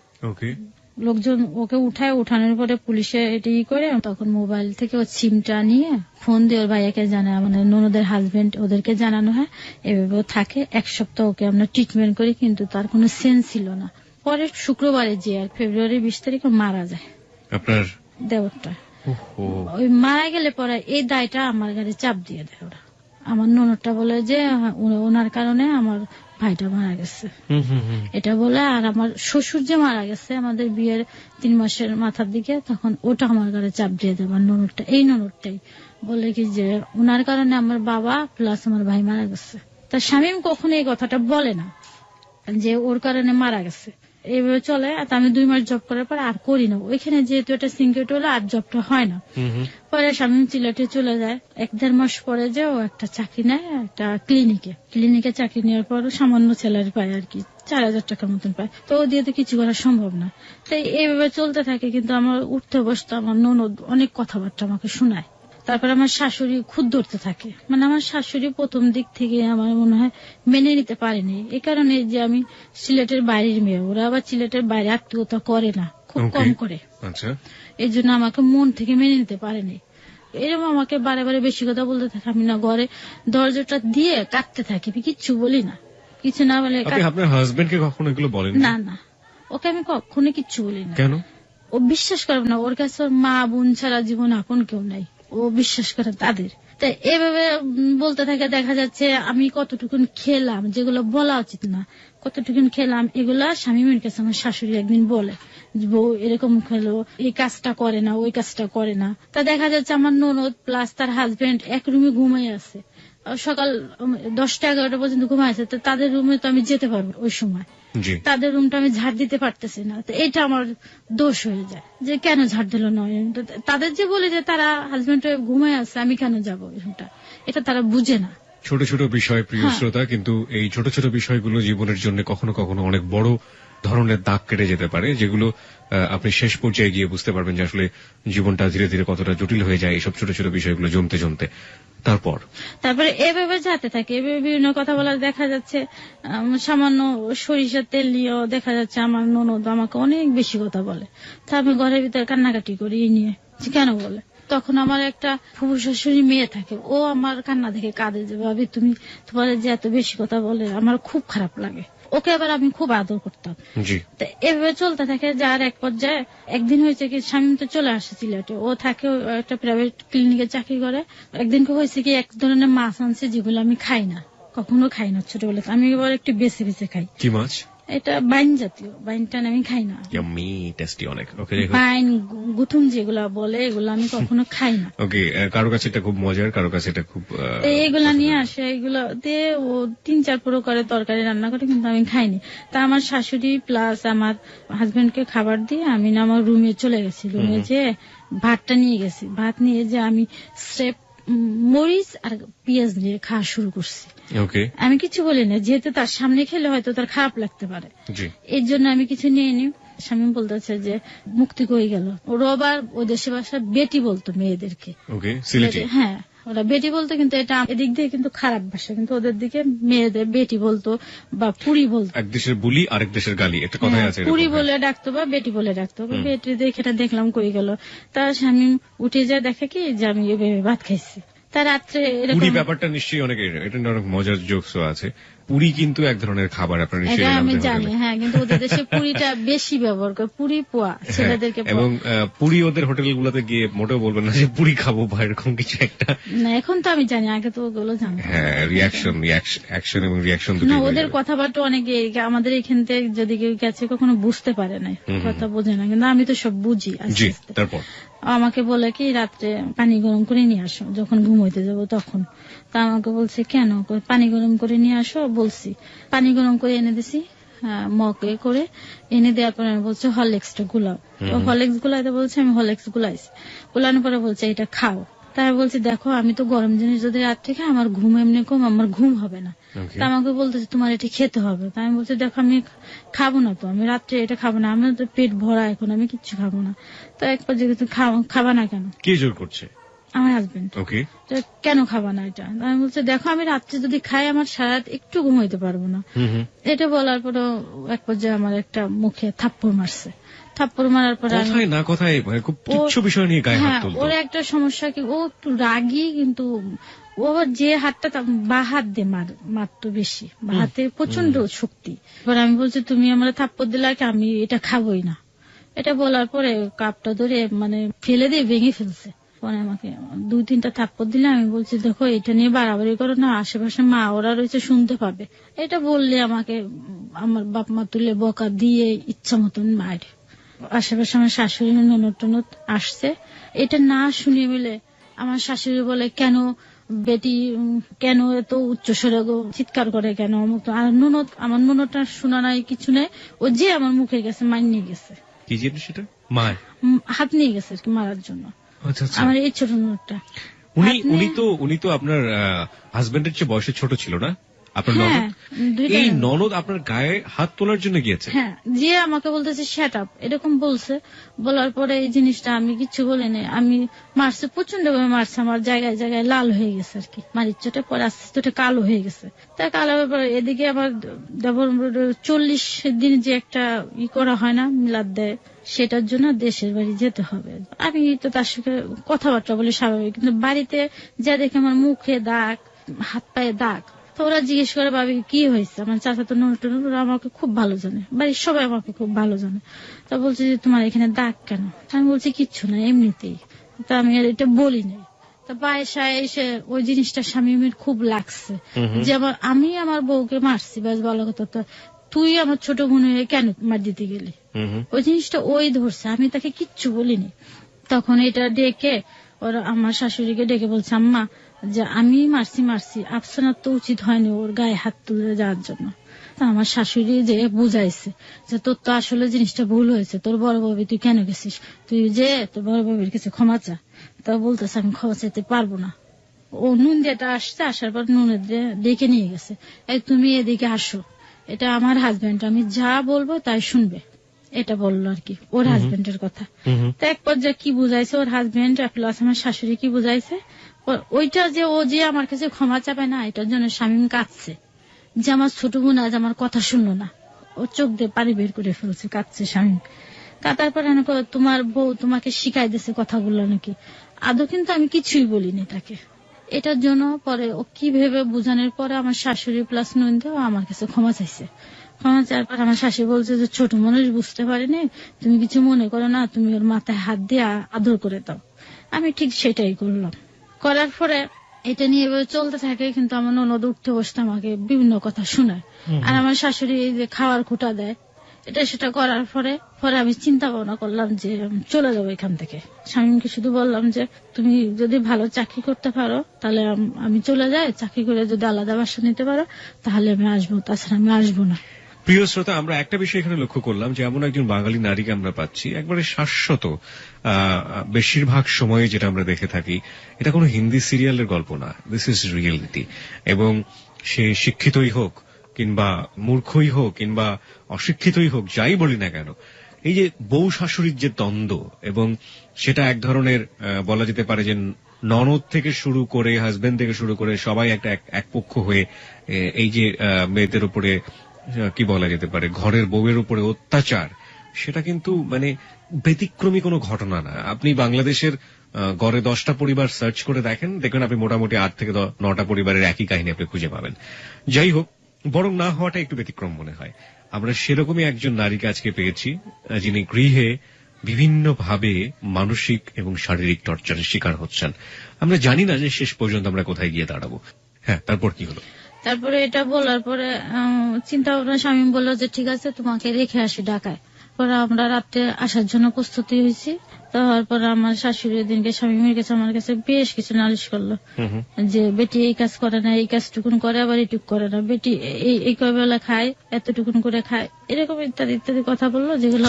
লোকজন ওকে উঠানোর পরে পুলিশে এটি করে, তখন মোবাইল থেকে ও সিমটা নিয়ে ফোন দিয়ে ওর ভাইয়াকে জানায়, মানে ননদের হাজবেন্ড, ওদেরকে জানানো হয়। এভাবে থাকে 1 সপ্তাহ ওকে আমরা ট্রিটমেন্ট করি, কিন্তু তার কোনো সেন্স ছিল না। পরে শুক্রবারে যে আর ফেব্রুয়ারি 20 তারিখে মারা যায় আপনার দেবরটা। ওই মারা গেলে পরে এই দায়টা আমার গাড়ি চাপ দিয়ে দেয় ওরা। আমার ননদটা বলে যে ওনার কারণে আমার ভাইটা মারা গেছে, এটা বলে। আর আমার শ্বশুর যে মারা গেছে আমাদের বিয়ের 3 মাসের মাথার দিকে, তখন ওটা আমার গাড়ি চাপ দিয়ে দেয় আমার ননদটা। এই ননদটাই বলে কি যে ওনার কারণে আমার বাবা প্লাস আমার ভাই মারা গেছে। তার স্বামী কখনো এই কথাটা বলে না যে ওর কারণে মারা গেছে। এইভাবে চলে। আমি 2 মাস জব করার পর আর করি না ওইখানে, যেহেতু এটা সিঙ্গেট হলে আর জবটা হয় না। পরে স্বামী সিলেটে চলে যায়। 1-1.5 মাস পরে যে ও একটা চাকরি নেয় একটা ক্লিনিকে চাকরি নেওয়ার পর সামান্য স্যালারি পায় আর কি, 4000 টাকার মতন পায়। তো ও দিয়ে তো কিছু করা সম্ভব না। তাই এইভাবে চলতে থাকে। কিন্তু আমার উঠতে বসতে আমার ননদ অনেক কথাবার্তা আমাকে শোনায়। তারপর আমার শাশুড়ি খুদ ধরতে থাকে, মানে আমার শাশুড়ি প্রথম দিক থেকে আমার মনে হয় মেনে নিতে পারেনি। এই কারণে যে আমি সিলেটের বাইরের মেয়ে, ওরা আবার সিলেটের বাইরে আত্মীয়তা করে না, খুব কম করে। এই জন্য আমাকে মন থেকে মেনে নিতে পারেনি। এরকম আমাকে বারে বারে বেশি কথা বলতে থাকে। আমি না ঘরে দরজাটা দিয়ে কাঁদতে থাকি, কিচ্ছু বলি না, কিছু না বলে। আপনার হাজবেন্ডকে কখনো এগুলো বলেন? না না, ওকে আমি কখনো কিচ্ছু বলি না। কেন? ও বিশ্বাস করবে না, ওর কাছে ওর মা বোন ছাড়া জীবন আপন কেউ নাই, ও বিশ্বাস করে তাদের। তাই এভাবে বলতে থাকে। দেখা যাচ্ছে আমি কতটুকুন খেলাম, যেগুলো বলা উচিত না, কতটুকুন খেলাম, এগুলা স্বামীর কাছে আমার শাশুড়ি একদিন বলে বউ এরকম খেলো, এই কাজটা করে না, ওই কাজটা করে না। তা দেখা যাচ্ছে আমার ননদ প্লাস তার হাজবেন্ড এক রুমে ঘুমাই আছে, সকাল 10টা-11টা পর্যন্ত ঘুমাই আছে। তো তাদের রুমে তো আমি যেতে পারবো ওই সময়, তাদের রুমটা আমি ঝাড় দিতে পারতেছি না। তো এটা আমার দোষ হয়ে যায় যে কেন ঝাড় দিল না। তাদের যে বলে যে তারা হাজবেন্ড ঘুমায় আছে, আমি কেন যাবো রুমটা, এটা তারা বুঝে না। ছোট ছোট বিষয় প্রিয় শ্রোতা, কিন্তু এই ছোট ছোট বিষয়গুলো জীবনের জন্য কখনো কখনো অনেক বড় ধরনের দাগ কেটে যেতে পারে, যেগুলো আপনি শেষ পর্যায়ে গিয়ে বুঝতে পারবেন যে আসলে জীবনটা ধীরে ধীরে কতটা জটিল হয়ে যায় এইসব ছোট ছোট বিষয়গুলো জমতে জমতে। তারপরে এভাবে যেতে থাকে, এভাবে বিভিন্ন কথা বলা। দেখা যাচ্ছে সামান্য সরিষার তেল নিয়েও দেখা যাচ্ছে আমার ননদ আমাকে অনেক বেশি কথা বলে। তা আমি ঘরের ভিতরে কান্নাকাটি করি এই নিয়ে, কেন বলে। তখন আমার একটা ফুফু শাশুড়ি মেয়ে থাকে, ও আমার কান্না দেখে কাঁদে যে ভাবি তুমি, তোমার যে এত বেশি কথা বলে আমার খুব খারাপ লাগে। ওকে আবার আমি খুব আদর করতাম। জি। তো এভাবে চলতে থাকে, যার এক পর্যায়ে একদিন হয়েছে কি স্বামী তো চলে আসে সিলেটে, ও থাকে একটা প্রাইভেট ক্লিনিকে চাকরি করে। একদিনকে হয়েছে কি এক ধরনের মাছ আনছে যেগুলো আমি খাই না, কখনো খাই না ছোটবেলা, আমি এবার একটু বেছে বেছে খাই। কি মাছ? এটা বাইন জাতীয়, বাইনটা আমি খাই না। ইয়াম্মি, টেস্টি অনেক। ওকে, বাইন গুতুম যেগুলা বলে এগুলো আমি কখনো খাই না। ওকে, কারো কাছে এটা খুব মজার, কারো কাছে এটা খুব এগুলা নিয়ে আসে, এগুলো দিয়ে ও 3-4 করে তরকারি রান্না করে, কিন্তু আমি খাইনি। তা আমার শাশুড়ি প্লাস আমার হাজবেন্ডকে খাবার দিয়ে আমি না আমার রুমে চলে গেছি। রুমে যে ভাতটা নিয়ে গেছি, ভাত নিয়ে যে আমি স্রেফ মরিচ আর পেঁয়াজ দিয়ে খাওয়া শুরু করছি। ওকে, আমি কিছু বলি না, যেহেতু তার সামনে খেলে হয়তো তার খারাপ লাগতে পারে, এর জন্য আমি কিছু নিয়ে নি। স্বামী বলতেছে যে মুক্তি কই গেল। ওর আবার ও দেশে ভাষা বেটি বলতো মেয়েদেরকে। হ্যাঁ, ওরা বেটি বলতো, কিন্তু এটা এদিক দিয়ে কিন্তু খারাপ ভাষা, কিন্তু ওদের দিকে মেয়েদের বেটি বলতো বা পুরি বলতো। এক দেশের বুলি আরেক দেশের গালি, একটা কথাই আছে। পুরি বলে ডাকতো বা বেটি বলে ডাকতো। বেটি দেখে দেখলাম কই গেল। তার স্বামী উঠে যায়, দেখে কি যে আমি ভাত খাইছি। তার রাত্রে পুরি ব্যাপারটা নিশ্চয়ই অনেক, এটা অনেক মজার জোকসও আছে। পুরি কিন্তু এক ধরনের খাবার, আপনার নিশ্চয়ই আমি জানি। হ্যাঁ, কিন্তু ওদের দেশে পুরিটা বেশি ব্যবহার করে, পুরি পোয়া ছেলেদেরকে। এবং পুরি ওদের হোটেলগুলোতে গিয়ে মোটেও বলবেন না যে পুরি খাবো বা এরকম কিছু একটা। না, এখন তো আমি জানি, আগে তো ওগুলো জানি। হ্যাঁ, অ্যাকশন এবং রিয়াকশন না, ওদের কথাবার্তা অনেকে আমাদের এখান থেকে যদি কেউ গেছে কখনো বুঝতে পারে না, কথা বোঝে না, কিন্তু আমি তো সব বুঝি। তারপর আমাকে বলে কি রাত্রে পানি গরম করে নিয়ে আসো যখন ঘুমোইতে যাবো তখন। তা আমাকে বলছে কেন, পানি গরম করে নিয়ে আসো। বলছি, পানি গরম করে এনে দিছি মগে করে, এনে দেওয়ার পরে বলছে হরলিক্সটা গুলাও। হরলিক্স গুলাইতে বলছে, আমি হরলিক্স গুলাইছি। গুলানোর পরে বলছে এটা খাও। তাই বলছি দেখো আমি তো গরম জিনিস যদি রাত্রে খাই আমার ঘুম এমনি কম, আমার ঘুম হবে না। তা আমাকে বলতেছে তোমার এটা খেতে হবে। তাই আমি বলছি দেখো আমি খাবো না, তো আমি রাত্রে এটা খাবো না, আমার তো পেট ভরা, এখন আমি কিচ্ছু খাবো না। তো এক পর্যায়ে তুমি খাবা না কেন? কে জোর করছে? আমার হাজবেন্ড। কেন খাবা না এটা? আমি বলছি দেখো আমি রাত্রে যদি খাই আমার সারা রাত একটু ঘুমাইতে পারবো না। এটা বলার পর এক পর্যায়ে আমার একটা মুখে থাপ্পড় মারছে। থাপ্পড় মারার পরে না কথায় খুব তুচ্ছ বিষয় নিয়ে গায়ে হাত তুলতো। ওর একটা সমস্যা কি, ও একটু রাগী, কিন্তু ও যে হাতটা বা হাত দিয়ে মারতো বেশি, বা হাতে প্রচন্ড শক্তি। এবার আমি বলছি তুমি আমার থাপ্পড় দিলে কি আমি এটা খাবোই না। এটা বলার পরে কাপটা ধরে মানে ফেলে দিয়ে ভেঙে ফেলছে। পরে আমাকে 2-3টা থাপ্পড় দিলে। আমি বলছি দেখো এটা নিয়ে বাড়াবাড়ি করো না, আশেপাশে মা ওরা রয়েছে শুনতে পাবে। এটা বললে আমাকে আমার বাপ মা তুলে বকা দিয়ে ইচ্ছা মতন মার। আশেপাশে আমার শাশুড়ি ননদ টনদ আসছে, এটা না শুনিয়ে মিলে আমার শাশুড়ি বলে কেন বেটি কেন এত উচ্চস্বরে চিৎকার করে কেন। আর ননদ, আমার ননদটা শোনা নাই কিছু নেই, ও যে আমার মুখে গেছে মার নিয়ে গেছে। কি জিনিস সেটা? হাত নিয়ে গেছে মারার জন্য। আমার এই ছোট ননদটা। উনি তো আপনার হাজবেন্ডের চেয়ে বয়সে ছোট ছিল না আপনার ননদ? এই ননদ আপনার গায়ে হাত তোলার জন্য গিয়েছে? হ্যাঁ, যে আমাকে বলতেছে শ্যাট আপ এরকম বলছে। বলার পরে এই জিনিসটা আমি কিছু বলিনি, আমি মারছে, প্রচন্ড ভাবে মারছে, আমার জায়গায় জায়গায় লাল হয়ে গেছে আর কি, মারির চোটে পরে আস্তে আস্তে কালো হয়ে গেছে। তা কালো হয়ে পরে এদিকে আবার 40 দিন যে একটা করা হয় না, মিলাদ দেয়, সেটার জন্য দেশের বাড়ি যেতে হবে। আমি তো তার সঙ্গে কথাবার্তা বলি স্বাভাবিক, কিন্তু বাড়িতে যা দেখে আমার মুখে দাগ, হাত পায়ে দাগ। তো ওরা জিজ্ঞেস করে ভাবি কি হয়েছে। আমার চাচা তো ওরা আমাকে খুব ভালো জানে, বাড়ির সবাই আমাকে খুব ভালো জানে। তা বলছে যে তোমার এখানে দাগ কেন? আমি বলছি কিচ্ছু না, এমনিতেই। তা আমি আর এটা বলি নাই। তা বাসায় এসে ওই জিনিসটা স্বামীর খুব লাগছে যে আমি আমার বউকে মারছি, ব্যাস বলা কথা। তো তুই আমার ছোট বোন হয়ে কেন মার দিতে গেলি? ওই জিনিসটা ওই ধরছে, আমি তাকে কিচ্ছু বলিনি। তখন এটা ডেকে ওরা আমার শাশুড়িকে ডেকে বলছে আম্মা যে আমি মারছি, আফসানার তো উচিত হয়নি ওর গায়ে হাত তুলে যাওয়ার জন্য। আমার শাশুড়ি যে বুঝাইছে যে তোর তো আসলে জিনিসটা ভুল হয়েছে, তোর বড় বাবু তুই কেন গেছিস, তুই যে তোর বড় বাবুর কাছে ক্ষমা চা। তা বলতেছে আমি ক্ষমা চাইতে পারবো না। ও নুন দিয়েটা আসছে, আসার পর নুনের দিয়ে ডেকে নিয়ে গেছে, এই তুমি এদিকে আসো, এটা আমার হাজবেন্ড, আমি যা বলবো তাই শুনবে, এটা বললো আর কি ওর হাজবেন্ডের কথা। তো এক পর্যায়ে কি বুঝাইছে ওর হাজবেন্ড প্লাস আমার শাশুড়ি কি বুঝাইছে, ওইটা যে ও যে আমার কাছে ক্ষমা চাবে না, এটার জন্য স্বামী কাঁদছে যে আমার ছোট বোন আজ আমার কথা শুনলো না। ও চোখ দিয়ে পানি বের করে ফেলছে, কাঁদছে স্বামী। কাঁদার পরে তোমার বউ তোমাকে শিখাই দিছে কথাগুলো নাকি। আদৌ কিন্তু আমি কিছুই বলিনি তাকে। এটার জন্য পরে ও কি ভেবে বোঝানোর পরে আমার শাশুড়ি প্লাস নন্দেও আমার কাছে ক্ষমা চাইছে। ক্ষমা চাওয়ার পর আমার শাশুড়ি বলছে যে ছোট মানুষ বুঝতে পারিনি, তুমি কিছু মনে করো না, তুমি ওর মাথায় হাত দিয়ে আদর করে দাও। আমি ঠিক সেটাই করলাম। করার পরে এটা নিয়ে এভাবে চলতে থাকে, কিন্তু আমার ননদ উঠতে বসতে আমাকে বিভিন্ন কথা শোনায়। আর আমার শাশুড়ি যে খাওয়ার খুঁটা দেয়, এটা সেটা করার পরে আমি চিন্তা ভাবনা করলাম যে চলে যাবো এখান থেকে। স্বামীকে শুধু বললাম যে তুমি যদি ভালো চাকরি করতে পারো তাহলে আমি চলে যাই, চাকরি করে যদি আলাদা বাসা নিতে পারো তাহলে আমি আসবো, তাছাড়া আমি আসবো না। প্রিয় শ্রোতা, আমরা একটা বিষয় এখানে লক্ষ্য করলাম যে এমন একজন বাঙালি নারীকে আমরা পাচ্ছি একবারে শাশ্বত, বেশিরভাগ সময়ে যেটা আমরা দেখে থাকি, এটা কোনো হিন্দি সিরিয়ালের গল্প না, দিস ইজ রিয়েলিটি। এবং সে শিক্ষিতই হোক কিংবা মূর্খই হোক কিংবা অশিক্ষিতই হোক, যাই বলি না কেন, এই যে বউ শাশুড়ির যে দ্বন্দ্ব, এবং সেটা এক ধরনের বলা যেতে পারে যে ননদ থেকে শুরু করে হাজবেন্ড থেকে শুরু করে সবাই একটা এক পক্ষ হয়ে এই যে মেয়েদের উপরে কি বলা যেতে পারে ঘরের বউয়ের উপরে অত্যাচার, সেটা কিন্তু মানে ব্যতিক্রমী কোনো ঘটনা না। আপনি বাংলাদেশের গড়ে 10টা পরিবার সার্চ করে দেখবেন আপনি মোটামুটি 8 থেকে 9টা পরিবারের একই কাহিনী আপনি খুঁজে পাবেন। যাই হোক, বরং না হওয়াটা একটু ব্যতিক্রম মনে হয়। আমরা সেরকমই একজন নারীকে আজকে পেয়েছি যিনি গৃহে বিভিন্নভাবে মানসিক এবং শারীরিক টর্চারের শিকার হচ্ছেন। আমরা জানি না যে শেষ পর্যন্ত আমরা কোথায় গিয়ে দাঁড়াবো। হ্যাঁ, তারপর কি হলো? তারপরে এটা বলার পরে চিন্তা ভাবনা, স্বামী বললো যে ঠিক আছে তোমাকে রেখে আসি ঢাকায়। পরে আমরা রাত্রে আসার জন্য প্রস্তুতি হয়েছি। তারপরে আমার শাশুড়ি দিনকে স্বামীর কাছে আমার কাছে বেশ কিছু নালিশ করলো যে বেটি এই কাজ করে না, এই কাজটুকুন করে, আবার এইটুক করে না, বেটি এই কয়বেলা খায়, এতটুকুন করে খায়, এরকম ইত্যাদি ইত্যাদি কথা বললো, যেগুলো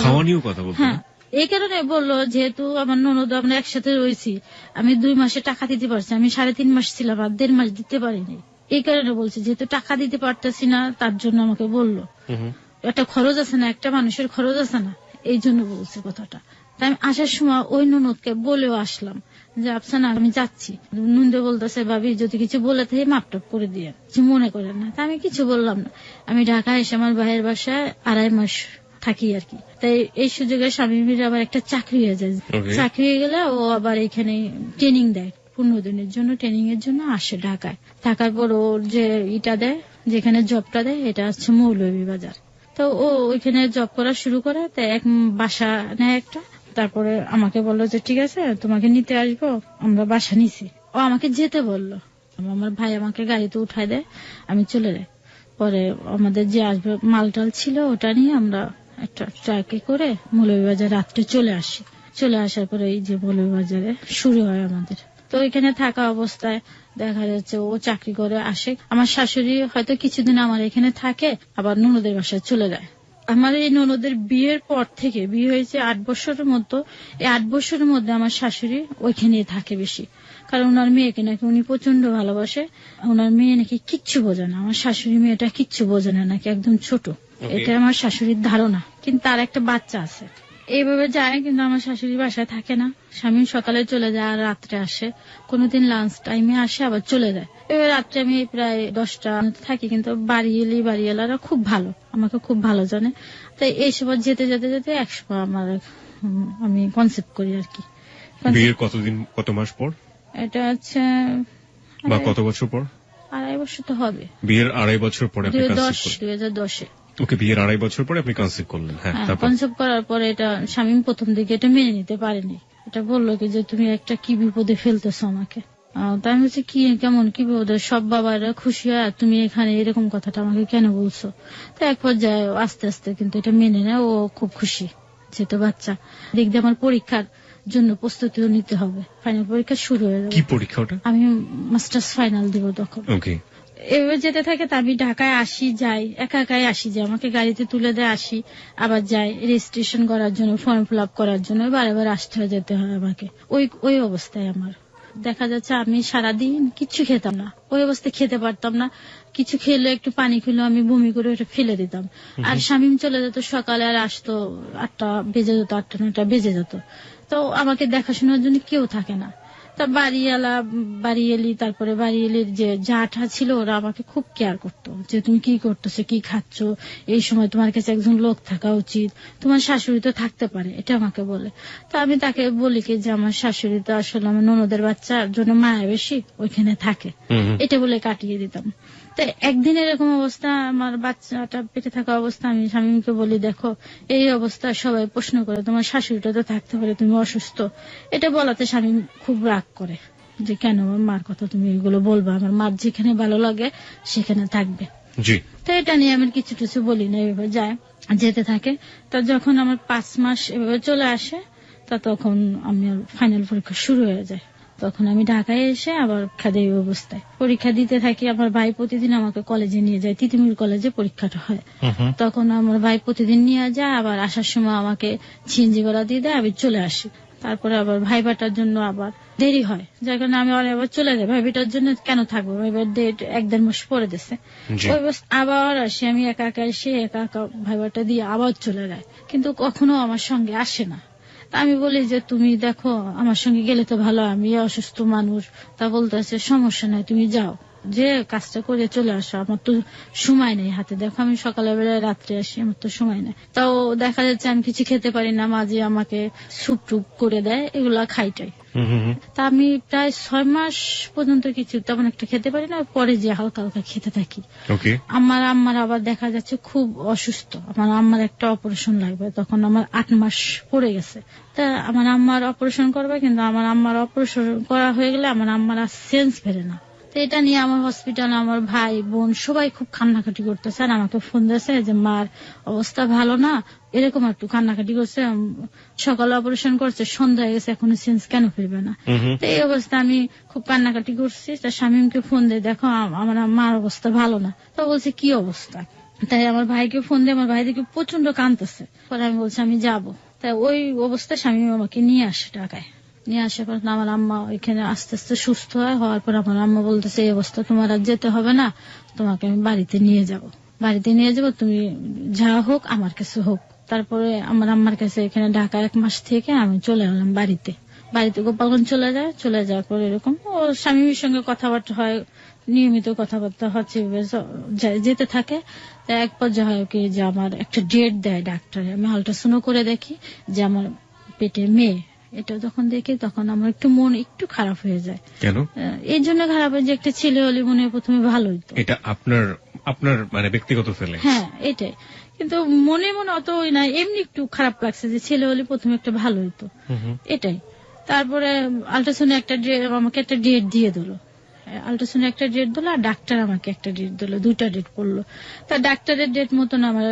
হ্যাঁ এই কারণে বললো যেহেতু আমার ননদ আমরা একসাথে রয়েছি, আমি 2 মাসে টাকা দিতে পারছি, আমি 3.5 মাস ছিলাম আর 1.5 মাস দিতে পারিনি। এই কারণে বলছি যেহেতু টাকা দিতে পারতেছি না, তার জন্য আমাকে বললো একটা খরচ আছে না, একটা মানুষের খরচ আছে না, এই জন্য বলছে কথাটা। তাই আমি আসার সময় ওই ননদকে বলেও আসলাম যে আফসানা আমি যাচ্ছি। নন্দে বলতেছে ভাবি যদি কিছু বলে থাকে মাপটাপ করে দিয়ে, কিছু মনে করেন না। তা আমি কিছু বললাম না। আমি ঢাকা এসে আমার ভাইয়ের বাসায় 2.5 মাস থাকি আর কি। তাই এই সুযোগে স্বামীর আবার একটা চাকরি হয়ে যায়। চাকরি হয়ে গেলে ও আবার এখানে ট্রেনিং দেয়, 15 দিনের জন্য ট্রেনিং এর জন্য আসে ঢাকায়। থাকার পর ওর যে ইটা দেয়, যেখানে জবটা দেয়, এটা হচ্ছে মৌলভীবাজার। তো ও ওইখানে জব করা শুরু করে, তাই এক বাসা নেয় একটা। তারপরে আমাকে বললো যে ঠিক আছে তোমাকে নিতে আসবো, আমরা বাসা নিছি। ও আমাকে যেতে বললো, আমার ভাই আমাকে গাড়িতে উঠায় দেয়, আমি চলে যাই। পরে আমাদের যে আসবে মালটাল ছিল ওটা নিয়ে আমরা একটা ট্রাকে করে মৌলভীবাজার রাত্রে চলে আসি। চলে আসার পরে এই যে মৌলভীবাজারে শুরু হয় আমাদের। তো এখানে থাকা অবস্থায় দেখা যাচ্ছে ও চাকরি করে আসে, আমার শাশুড়ি হয়তো কিছুদিন আমার এখানে থাকে, আবার ননদের বাসায় চলে যায়। আমার এই ননদের বিয়ের পর থেকে, বিয়ে হয়েছে 8 বছরের মতো, এই 8 বছরের মধ্যে আমার শাশুড়ি ওইখানে থাকে বেশি, কারণ ওনার মেয়েকে নাকি উনি প্রচন্ড ভালোবাসে। ওনার মেয়ে নাকি কিচ্ছু বোঝে না, আমার শাশুড়ি মেয়েটা কিচ্ছু বোঝে না, নাকি একদম ছোট, এটা আমার শাশুড়ির ধারণা। কিন্তু তার একটা বাচ্চা আছে। এইভাবে যায়, কিন্তু আমার শাশুড়ি বাসায় থাকে না। স্বামী সকালে চলে যায় আর রাত্রে আসে, কোনোদিন লাঞ্চ টাইমে আসে আবার চলে যায়। এবার রাত্রে আমি প্রায় 10টা থাকি, কিন্তু বাড়িওয়ালারা খুব ভালো, আমাকে খুব ভালো জানে। তাই এই সময় যেতে যেতে যেতে একসময় আমি কনসেপ্ট করি আর কি। বিয়ের কত মাস পর? এটা হচ্ছে বা কত বছর পর? 2.5 বছর তো হবে। বিয়ের 2.5 বছর পরে 2010-এ। ওকে, বিয়ের 2.5 বছর পরে আপনি কনসেপ্ট করলেন। হ্যাঁ, কনসেপ্ট করার পরে এটা স্বামী প্রথম দিকে এটা মেনে নিতে পারেনি। এটা বললো কি যে তুমি একটা কি বিপদে ফেলতেছো আমাকে। তাই আমি বলছি কি কেমন কি বিপদে, সব বাবারা খুশি হয়, তুমি এখানে এরকম কথাটা আমাকে কেন বলছো। তো এক পর্যায়ে আস্তে আস্তে কিন্তু এটা মেনে নেয়, ও খুব খুশি যেহেতু বাচ্চা। দেখতে আমার পরীক্ষার জন্য প্রস্তুতিও নিতে হবে, ফাইনাল পরীক্ষা শুরু হয়ে যাবে। কি পরীক্ষা ওটা? আমি মাস্টার্স ফাইনাল দিব তখন। ওকে। এভাবে যেতে থাকে, তা আমি ঢাকায় আসি যাই, একাই আসি, যে আমাকে গাড়িতে তুলে দেয়, আসি আবার যাই রেজিস্ট্রেশন করার জন্য, ফর্ম ফিল আপ করার জন্য, বারবার আসতে হয় যেতে হয় আমাকে। ওই অবস্থায় আমার দেখা যাচ্ছে আমি সারাদিন কিচ্ছু খেতাম না, ওই অবস্থায় খেতে পারতাম না। কিছু খেলে একটু পানি খেলে আমি বমি করে ওটা ফেলে দিতাম। আর স্বামী চলে যেত সকালে, আর আসতো 8টা বেজে যেত, 8টা 9টা বেজে যেত। তো আমাকে দেখাশোনার জন্য কেউ থাকে না। তা বাড়ি এলি, তারপরে বাড়ি এলির যে জাটা ছিল ওরা আমাকে খুব কেয়ার করতো, যে তুমি কি করতেছো, কি খাচ্ছ, এই সময় তোমার কাছে একজন লোক থাকা উচিত, তোমার শাশুড়ি তো থাকতে পারে, এটা আমাকে বলে। তা আমি তাকে বলি কি যে আমার শাশুড়ি তো আসলে আমার ননদের বাচ্চার জন্য মায়া বেশি, ওইখানে থাকে, এটা বলে কাটিয়ে দিতাম। তো একদিন এরকম অবস্থা, আমার বাচ্চাটা পেটে থাকা অবস্থা, আমি স্বামীকে বলি দেখো এই অবস্থা সবাই প্রশ্ন করে, তোমার শাশুড়িটা তো থাকতে পারে, তুমি অসুস্থ। এটা বলাতে স্বামী খুব রাগ করে যে কেন আমার মার কথা তুমি এগুলো বলবা, আমার মার যেখানে ভালো লাগে সেখানে থাকবে। তো এটা নিয়ে আমি কিছু কিছু বলি না, এভাবে যায় যেতে থাকে। তা যখন আমার 5 মাস এভাবে চলে আসে, তা তখন আমি ফাইনাল পরীক্ষা শুরু হয়ে যায়। তখন আমি ঢাকায় এসে আবার খাদে অবস্থায় পরীক্ষা দিতে থাকি। আমার ভাই প্রতিদিন আমাকে কলেজে নিয়ে যায়, তিতুমির কলেজে পরীক্ষাটা হয়। তখন আমার ভাই প্রতিদিন নিয়ে যায়, আবার আসার সময় আমাকে সিএনজি ভাড়া দিয়ে দেয়, আমি চলে আসি। তারপরে আবার ভাইবাটার জন্য আবার দেরি হয়, যার কারণে আমি আবার চলে যাই। ভাইবাটার জন্য কেন থাকবো, ভাইবার ডেট 1-1.5 মাস পরে দিচ্ছে। আবার আসি আমি একা একা, এসে একা একা ভাইবাটা দিয়ে আবার চলে যায়, কিন্তু কখনো আমার সঙ্গে আসে না। আমি বলি যে তুমি দেখো আমার সঙ্গে গেলে তো ভালো, আমি অসুস্থ মানুষ। তা বলতেছে সমস্যা নাই, তুমি যাও, যে কাজটা করে চলে আসো, আমার তো সময় নেই হাতে, দেখো আমি সকালে বেলায় রাত্রে আসি, আমার তো সময় নেই। তাও দেখা যাচ্ছে আমি কিছু খেতে পারি না, মাঝে আমাকে স্যুপ টুপ করে দেয়, এগুলা খাইটাই। তা আমি প্রায় 6 মাস পর্যন্ত কিছু তেমন একটা খেতে পারি না, পরে যে হালকা হালকা খেতে থাকি। আমার আম্মার আবার দেখা যাচ্ছে খুব অসুস্থ, আমার আম্মার একটা অপারেশন লাগবে, তখন আমার 8 মাস পড়ে গেছে। তা আমার আম্মার অপারেশন করবে, কিন্তু আমার আম্মার অপারেশন করা হয়ে গেলে আমার আম্মার আর সেন্স ফেরে না। তো এটা নিয়ে আমার হসপিটালে আমার ভাই বোন সবাই খুব কান্নাকাটি করতেছে, আর আমাকে ফোন দিয়েছে যে মার অবস্থা ভালো না, এরকম একটু কান্নাকাটি করছে, সকালে অপারেশন করছে, সন্ধ্যা হয়ে গেছে, এখনো সেন্স কেন ফিরবে না। তো এই অবস্থা আমি খুব কান্নাকাটি করছি। তার স্বামীকে ফোন দিয়ে দেখো আমার মার অবস্থা ভালো না। তো বলছে কি অবস্থা, তাই আমার ভাইকে ফোন দিয়ে, আমার ভাই দেখে প্রচন্ড কাঁদতেছে। পরে আমি বলছি আমি যাবো। তাই ওই অবস্থায় স্বামী আমাকে নিয়ে আসে ঢাকায়। নিয়ে আসার পর আমার আম্মা এখানে আস্তে আস্তে সুস্থ হয়। হওয়ার পর আমার আম্মা বলতেছে এই অবস্থা তোমার আর যেতে হবে না, তোমাকে আমি বাড়িতে নিয়ে যাব, তুমি যা হোক আমার কাছে হোক। তারপরে আমার আম্মার কাছে এখানে ঢাকা 1 মাস থেকে আমি চলে এলাম বাড়িতে গোপালগঞ্জ চলে যাওয়ার পর এরকম ও স্বামীর সঙ্গে কথাবার্তা হয়, নিয়মিত কথাবার্তা হচ্ছে, যেতে থাকে। এক পর্যায়ে হয় কি যে আমার একটা ডেট দেয় ডাক্তার, আমি আল্ট্রাসাউন্ড করে দেখি যে আমার পেটে মেয়ে। এটা যখন দেখি তখন আমার একটু মন একটু খারাপ হয়ে যায়। কেন? এই জন্য খারাপ হয় যে একটা ছেলে হলে মনে প্রথমে ভালো হইতো। এটা আপনার মানে ব্যক্তিগত ফিলিংস? হ্যাঁ এটাই, কিন্তু মনে অত না, এমনি একটু খারাপ লাগছে যে ছেলে হলে প্রথমে একটা ভালো হইতো, এটাই। তারপরে আল্ট্রাসাউন্ড আমাকে একটা ডেট দিয়ে দিল, আল্ট্রাসাউন্ড একটা ডেট দিল, আর ডাক্তার আমাকে একটা ডেট দিল, 2টা ডেট পড়লো। তা ডাক্তারের ডেট মতন আমার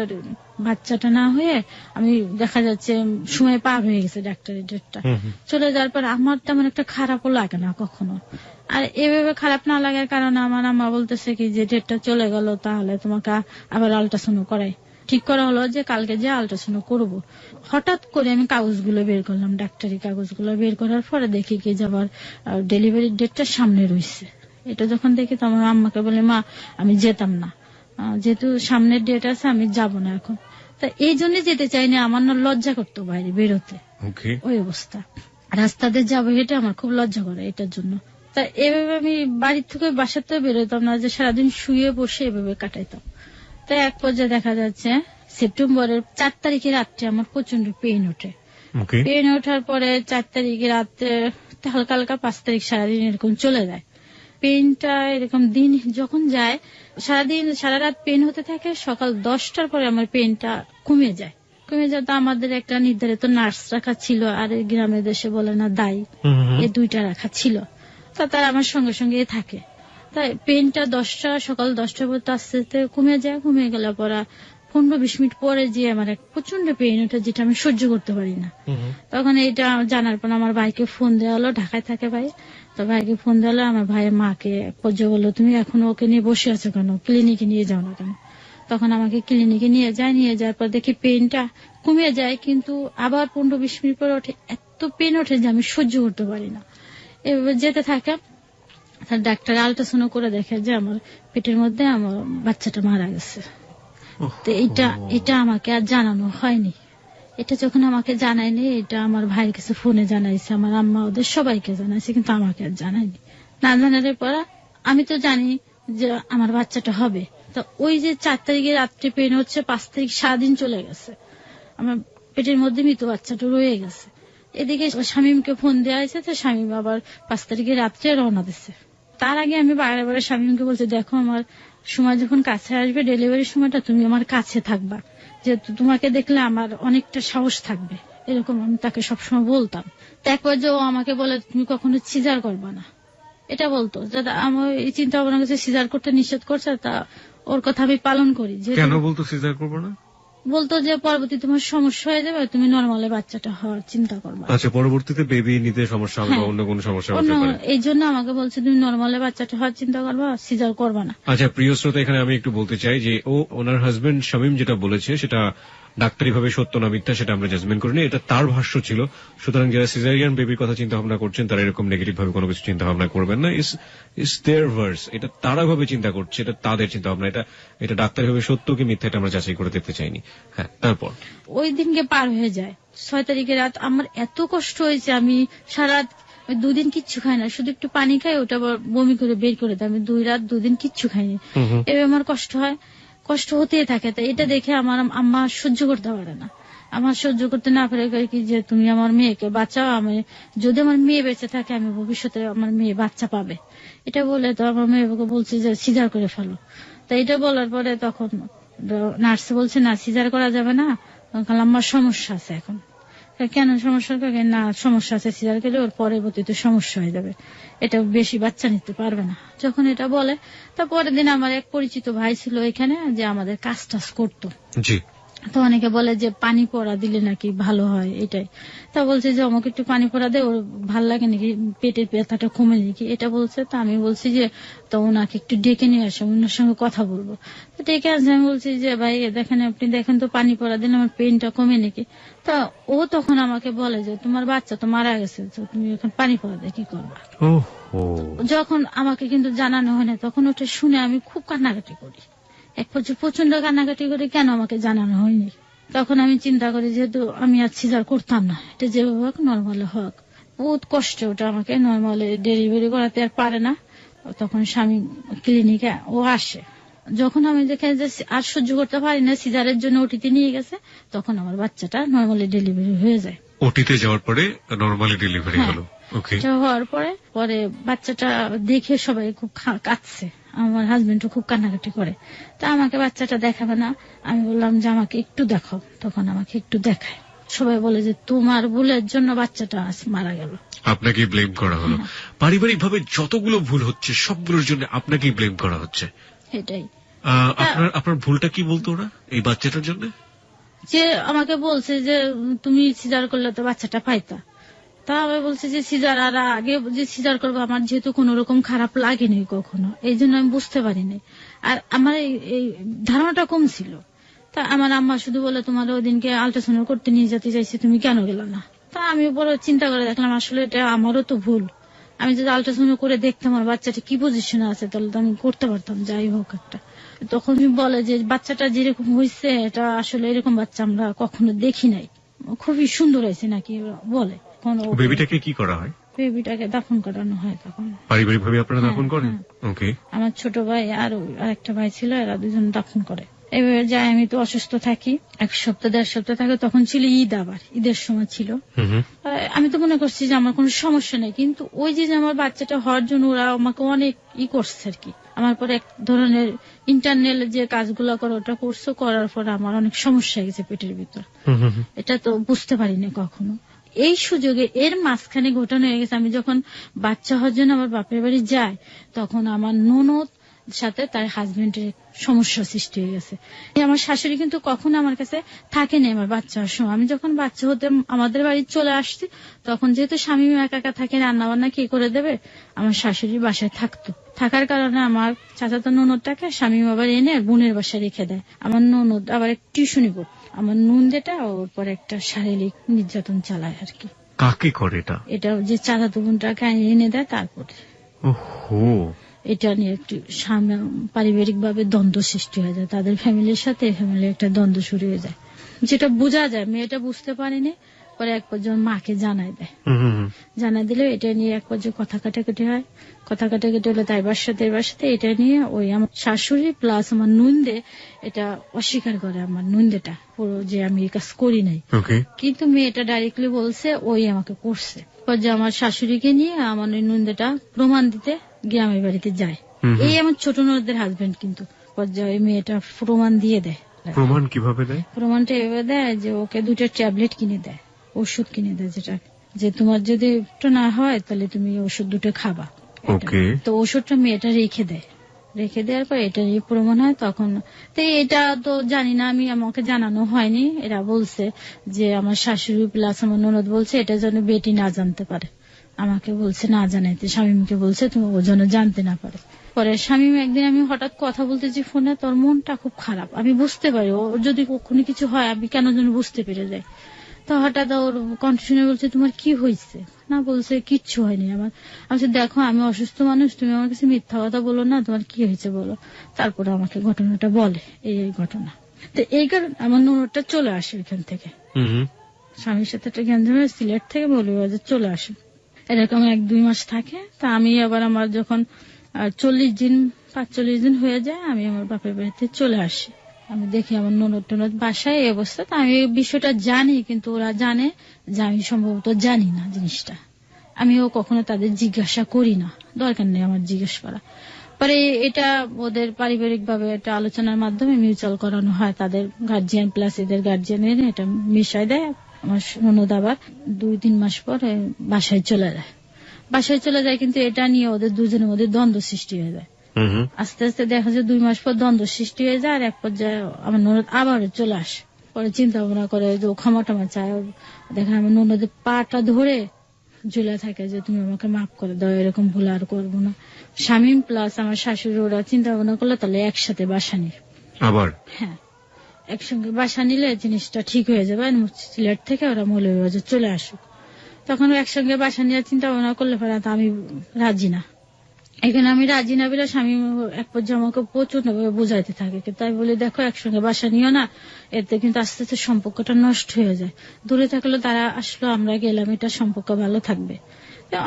বাচ্চাটা না হয়ে আমি দেখা যাচ্ছে সময় পার হয়ে গেছে, ডাক্তারের ডেটটা চলে যাওয়ার পর আমার তেমন একটা খারাপও লাগে না কখনো। আর এভাবে খারাপ না লাগার কারণে আমার আম্মা বলতেছে কি যে ডেটটা চলে গেল, তাহলে তোমাকে আবার আল্ট্রাসাউন্ড করাই। ঠিক করা হলো যে কালকে যে আল্ট্রাসাউন্ড করবো। হঠাৎ করে আমি কাগজগুলো বের করলাম, ডাক্তারি কাগজগুলো বের করার পরে দেখি কি যে আবার ডেলিভারির ডেটটা সামনে রয়েছে। এটা যখন দেখি তো আমার আম্মাকে বলে মা আমি যেতাম না, যেহেতু সামনের ডেট আছে আমি যাব না এখন। তা এই জন্য যেতে চাইনি, আমার না লজ্জা করতো বাইরে বেরোতে, ওই অবস্থা, রাস্তাতে যাবো হেঁটে আমার খুব লজ্জা করে এটার জন্য। তা এভাবে আমি বাড়ির থেকে বাসাতে বেরোতাম না, যে সারাদিন শুয়ে বসে এভাবে কাটাইতাম। তো এক পর্যায়ে দেখা যাচ্ছে সেপ্টেম্বরের 4 তারিখে রাত্রে আমার প্রচন্ড পেইন ওঠে। পেইন ওঠার পরে 4 তারিখে রাত্রে হালকা হালকা 5 তারিখ সারাদিন এরকম চলে যায়। পেইনটা এরকম দিন যখন যায়, সারাদিন সারা রাত পেইন হতে থাকে, সকাল 10টার পরে আমার পেইনটা কমে যায়। তো আমাদের একটা নির্ধারিত নার্স রাখা ছিল, আর গ্রামের দেশে বলে না দায়ী, এই 2টা রাখা ছিল। তা তারা আমার সঙ্গে সঙ্গে থাকে। তাই পেইনটা সকাল 10টা পর্যন্ত আস্তে আস্তে কমে যায়। কমে গেলে পরে 15-20 মিনিট পরে যে আমার এক প্রচন্ড পেইন ওঠে, যেটা আমি সহ্য করতে পারি না। তখন এইটা জানার পর আমার ভাইকে ফোন দেওয়া হলো, ঢাকায় থাকে ভাই। তো ভাইকে ফোন দেওয়া হলো, আমার ভাইয়ের মাকে পর্যায়ে বললো তুমি এখন ওকে নিয়ে বসে আছো কেন, ক্লিনিকে নিয়ে যাও না কেন। তখন আমাকে ক্লিনিকে নিয়ে যাওয়ার পর দেখি পেইনটা কমে যায়, কিন্তু আবার 15-20 মিনিট পরে ওঠে, এত পেইন ওঠে যে আমি সহ্য করতে পারি না। এভাবে যেতে থাকে। ডাক্তার আল্ট্রাসাউন্ড করে দেখে যে আমার পেটের মধ্যে আমার বাচ্চাটা মারা গেছে। তো এটা আমাকে আর জানানো হয়নি। এটা যখন আমাকে জানায়নি, এটা আমার ভাইয়ের কাছে ফোনে জানাইছে, আমার আম্মা ওদের সবাইকে জানাইছে, কিন্তু আমাকে আর জানায়নি। না জানার পর আমি তো জানি যে আমার বাচ্চাটা হবে। তো ওই যে 4 তারিখে রাত্রে পেন হচ্ছে, 5 তারিখ সারাদিন চলে গেছে, আমার পেটের মধ্যে মৃত বাচ্চাটা রয়ে গেছে। এদিকে শামীমকে ফোন দেওয়া হয়েছে, তো শামীম আবার 5 তারিখে রাত্রে রওনা দিচ্ছে। তার আগে আমি বারে বারে শামীমকে বলছি, দেখো আমার সময় যখন কাছে আসবে, ডেলিভারির সময়টা তুমি আমার কাছে থাকবা, যে তোমাকে দেখলে আমার অনেকটা সাহস থাকবে, এরকম আমি তাকে সবসময় বলতাম। তারপর যে ও আমাকে বলে তুমি কখনো সিজার করবা না, এটা বলতো। যাতে আমার এই চিন্তা ভাবনা করছে সিজার করতে নিষেধ করছে, তা ওর কথা আমি পালন করি। যে কেন বলতো সিজার করবো না? বলতো যে পরবর্তী তোমার সমস্যা হয়ে যাবে, তুমি নর্মালে বাচ্চাটা হওয়ার চিন্তা করবা। আচ্ছা, পরবর্তীতে বেবি নিতে সমস্যা হবে, অন্য কোনো সমস্যা হতে পারে, এই জন্য আমাকে বলছে তুমি নর্মালে বাচ্চাটা হওয়ার চিন্তা করবা, সিজার করবা না। আচ্ছা প্রিয় শ্রোতা, এখানে আমি একটু বলতে চাই যে ওনার হাজবেন্ড শামীম যেটা বলেছে সেটা ডাক্তারি ভাবে সত্য না মিথ্যা সেটা আমরা জাজমেন্ট করিনি, এটা তার ভাষ্য ছিল। সুতরাং যারা সিজারিয়ান বেবির কথা চিন্তা ভাবনা করছেন তারা এরকম নেগেটিভ ভাবে কোনো কিছু চিন্তা ভাবনা করবেন না। ইস দেয়ার ভার্স, এটা তারা ভাবে চিন্তা করছে, এটা তাদের চিন্তা ভাবনা, এটা ডাক্তারি ভাবে সত্য কি মিথ্যা এটা আমরা যাচাই করে দেখতে চাইনি। হ্যাঁ, তারপর ওই দিনকে পার হয়ে যায় 6 তারিখের রাত। আমার এত কষ্ট হয়েছে, আমি সারা 2 দিন কিচ্ছু খাই না, শুধু একটু পানি খাই, ওটা বমি করে বের করে দেয়। আমি 2 রাত 2 দিন কিচ্ছু খাইনি। এবার আমার কষ্ট হয়, কষ্ট হতেই থাকে। তো এটা দেখে আমার আম্মা সহ্য করতে পারে না। আমার সহ্য করতে না পারে কি যে তুমি আমার মেয়েকে বাঁচাও, আমি যদি আমার মেয়ে বেঁচে থাকে আমি ভবিষ্যতে আমার মেয়ে বাচ্চা পাবে, এটা বলে তো আমার মেয়েকে বলছে যে সিজার করে ফেলো। তো এটা বলার পরে তখন নার্স বলছে না সিজার করা যাবে না, আমার সমস্যা আছে। এখন কেন সমস্যা? না সমস্যা আছে, সিজার করলে ওর পরবর্তীতে সমস্যা হয়ে যাবে, এটা বেশি বাচ্চা নিতে পারবে না। যখন এটা বলে, তা পরের দিন আমার এক পরিচিত ভাই ছিল এখানে, যে আমাদের কাজ টাজ করতো। তো অনেকে বলে যে পানি পড়া দিলে নাকি ভালো হয়, এটাই। তা বলছে যে আমাকে একটু পানি পড়া দে, ওর ভাল লাগে নাকি, পেটের ব্যথাটা কমে নাকি, এটা বলছে। তো আমি বলছি যে তো ওনাকে একটু ডেকে নিয়ে আসো, ওনার সঙ্গে কথা বলবো। তো ডেকে আসে, আমি বলছি যে ভাই দেখেন, আপনি দেখেন তো পানি পড়া দিলে আমার পেনটা কমে নাকি। তা ও তখন আমাকে বলে যে তোমার বাচ্চা তো মারা গেছে, তো তুমি এখন পানি পড়া দিয়ে কি করবা। যখন আমাকে কিন্তু জানানো হয় না, তখন ওটা শুনে আমি খুব কান্নাকাটি করি, এক পর্যায়ে প্রচন্ড কান্নাকাটি করে, কেন আমাকে জানানো হয়নি। তখন আমি চিন্তা করি যেহেতু আমি আর সিজার করতাম না, এটা যেভাবে হোক নর্মালে হোক। বহুত কষ্টে ওটা আমাকে নর্মালে ডেলিভারি করাতে আর পারে না। তখন স্বামী ক্লিনিকে ও আসে, যখন আমি দেখে যে আর সহ্য করতে পারি না, সিজারের জন্য ওটিতে নিয়ে গেছে, তখন আমার বাচ্চাটা নর্মালি ডেলিভারি হয়ে যায়। ওটিতে যাওয়ার পরে নর্মালি ডেলিভারি হলো। হওয়ার পরে বাচ্চাটা দেখে সবাই খুব কাঁদছে, আমার হাজবেন্ডও খুব কান্নাকাটি করে। তা আমাকে বাচ্চাটা দেখাবে না, আমি বললাম যে আমাকে একটু দেখাও। তখন আমাকে একটু দেখায়, সবাই বলে যে তোমার ভুলের জন্য বাচ্চাটা আজ মারা গেল, আপনাকে ব্লেম করা হলো। পারিবারিক ভাবে যতগুলো ভুল হচ্ছে সবগুলোর জন্য আপনাকেই ব্লেম করা হচ্ছে, এটাই। আপনার ভুলটা কি বলতো ওরা এই বাচ্চাটার জন্য? যে আমাকে বলছে যে তুমি সিজার করলে তো বাচ্চাটা পাইতা। তা আমি বলছি যে সিজার আর আগে যে সিজার করবো, আমার যেহেতু কোন রকম খারাপ লাগেনি কখনো, এই জন্য আমি বুঝতে পারিনি। আর আমার এই ধারণাটা কম ছিল। তা আমার আম্মা শুধু বলে তোমার ওই দিনকে আল্ট্রাসাউন্ড করতে নিয়ে যেতে চাইছি, তুমি কেন গেল না। তা আমি বড় চিন্তা করে দেখলাম আসলে এটা আমারও তো ভুল। আমি যদি আল্ট্রাসাউন্ড করে দেখতাম আমার বাচ্চাটা কি পজিশনে আছে, তাহলে তো আমি করতে পারতাম যাই হোক একটা। তখন বলে যে বাচ্চাটা যেরকম হয়েছে এটা আসলে এরকম বাচ্চা আমরা কখনো দেখি নাই, খুবই সুন্দর হয়েছে নাকি বলে। বেবিটাকে কি করা হয়? বেবিটাকে দাফন করানো হয়। তখন পারিবারিক ভাবে আপনারা দাফন করেন? ওকে। আমার ছোট ভাই আর আরেকটা ভাই ছিল, এরা দুজন দাফন করে। এবার যাই, আমি তো অসুস্থ থাকি, 1 সপ্তাহ 1.5 সপ্তাহ থাকে। তখন ছিল ঈদ, আবার ঈদের সময় ছিল। আমি তো মনে করছি যে আমার কোনো সমস্যা নেই, কিন্তু ওই যে আমার বাচ্চাটা হওয়ার জন্য ওরা আমাকে অনেক করছে আর কি। আমার পরে এক ধরনের ইন্টারনাল যে কাজগুলো করে ওটা করছে, করার পর আমার অনেক সমস্যা হয়ে গেছে পেটের ভিতর। এটা তো বুঝতে পারিনি কখনো। এই সুযোগে এর মাঝখানে ঘটনা হয়ে গেছে, আমি যখন বাচ্চা হওয়ার জন্য আমার বাপের বাড়ি যাই, তখন আমার ননদ সাথে তার হাজবেন্ডের সমস্যা সৃষ্টি হয়ে গেছে। আমার শাশুড়ি কিন্তু কখনো আমার কাছে থাকেনি আমার বাচ্চা হওয়ার সময়। আমি যখন বাচ্চা হতে আমাদের বাড়ি চলে আসছি, তখন যেহেতু স্বামী একা একা থাকে, রান্না বান্না কে করে দেবে, আমার শাশুড়ি বাসায় থাকতো। থাকার কারণে আমার চাচাতো ননদটাকে স্বামী আবার এনে বোনের বাসায় রেখে দেয়। আমার ননদ আবার টিউশনি করত, আমার নুন যেটা ওর পর একটা শারীরিক নির্যাতন চালায় আর কি। কাকে করে এটা? এটা যে চাচাতো বোনটাকে এনে দেয়, তারপরে এটা নিয়ে একটু পারিবারিক ভাবে দ্বন্দ্ব সৃষ্টি হয়ে যায়, তাদের ফ্যামিলির সাথে ফ্যামিলির একটা দ্বন্দ্ব শুরু হয়ে যায়। যেটা বোঝা যায়, মেয়েটা বুঝতে পারেনি। পরে এক পর্যন্ত মাকে জানাই দেয়, জানাই দিলে এটা নিয়ে এক পর্যন্ত কথা কাটাকাটি হয়। কথা কাটাকাটি হলে তাই বাসাতে এটা নিয়ে ওই আমার শাশুড়ি প্লাস আমার নুনদে এটা অস্বীকার করে, আমার নুনদেটা পুরো যে আমি এই কাজ করি নাই। কিন্তু মেয়েটা ডাইরেক্টলি বলছে ওই আমাকে করছে। পর্যায়ে আমার শাশুড়িকে নিয়ে আমার ওই নুনদেটা প্রমাণ দিতে গ্রামের বাড়িতে যায়। এই আমার ছোট ননদের হাজবেন্ড, কিন্তু পর্যায়ে মেয়েটা প্রমাণ দিয়ে দেয়। প্রমাণ কিভাবে দেয়? প্রমাণটা এভাবে দেয় যে ওকে 2টা ট্যাবলেট কিনে দেয়, ওষুধ কিনে দেয়, যেটা যে তোমার যদি একটু না হয় তাহলে তুমি ওষুধ 2টা খাবা। তো ওষুধটা মেয়েটা রেখে দেয়, রেখে দেওয়ার পর এটা নিয়ে প্রমাণ হয়। তখন তো এটা তো জানি না আমি, আমাকে জানানো হয়নি। এরা বলছে যে আমার শাশুড়ি প্লাস আমার ননদ বলছে এটা যেন বেটি না জানতে পারে, আমাকে বলছে না জানাইতে, শামীমকে বলছে তুমি ও যেন জানতে না পারে। পরে শামীম একদিন আমি হঠাৎ কথা বলতেছি ফোনে, তোর মনটা খুব খারাপ, আমি বুঝতে পারি ও যদি কখনো কিছু হয় আমি কেন যেন বুঝতে পেরে যাই। তো হঠাৎ ওর কন্টিনিউ বলছে তোমার কি হয়েছে? না বলছে কিচ্ছু হয়নি আমার। আমি দেখো আমি অসুস্থ মানুষ, তুমি আমার কাছে মিথ্যা কথা বলো না, তোমার কি হয়েছে বলো। তারপরে আমাকে ঘটনাটা বলে, এই ঘটনা। তো এই কারণে আমার ননদটা চলে আসে এখান থেকে, স্বামীর সাথে একটা জ্ঞান সিলেট থেকে মৌলভীবাজার চলে আসে। এরকম 1-2 মাস থাকে। তা আমি আবার আমার যখন 45 দিন হয়ে যায় আমি আমার বাপের বাড়িতে চলে আসি। আমি দেখি আমার ননদ টনদ বাসায় এই অবস্থা। তা আমি এই বিষয়টা জানি, কিন্তু ওরা জানে যে আমি সম্ভবত জানি না জিনিসটা। আমিও কখনো তাদের জিজ্ঞাসা করি না, দরকার নেই আমার জিজ্ঞেস করা। পরে এটা ওদের পারিবারিক ভাবে একটা আলোচনার মাধ্যমে মিউচুয়াল করানো হয়, তাদের গার্জিয়ান প্লাস এদের গার্জিয়ানের এটা মিশাই দেয়। আমার ননদ আবার 2-3 মাস পরে বাসায় চলে যায়। বাসায় চলে যায়, কিন্তু এটা নিয়ে ওদের দুজনের মধ্যে দ্বন্দ্ব সৃষ্টি হয়ে যায়। আস্তে আস্তে দেখা যায় 2 মাস পর দ্বন্দ্ব সৃষ্টি হয়ে যায়। আর এক পর্যায়ে আমার ননদ আবার চলে আসে। পরে চিন্তা ভাবনা করে যে ক্ষমা টমা চায়। দেখেন আমার ননদের পাটা ধরে ঝুলে থাকে যে তুমি আমাকে মাফ করে দাও, এরকম ভুল আর করবো না। শামীম প্লাস আমার শাশুড়ি ওরা চিন্তা ভাবনা করলো তাহলে একসাথে বাসা নিই। আবার হ্যাঁ, একসঙ্গে বাসা নিলে জিনিসটা ঠিক হয়ে যাবে। সিলেট থেকে ওরা মৌলভীবাজার চলে আসুক। তখন একসঙ্গে বাসা নিয়ে চিন্তা ভাবনা করলে পরে আমি রাজি না। এখানে আমি রাজি না বলে স্বামী এক পর্যায়ে আমাকে প্রচন্ড ভাবে বোঝাইতে থাকে। তাই বলে দেখো একসঙ্গে বাসা নিও না, এতে কিন্তু আস্তে আস্তে সম্পর্কটা নষ্ট হয়ে যায়। দূরে থাকলে তারা আসলো, আমরা গেলাম, এটা সম্পর্ক ভালো থাকবে।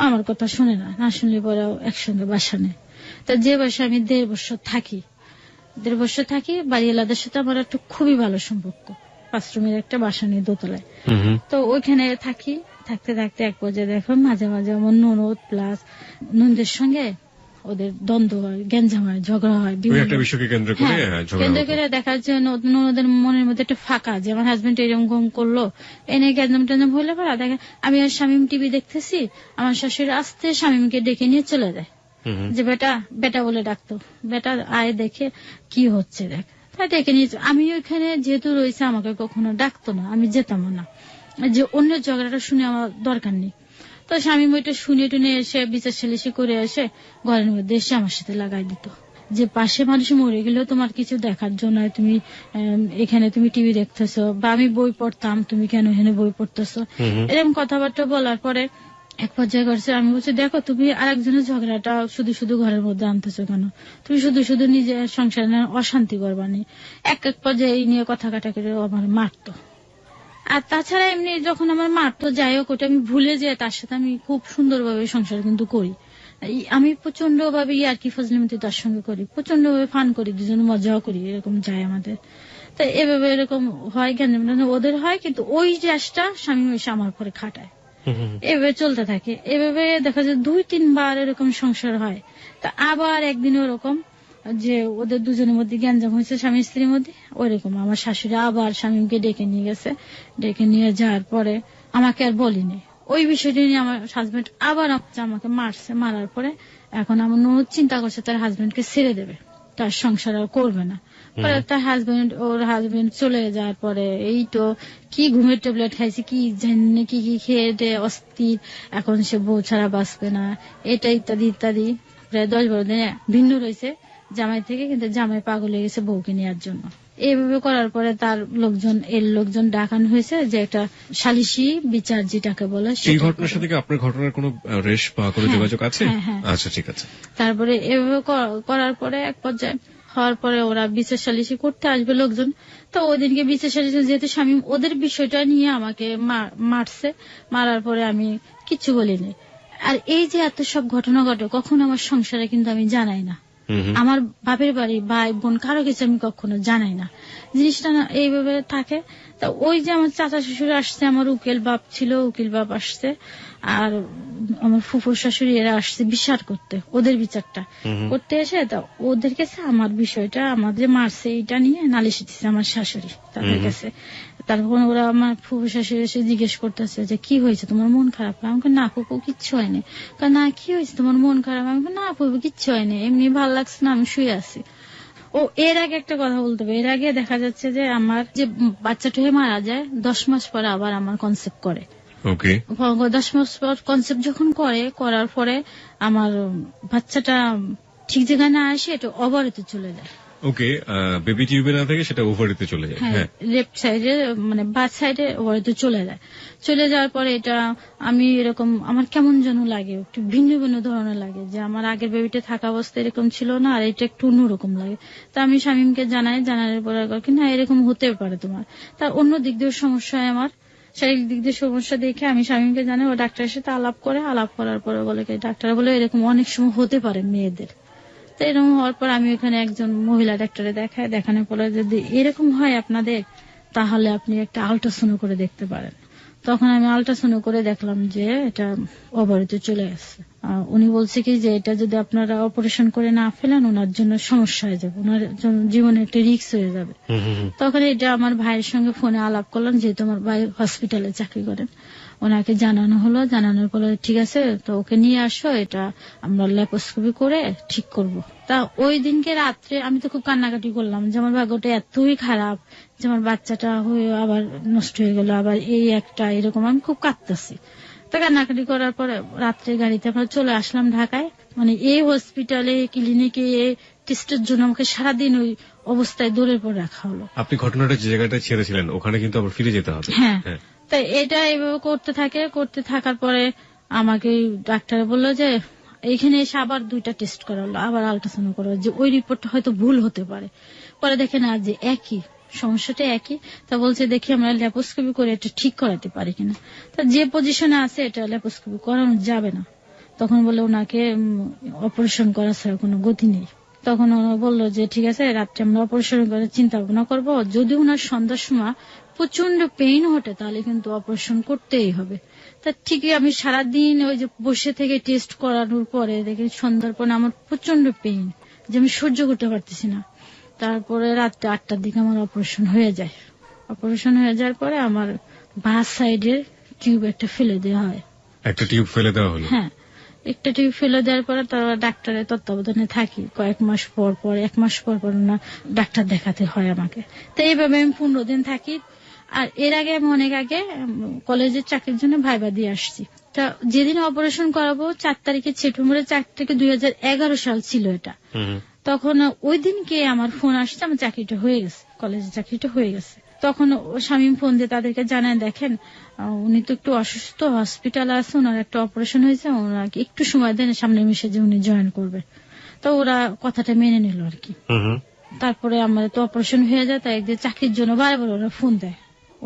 আমার কথা শুনে না, না শুনলে পরে একসঙ্গে বাসা নেয়। তা যে বাসায় আমি 1.5 বছর থাকি, 1.5 বছর থাকি, বাড়িওয়ালাদের সাথে আমার একটা খুবই ভালো সম্পর্ক। 5 রুমের একটা বাসা নিয়ে দোতলায়। তো ওইখানে থাকি, থাকতে থাকতে এক পর্যায়ে দেখো মাঝে মাঝে আমার ননদ প্লাস ননদের সঙ্গে ওদের দ্বন্দ্ব হয়, গ্যাঞ্জাম হয়, ঝগড়া হয়। কেন্দ্র করে দেখার জন্য ননদের মনের মধ্যে একটা ফাঁকা যে আমার হাজবেন্ড এরকম করলো, এনে গ্যাঞ্জাম ট্যাঞ্জাম হলে পরে দেখে আমি আর শামীম টিভি দেখতেছি, আমার শাশুড়ি আসতে শামীমকে ডেকে নিয়ে চলে যায় যে বেটা বেটা বলে ডাকতো, বেটা আয় দেখে কি হচ্ছে দেখ। তাই ডেকে নিয়ে আমি ওইখানে যেহেতু রয়েছে আমাকে কখনো ডাকতো না, আমি যেতাম না, যে অন্য ঝগড়াটা শুনে আমার দরকার নেই। তো স্বামী ওইটা শুনে টুনে এসে বিচার সালিশি করে এসে ঘরের মধ্যে এসে আমার সাথে লাগাই দিত যে পাশে মানুষ মরে গেলেও তোমার কিছু দেখার জন্য তুমি এখানে তুমি টিভি দেখতেছো, বা আমি বই পড়তাম তুমি কেন এখানে বই পড়তেছো, এরকম কথাবার্তা বলার পরে এক পর্যায়ে করছে আমি বলছি দেখো তুমি আরেকজনের ঝগড়াটা শুধু শুধু ঘরের মধ্যে আনতেছো কেন, তুমি শুধু শুধু নিজের সংসারে অশান্তি করবানি। এক পর্যায়ে এই নিয়ে কথা কাটাকাটি আমার মারতো। আর তাছাড়া এমনি যখন আমার মারতো যাই হোক ওটা আমি ভুলে যাই, তার সাথে আমি খুব সুন্দরভাবে সংসার কিন্তু করি। আমি প্রচন্ড ভাবে ইয়ার্কি ফজলিমতি তার সঙ্গে করি, প্রচন্ড ভাবে ফান করি, দুজনে মজাও করি, এরকম যায় আমাদের। তাই এভাবে এরকম হয় কেন ওদের হয়, কিন্তু ওই জ্যাসটা স্বামী এসে আমার পরে খাটায়, এভাবে চলতে থাকে। এভাবে দেখা যায় 2-3 বার এরকম সংসার হয়। তা আবার একদিন ওরকম যে ওদের দুজনের মধ্যে গ্যাঞ্জাম হয়েছে স্বামী স্ত্রীর মধ্যে, ওইরকম আমার শাশুড়ি আবার স্বামীকে ডেকে নিয়ে গেছে। ডেকে নিয়ে যাওয়ার পরে আমাকে আর বলিনি ওই বিষয়টি নিয়ে। আমার হাজবেন্ড আবার আমাকে মারছে, মারার পরে এখন আমার ননদ চিন্তা করছে তার হাজবেন্ডকে ছেড়ে দেবে, তার সংসার আর করবে না। পরে তার ওর হাজবেন্ড চলে যাওয়ার পরে এই তো কি ঘুমের ট্যাবলেট খাইছে, কি জানি কি কি খেয়ে অস্থির, এখন সে বউ ছাড়া বাঁচবে না, এটা ইত্যাদি ইত্যাদি। প্রায় 10-12 দিনে ভিন্ন রয়েছে জামাই থেকে, কিন্তু জামাই পাগল হয়ে গেছে বউকে নেওয়ার জন্য। এইভাবে করার পরে তার লোকজন ডাকানো হয়েছে যে একটা সালিশি বিচার যেটাকে বলে। এই ঘটনার সাথে কি আপনার ঘটনার কোনো রেশ বা কোনো যোগাযোগ আছে? আচ্ছা ঠিক আছে। তারপরে এভাবে করার পরে এক পর্যায়ে হওয়ার পরে ওরা বিচার সালিসি করতে আসবে লোকজন। তো ওদিনকে বিচার সালিসি যেহেতু স্বামী ওদের বিষয়টা নিয়ে আমাকে মারছে, মারার পরে আমি কিচ্ছু বলিনি। আর এই যে এত সব ঘটনা ঘটে কখনো আমার সংসারে কিন্তু আমি জানাই না, আমার বাপের বাড়ি ভাই বোন কারো কিছু আমি কখনো জানাই না, জিনিসটা না এইভাবে থাকে। তা ওই যে আমার চাচা শ্বশুর আসছে, আমার উকিল বাপ ছিল, উকিল বাপ আসছে, আর আমার ফুফুর শাশুড়ি এরা আসছে বিচার করতে, ওদের বিচারটা করতে এসে তা ওদের কাছে আমার বিষয়টা আমাদের মারছে এটা নিয়ে নালিশ দিচ্ছে আমার শাশুড়ি তাদের কাছে। তারপর ওরা আমার ফুফুর শাশুড়ি এসে জিজ্ঞেস করতেছে যে কি হয়েছে, তোমার মন খারাপ? আমাকে না ফুফু কিচ্ছু হয়নি। না কি হয়েছে তোমার মন খারাপ? আমাকে না ফুফু কিচ্ছু হয়নি, এমনি ভালো লাগছে না, আমি শুয়ে আছি। ও এর আগে একটা কথা বলতে হবে, এর আগে দেখা যাচ্ছে যে আমার যে বাচ্চাটা হয়ে মারা যায় 10 মাস পরে আবার আমার কনসেপ্ট করে। 10 মাস পর কনসেপ্ট যখন করার পরে আমার বাচ্চাটা ঠিক জায়গায় না আসে এটা ওভারেতে চলে যায়। ওকে, বেবি টিউবে না থেকে সেটা ওভারেতে চলে যায়। হ্যাঁ, লেফট সাইডে মানে বাঁ সাইডে ওভারেতে চলে যায়। চলে যাওয়ার পরে এটা আমি এরকম আমার কেমন যেন লাগে, একটু ভিন্ন ভিন্ন ধরনের লাগে, যে আমার আগের বেবিটা থাকা অবস্থা এরকম ছিল না, আর এটা একটু অন্যরকম লাগে। তা আমি স্বামীকে জানানোর পরে কি না এরকম হতে পারে তোমার। তার অন্য দিক দিয়ে সমস্যা হয়, আমার শারীরিক দিক দিয়ে সমস্যা দেখে আমি স্বামীকে জানাই। ও ডাক্তারের সাথে আলাপ করার পরে বলে ডাক্তার বলে এরকম অনেক সময় হতে পারে মেয়েদের। তো এরকম হওয়ার পর আমি ওখানে একজন মহিলা ডাক্তারে দেখানোর পরে যদি এরকম হয় আপনাদের তাহলে আপনি একটা আল্ট্রাসাউন্ড করে দেখতে পারেন। তখন আমি আল্ট্রাসাউন্ড করে দেখলাম যে এটা ওভারিতে চলে আসছে। উনি বলছে কি যে এটা যদি আপনারা অপারেশন করে না ফেলেন ওনার জন্য সমস্যা হয়ে যাবে, ওনার জীবনে একটা রিস্ক হয়ে যাবে। তখন এটা আমার ভাইয়ের সঙ্গে ফোনে আলাপ করলাম, যেহেতু আমার ভাই হসপিটালে চাকরি করেন, ওনাকে জানানো হলো। জানানোর পরে ঠিক আছে তো ওকে নিয়ে আসো, এটা আমরা ল্যাপারোস্কোপি করে ঠিক করব। তা ওই দিনকে রাত্রে আমি তো খুব কান্নাকাটি করলাম যে আমার ভাগ্যটা এতই খারাপ যে আমার বাচ্চাটা হয়ে আবার নষ্ট হয়ে গেল, আবার এই একটা এরকম আমি খুব কাঁদতেছি। তো কান্নাকাটি করার পরে রাত্রে গাড়িতে আমরা চলে আসলাম ঢাকায়। মানে এই হসপিটালে ক্লিনিকে টেস্টের জন্য আমাকে সারাদিন ওই অবস্থায় দৌড়ের পর রাখা হলো। আপনি ঘটনাটা যে জায়গাটা ছেড়েছিলেন ওখানে কিন্তু আবার ফিরে যেতে হবে। হ্যাঁ, তাই এটা এইভাবে করতে থাকার পরে আমাকে ডাক্তার বললো যে এইখানে এসে আবার 2টা টেস্ট করা হলো, আবার আল্ট্রাসাউন্ড করা হলো, যে ওই রিপোর্টটা হয়তো ভুল হতে পারে। পরে দেখে না যে একই সমস্যাটা একই। তা বলছে দেখি আমরা ল্যাপারোস্কোপি করে এটা ঠিক করাতে পারি কিনা। তা যে পজিশনে আছে এটা ল্যাপারোস্কোপি করানো যাবে না। তখন বলে ওনাকে অপারেশন করা ছাড়া কোনো গতি নেই। তখন ওরা বললো যে ঠিক আছে রাত্রে আমরা অপারেশন করে চিন্তা ভাবনা করবো, যদি ওনার সন্ধ্যার সময় প্রচন্ড পেইন হটে তাহলে কিন্তু অপারেশন করতেই হবে। তা ঠিকই আমি সারাদিন ওই যে বসে থেকে টেস্ট করানোর পরে দেখি সন্ধ্যার পরে আমার প্রচন্ড পেইন যে আমি সহ্য করতে পারতেছি না। তারপরে রাত্রে 8টার দিকে আমার অপারেশন হয়ে যায়। অপারেশন হয়ে যাওয়ার পরে আমার বাঁ সাইডের টিউব একটা ফেলে দেওয়া হয়। একটা টিউব ফেলে দেওয়া হলো? হ্যাঁ, একটা টিউব ফেলে দেওয়ার পরে তারা ডাক্তারের তত্ত্বাবধানে থাকি কয়েক মাস পর পর, 1 মাস পর পর না ডাক্তার দেখাতে হয় আমাকে। তো এইভাবে আমি 15 দিন থাকি। আর এর আগে আমি অনেক আগে কলেজের চাকরির জন্য ভাইবা দিয়ে আসছি। তা যেদিন অপারেশন করাবো 4 তারিখে সেপ্টেম্বরের 4 থেকে 2011 সাল ছিল এটা। তখন ওই দিনকে আমার ফোন আসছে আমার চাকরিটা হয়ে গেছে, কলেজের চাকরিটা হয়ে গেছে। তখন স্বামী ফোন দিয়ে তাদেরকে জানায় দেখেন উনি তো একটু অসুস্থ, হসপিটালে আছে, ওনার একটা অপারেশন হয়েছে, ওনাকে একটু সময় দেন সামনে মিশে যে উনি জয়েন করবে। তো ওরা কথাটা মেনে নিল আর কি। তারপরে আমার তো অপারেশন হয়ে যায়, তাই একদিন চাকরির জন্য বারবার ওরা ফোন দেয়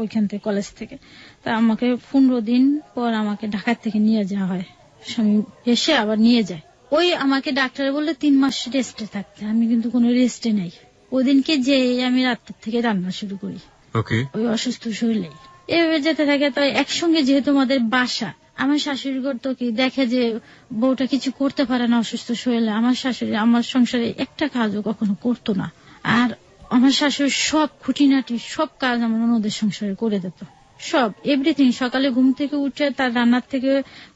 ওইখান থেকে কলেজ থেকে। তা আমাকে 15 দিন পর আমাকে ঢাকা থেকে নিয়ে যাওয়া হয়, স্বামী এসে আবার নিয়ে যায়। ওই আমাকে ডাক্তার বললে 3 মাস রেস্টে থাকতে, আমি কিন্তু কোনো রেস্টে নাই। ওই দিনকে যে আমি রাত্রের থেকে রান্না শুরু করি ওই অসুস্থ শরীরে। এভাবে যেতে থাকে। তাই একসঙ্গে যেহেতু আমাদের বাসা, আমার শাশুড়ি করতো কি দেখে যে বউটা কিছু করতে পারে না অসুস্থ শরীরে, আমার শাশুড়ি আমার সংসারে একটা কাজও কখনো করতো না। আর আমার শাশুড়ি সব খুঁটিনাটি সব কাজ আমার ওদের সংসারে করে দিত, সব এভরিথিং। সকালে ঘুম থেকে উঠে তার রান্নার থেকে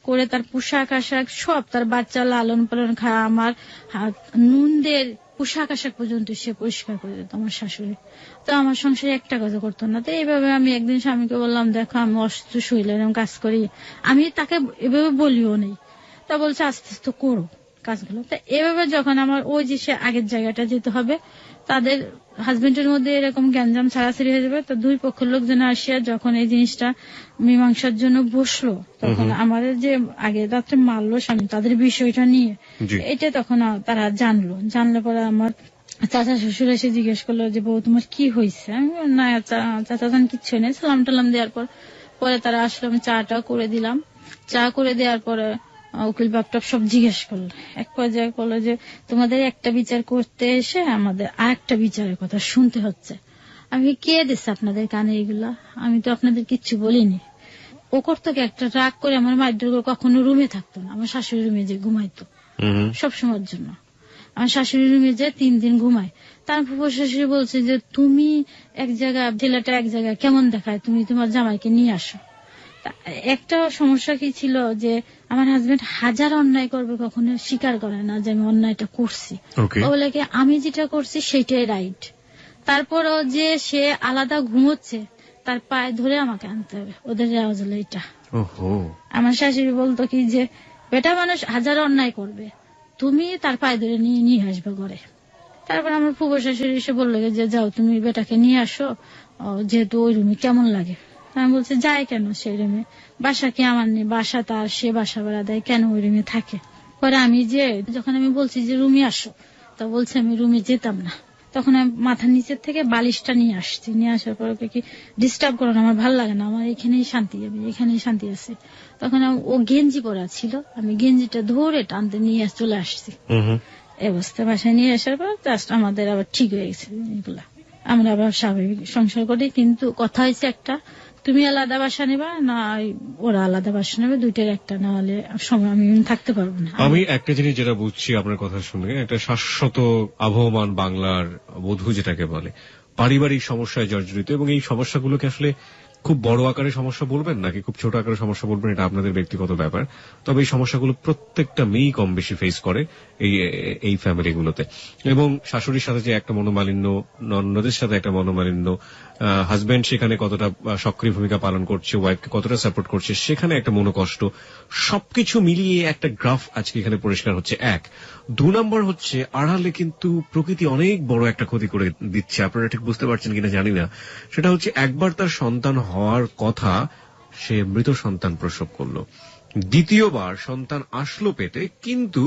করে তার পোশাক আশাক সব, তার বাচ্চা লালন পালন খাওয়া, আমার নুনদের পোশাক আশাক পর্যন্ত সে পরিষ্কার করে দিত আমার শাশুড়ি। তো আমার সংসারে একটা কাজও করতো না। তো এইভাবে আমি একদিন স্বামীকে বললাম দেখো আমি অসুস্থ শরীরে এরকম কাজ করি, আমি তাকে এভাবে বলিও নেই। তা বলছে আস্তে আস্তে করো কাজগুলো। তো এভাবে যখন আমার ওই যে সে আগের জায়গাটা যেতে হবে, তাদের হাজবেন্ডের মধ্যে এরকম গ্যাঞ্জাম ছাড়াছাড়ি হয়ে যাবে। তো 2 পক্ষের লোকজন আসিয়া যখন এই জিনিসটা মীমাংসার জন্য বসলো, তখন আমাদের যে আগে রাত্রে মারলো স্বামী তাদের বিষয়টা নিয়ে এটা তখন তারা জানলে পরে আমার চাচা শ্বশুর এসে জিজ্ঞেস করলো যে বউ তোমার কি হয়েছে? আমি বললাম, না চাচা যান কিচ্ছু নেই। সালাম টালাম দেওয়ার পরে তারা আসলে আমি চাটা করে দিলাম। চা করে দেওয়ার পরে উকিল বাপটপ সব জিজ্ঞেস করলো। এক পর্যায়ে বললো যে তোমাদের একটা বিচার করতে এসে আমাদের আরেকটা বিচারের কথা শুনতে হচ্ছে। আমি কে দিচ্ছে আপনাদের কানে এগুলা? আমি তো আপনাদের কিচ্ছু বলিনি। ও করতো কি, একটা রাগ করে আমার মায়ের করে কখনো রুমে থাকতো না, আমার শাশুড়ি রুমে যে ঘুমাইতো সবসময়ের জন্য। আমার শাশুড়ি রুমে যে 3 দিন ঘুমায়। তারপর শাশুড়ি বলছে যে তুমি এক জায়গায়, ছেলেটা এক জায়গায় কেমন দেখায়, তুমি তোমার জামাইকে নিয়ে আসো। একটা সমস্যা কি ছিল যে আমার হাজবেন্ড হাজার অন্যায় করবে, কখনো স্বীকার করে না যে আমি অন্যায়টা করছি। ও বলে কি আমি যেটা করছি সেটাই রাইট। তারপরও যে সে আলাদা ঘুমোচ্ছে তার পায়ে ধরে আমাকে আনতে হবে, ওদের রেওয়াজ হলো এটা। আমার শাশুড়ি বলতো কি যে বেটা মানুষ হাজার অন্যায় করবে, তুমি তার পায়ে ধরে নিয়ে আসবে ঘরে। তারপর আমার ফুফু শাশুড়ি এসে বললো যে যাও তুমি বেটাকে নিয়ে আসো, যেহেতু ওই রুমে কেমন লাগে। আমি বলছি যায় কেন সেই রুমে? বাসা কি আমার নেই? বাসা তার, সে বাসা ভাড়া দেয়, কেন ওই রুমে থাকে? পরে আমি যখন আমি বলছি যে রুমে আসো, তা বলছে আমি রুমে যেতাম না। তখন আমি মাথার নিচের থেকে বালিশটা নিয়ে আসছি। নিয়ে আসার পর কি ডিস্টার্ব করো না, আমার ভালো লাগে না, আমার এখানেই শান্তি, আমি এখানেই শান্তি আছে। তখন ও গেঞ্জি পরা ছিল, আমি গেঞ্জিটা ধরে টানতে নিয়ে চলে আসছি। অবস্থা বাসায় নিয়ে আসার পর জাস্ট আমাদের আবার ঠিক হয়ে গেছে এগুলা, আমরা আবার স্বাভাবিক সংসার করি। কিন্তু কথা হয়েছে একটা, তুমি আলাদা বাসা নেবা না ওরা আলাদা বাসা নেবে, দুইটার একটা, না হলে সময় আমি থাকতে পারবো না। আমি একটা জিনিস যেটা বুঝছি আপনার কথা শুনে, একটা শাশ্বত আবহমান বাংলার বধূ যেটাকে বলে, পারিবারিক সমস্যায় জর্জরিত, এবং এই সমস্যাগুলোকে আসলে খুব বড় আকারের সমস্যা বলবেন নাকি খুব ছোট আকারের সমস্যা বলবেন, এটা আপনাদের ব্যক্তিগত ব্যাপার। তবে এই সমস্যাগুলো প্রত্যেকটা মেয়েই কম বেশি ফেস করে এই ফ্যামিলিগুলোতে। এবং শাশুড়ির সাথে যে একটা মনোমালিন্য, ননদের সাথে একটা মনোমালিন্য, হাজবেন্ড সেখানে কতটা সক্রিয় ভূমিকা পালন করছে, ওয়াইফকে কতটা সাপোর্ট করছে, সেখানে একটা মনোকষ্ট, সবকিছু মিলিয়ে একটা গ্রাফ আজকে এখানে পরিষ্কার হচ্ছে। 1, 2 নম্বর হচ্ছে আড়ালে কিন্তু প্রকৃতি অনেক বড় একটা ক্ষতি করে দিচ্ছে, আপনারা ঠিক বুঝতে পারছেন কিনা জানি না। সেটা হচ্ছে একবার তার সন্তান হওয়ার কথা, সে মৃত সন্তান প্রসব করলো। দ্বিতীয়বার সন্তান আসলো পেটে, কিন্তু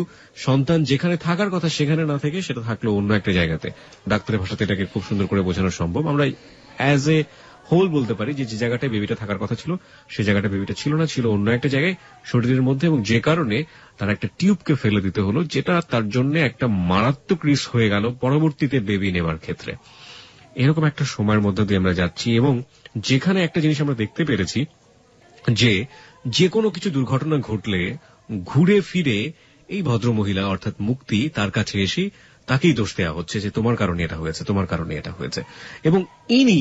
সন্তান যেখানে থাকার কথা সেখানে না থেকে সেটা থাকলো অন্য একটা জায়গাতে। ডাক্তারের ভাষাতে এটাকে খুব সুন্দর করে বোঝানো সম্ভব। আমরা অ্যাজ এ হোল বলতে পারি যে যে জায়গাটায় বেবিটা থাকার কথা ছিল সে জায়গাটা বেবিটা ছিল না, ছিল অন্য একটা জায়গায় শরীরের মধ্যে, এবং যে কারণে তার একটা টিউবকে ফেলে দিতে হলো, যেটা তার জন্য একটা মারাত্মক রিস্ক হয়ে গেল পরবর্তীতে বেবি নেবার ক্ষেত্রে। এরকম একটা সময়ের মধ্যে দিয়ে আমরা যাচ্ছি, এবং যেখানে একটা জিনিস আমরা দেখতে পেরেছি যে কোনো কিছু দুর্ঘটনা ঘটলে ঘুরে ফিরে এই ভদ্রমহিলা অর্থাৎ মুক্তি তার কাছে এসে তাকেই দোষ দেওয়া হচ্ছে যে তোমার কারণে এটা হয়েছে, তোমার কারণে এটা হয়েছে। এবং ইনি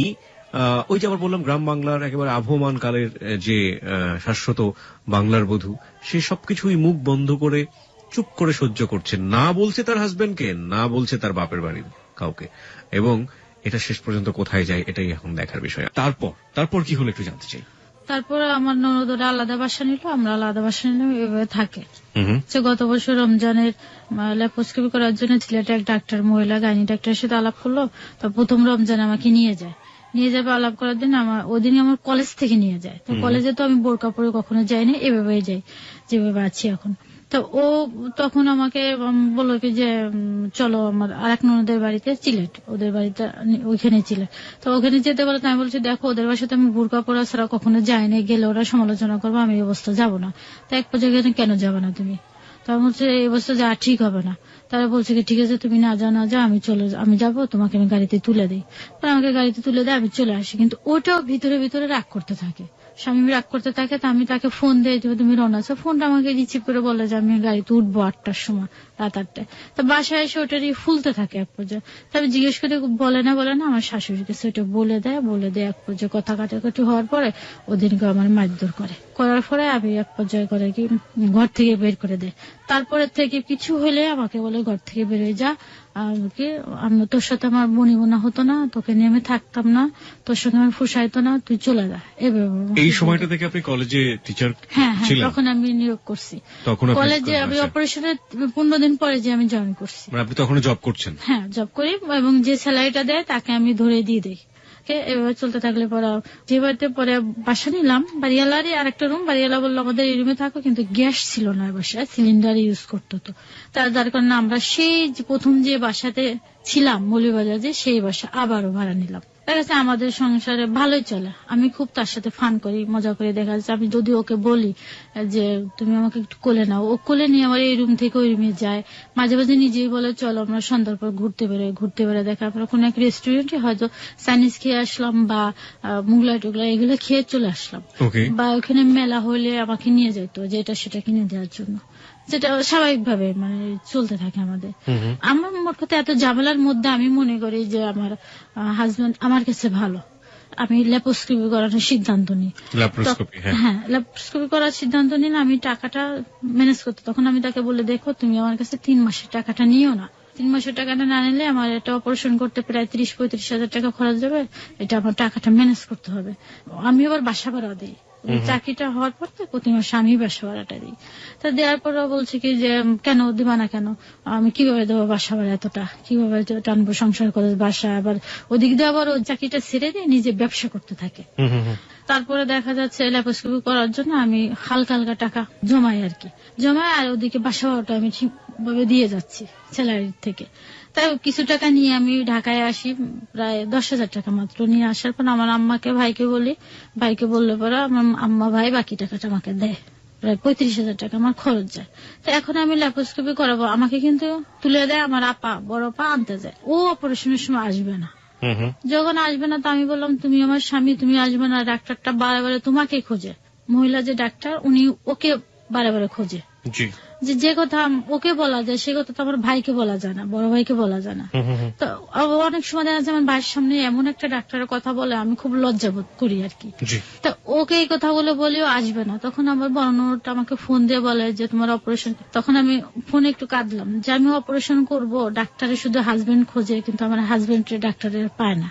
ওই যে আবার বললাম গ্রাম বাংলার একেবারে আবহমান কালের যে শাশ্বত বাংলার বধূ, সে সবকিছুই মুখ বন্ধ করে চুপ করে সহ্য করছে, না বলছে তার হাজবেন্ডকে, না বলছে তার বাপের বাড়ির কাউকে। এবং এটা শেষ পর্যন্ত কোথায় যায় এটাই এখন দেখার বিষয়। তারপর কি হলো একটু জানতে চাই। তারপর আমার ননদরা আলাদা বাসা নিল, আমরা আলাদা বাসা নিলাম, এভাবে থাকে। গত বছর রমজানের ল্যাপ্রোস্কোপি করার জন্য ছেলেটা এক ডাক্তার, মহিলা গাইনি ডাক্তারের সাথে আলাপ করলো। তো প্রথম রমজান আমাকে নিয়ে যাবে আলাপ করার দিন, ওদিনই আমার কলেজ থেকে নিয়ে যায়। তো কলেজে তো আমি বোরকা পরে কখনো যাইনি, এভাবেই যাই যেভাবে আছি এখন। তো ও তখন আমাকে বললো কি যে চলো আমার আরেক ননদের বাড়িতে, সিলেট, ওদের বাড়িতে ওইখানে সিলেট। তো ওখানে যেতে বলে, আমি বলছি দেখো ওদের বাসাতে আমি বোরকা পরা ছাড়া কখনো যাইনি, গেলে ওরা সমালোচনা করবো, আমি এই অবস্থা যাবো না। তো এক পর্যায়ে কেন যাবো না তুমি? তো আমি বলছি এই অবস্থা যাওয়া ঠিক হবে না। তারা বলছে কি ঠিক আছে তুমি না যাও, আমি যাবো, তোমাকে আমি গাড়িতে তুলে দিই। আমাকে গাড়িতে তুলে দেয়, আমি চলে আসি। কিন্তু ওটাও ভিতরে ভিতরে রাগ করতে থাকে, স্বামী রাগ করতে থাকে। তো আমি তাকে ফোন দিয়ে তুমি রওনা আছো, ফোনটা আমাকে রিসিভ করে বলে যে আমি গাড়িতে উঠবো 8টার সময়, রাত 8টায়। তো বাসায় এসে ওটারই ফুলতে থাকে এক পর্যায়ে। তবে জিজ্ঞেস করে বলে না আমার শাশুড়িকে সেটা বলে দেয় এক পর্যায়ে কথা কাটাকাটি হওয়ার পরে ওদিনকে আমার মারধর করার পরে আমি এক পর্যায়ে করে কি ঘর থেকে বের করে দেয়। তারপরে থেকে কিছু হলে আমাকে বলে ঘর থেকে বেরোয় যা, আমি তোর সাথে আমার বনিবনা হতো না, তোকে নিয়ে আমি থাকতাম না, তোর সঙ্গে আমার ফুসাইতো না, তুই চলে যা। এই সময়টা থেকে আপনি কলেজে টিচার ছিলেন? তখন আমি নিয়োগ করছি কলেজে, আমি অপারেশনের 15 দিন পরে যে আমি জয়েন করছি। আপনি তখন জব করছেন? হ্যাঁ জব করি, এবং যে স্যালারিটা দেয় তাকে আমি ধরে দিয়ে দিই। এভাবে চলতে থাকলে পরে যে বাড়িতে পরে বাসা নিলাম, বাড়িওয়ালারই আর একটা রুম, বাড়িওয়ালা বললো আমাদের এই রুমে থাকো, কিন্তু গ্যাস ছিল না বাসায়, সিলিন্ডার ইউজ করতো। তো যার কারণে আমরা সেই প্রথম যে বাসাতে ছিলাম মৌলভীবাজারে, সেই বাসা আবারও ভাড়া নিলাম। দেখা যাচ্ছে আমাদের সংসারে ভালোই চলে, আমি খুব তার সাথে ফান করি, মজা করে। দেখা যাচ্ছে আমি যদি ওকে বলি যে তুমি আমাকে একটু কোলে নাও, ও কোলে নিয়ে আমার এই রুম থেকে ওই রুমে যায়। মাঝে মাঝে নিজেই বলে চলো আমরা সন্ধ্যার পর ঘুরতে বেরোয়। দেখা আমরা কোন এক রেস্টুরেন্টে হয়তো চাইনিজ খেয়ে আসলাম বা মুগলাই টুগলাই এগুলো খেয়ে চলে আসলাম, বা ওখানে মেলা হলে আমাকে নিয়ে যেত যে এটা সেটা কিনে দেওয়ার জন্য, যেটা স্বাভাবিকভাবে মানে চলতে থাকে আমাদের। আমার মোট কথা এত ঝামেলার মধ্যে আমি মনে করি যে আমার হাজবেন্ড আমার কাছে ভালো। আমি ল্যাপ্রোস্কোপি করানোর সিদ্ধান্ত নিই। হ্যাঁ, ল্যাপ্রোস্কোপি করার সিদ্ধান্ত নিলে আমি টাকাটা ম্যানেজ করতে, তখন আমি তাকে বলে দেখো তুমি আমার কাছে 3 মাসের টাকাটা নিও না, 3 মাসের টাকাটা না নিলে আমার এটা অপারেশন করতে প্রায় 30-35 হাজার টাকা খরচ যাবে, এটা আমার টাকাটা ম্যানেজ করতে হবে। আমি আবার বাসা ভাড়া দিই, চাকরিটা হওয়ার পর তো প্রতি মাসে আমি বাসা ভাড়াটা দিই। তা দেওয়ার পর বলছে কি যে কেন দিবা না, কেন আমি কিভাবে দেবো বাসা ভাড়া এতটা, কিভাবে টানবো সংসার করে বাসা। আবার ওদিক দিয়ে আবার ও চাকরিটা ছেড়ে দিয়ে নিজে ব্যবসা করতে থাকে। তারপরে দেখা যাচ্ছে ল্যাপ্রোস্কোপি করার জন্য আমি হালকা হালকা টাকা জমাই আর ওদিকে বাসা ভাড়াটা আমি ঠিকভাবে দিয়ে যাচ্ছি স্যালারির থেকে। তাই কিছু টাকা নিয়ে আমি ঢাকায় আসি, প্রায় 10,000 টাকা মাত্র নিয়ে আসার পর আমার আম্মাকে ভাইকে বললে পরে আমার আম্মা ভাই বাকি টাকাটা আমাকে দেয়, প্রায় 35,000 টাকা আমার খরচ যায়। তো এখন আমি ল্যাপ্রোস্কোপি করাবো, আমাকে কিন্তু তুলে দেয় আমার আপা, বড় আপা আনতে যায়। ও অপারেশনের সময় আসবে না, যখন আসবে না তো আমি বললাম তুমি আমার স্বামী, তুমি আসবে না, ডাক্তারটা বারে বারে তোমাকে খোঁজে, মহিলা যে ডাক্তার উনি ওকে বারে বারে খোঁজে। যে কথা ওকে বলা যায় সে কথা তো আমার ভাইকে বলা যায় না, বড় ভাইকে বলা যায় না। তো অনেক সময় দেখা যাচ্ছে আমার ভাইয়ের সামনে এমন একটা ডাক্তারের কথা বলে আমি খুব লজ্জাবোধ করি আর কি। তো ওকে এই কথাগুলো বলেও আসবে না, তখন আমার বর্ণটা আমাকে ফোন দিয়ে বলে যে তোমার অপারেশন। তখন আমি ফোনে একটু কাঁদলাম যে আমি অপারেশন করব, ডাক্তারের শুধু হাজবেন্ড খোঁজে কিন্তু আমার হাজবেন্ড ডাক্তারের পায় না।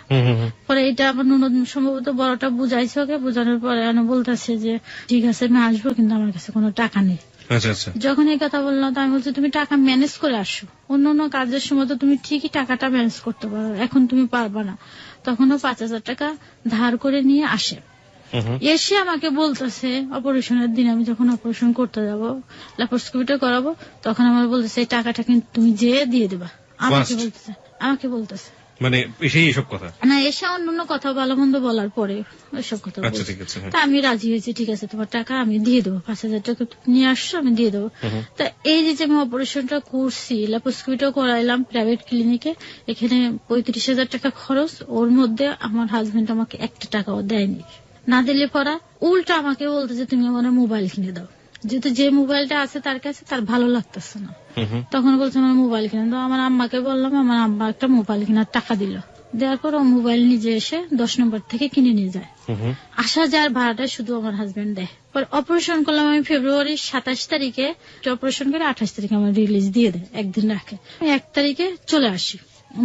পরে এটা আমার ননদ সম্ভবত বড়টা বুঝাইছে, ওকে বোঝানোর পরে বলতেছে যে ঠিক আছে আমি আসবো, কিন্তু আমার কাছে কোনো টাকা নেই। যখন এই কথা বললাম তো আমি বলছি তুমি টাকা ম্যানেজ করে আসো, অন্য কাজের সময় তো তুমি ঠিকই টাকাটা ম্যানেজ করতে পারো, এখন তুমি পারবা না। তখনও 5,000 টাকা ধার করে নিয়ে আসে, এসে আমাকে বলতেছে অপারেশনের দিন আমি যখন অপারেশন করতে যাবো ল্যাপ্রোস্কোপিটা করাবো, তখন আমার বলতেছে এই টাকাটা কিন্তু তুমি যেয়ে দিয়ে দেবা। আমাকে বলতেছে মানে এসেই এসব কথা না, এসে অন্য কথা ভালো মন্দ বলার পরে এসব কথা। তা আমি রাজি হয়েছি, ঠিক আছে তোমার টাকা আমি দিয়ে দেবো, 5,000 টাকা নিয়ে আসছো আমি দিয়ে দেবো। তা এই যে আমি অপারেশনটা করছি, ল্যাপ্রোস্কোপিটা করাইলাম প্রাইভেট ক্লিনিকে, এখানে 35,000 টাকা খরচ, ওর মধ্যে আমার হাজবেন্ড আমাকে 1 টাকাও দেয়নি। না দিলে পরা উল্টা আমাকে বলতেছে তুমি আমার মোবাইল কিনে দাও, যেহেতু যে মোবাইলটা আছে তার কাছে তার ভালো লাগতেছে না। তখন বলছে আমার মোবাইল কিনে দাও। আমার আম্মাকে বললাম, আমার আম্মা একটা মোবাইল কেনার টাকা দিল, দেওয়ার পর ও মোবাইল নিজে এসে 10 নম্বর থেকে কিনে নিয়ে যায়। আসা যাওয়ার ভাড়াটা শুধু আমার হাজবেন্ড দেয়। পর অপারেশন করলাম আমি ফেব্রুয়ারির 27 তারিখে, অপারেশন করে 28 তারিখে আমার রিলিজ দিয়ে দেয়, একদিন রাখে। 1 তারিখে চলে আসি,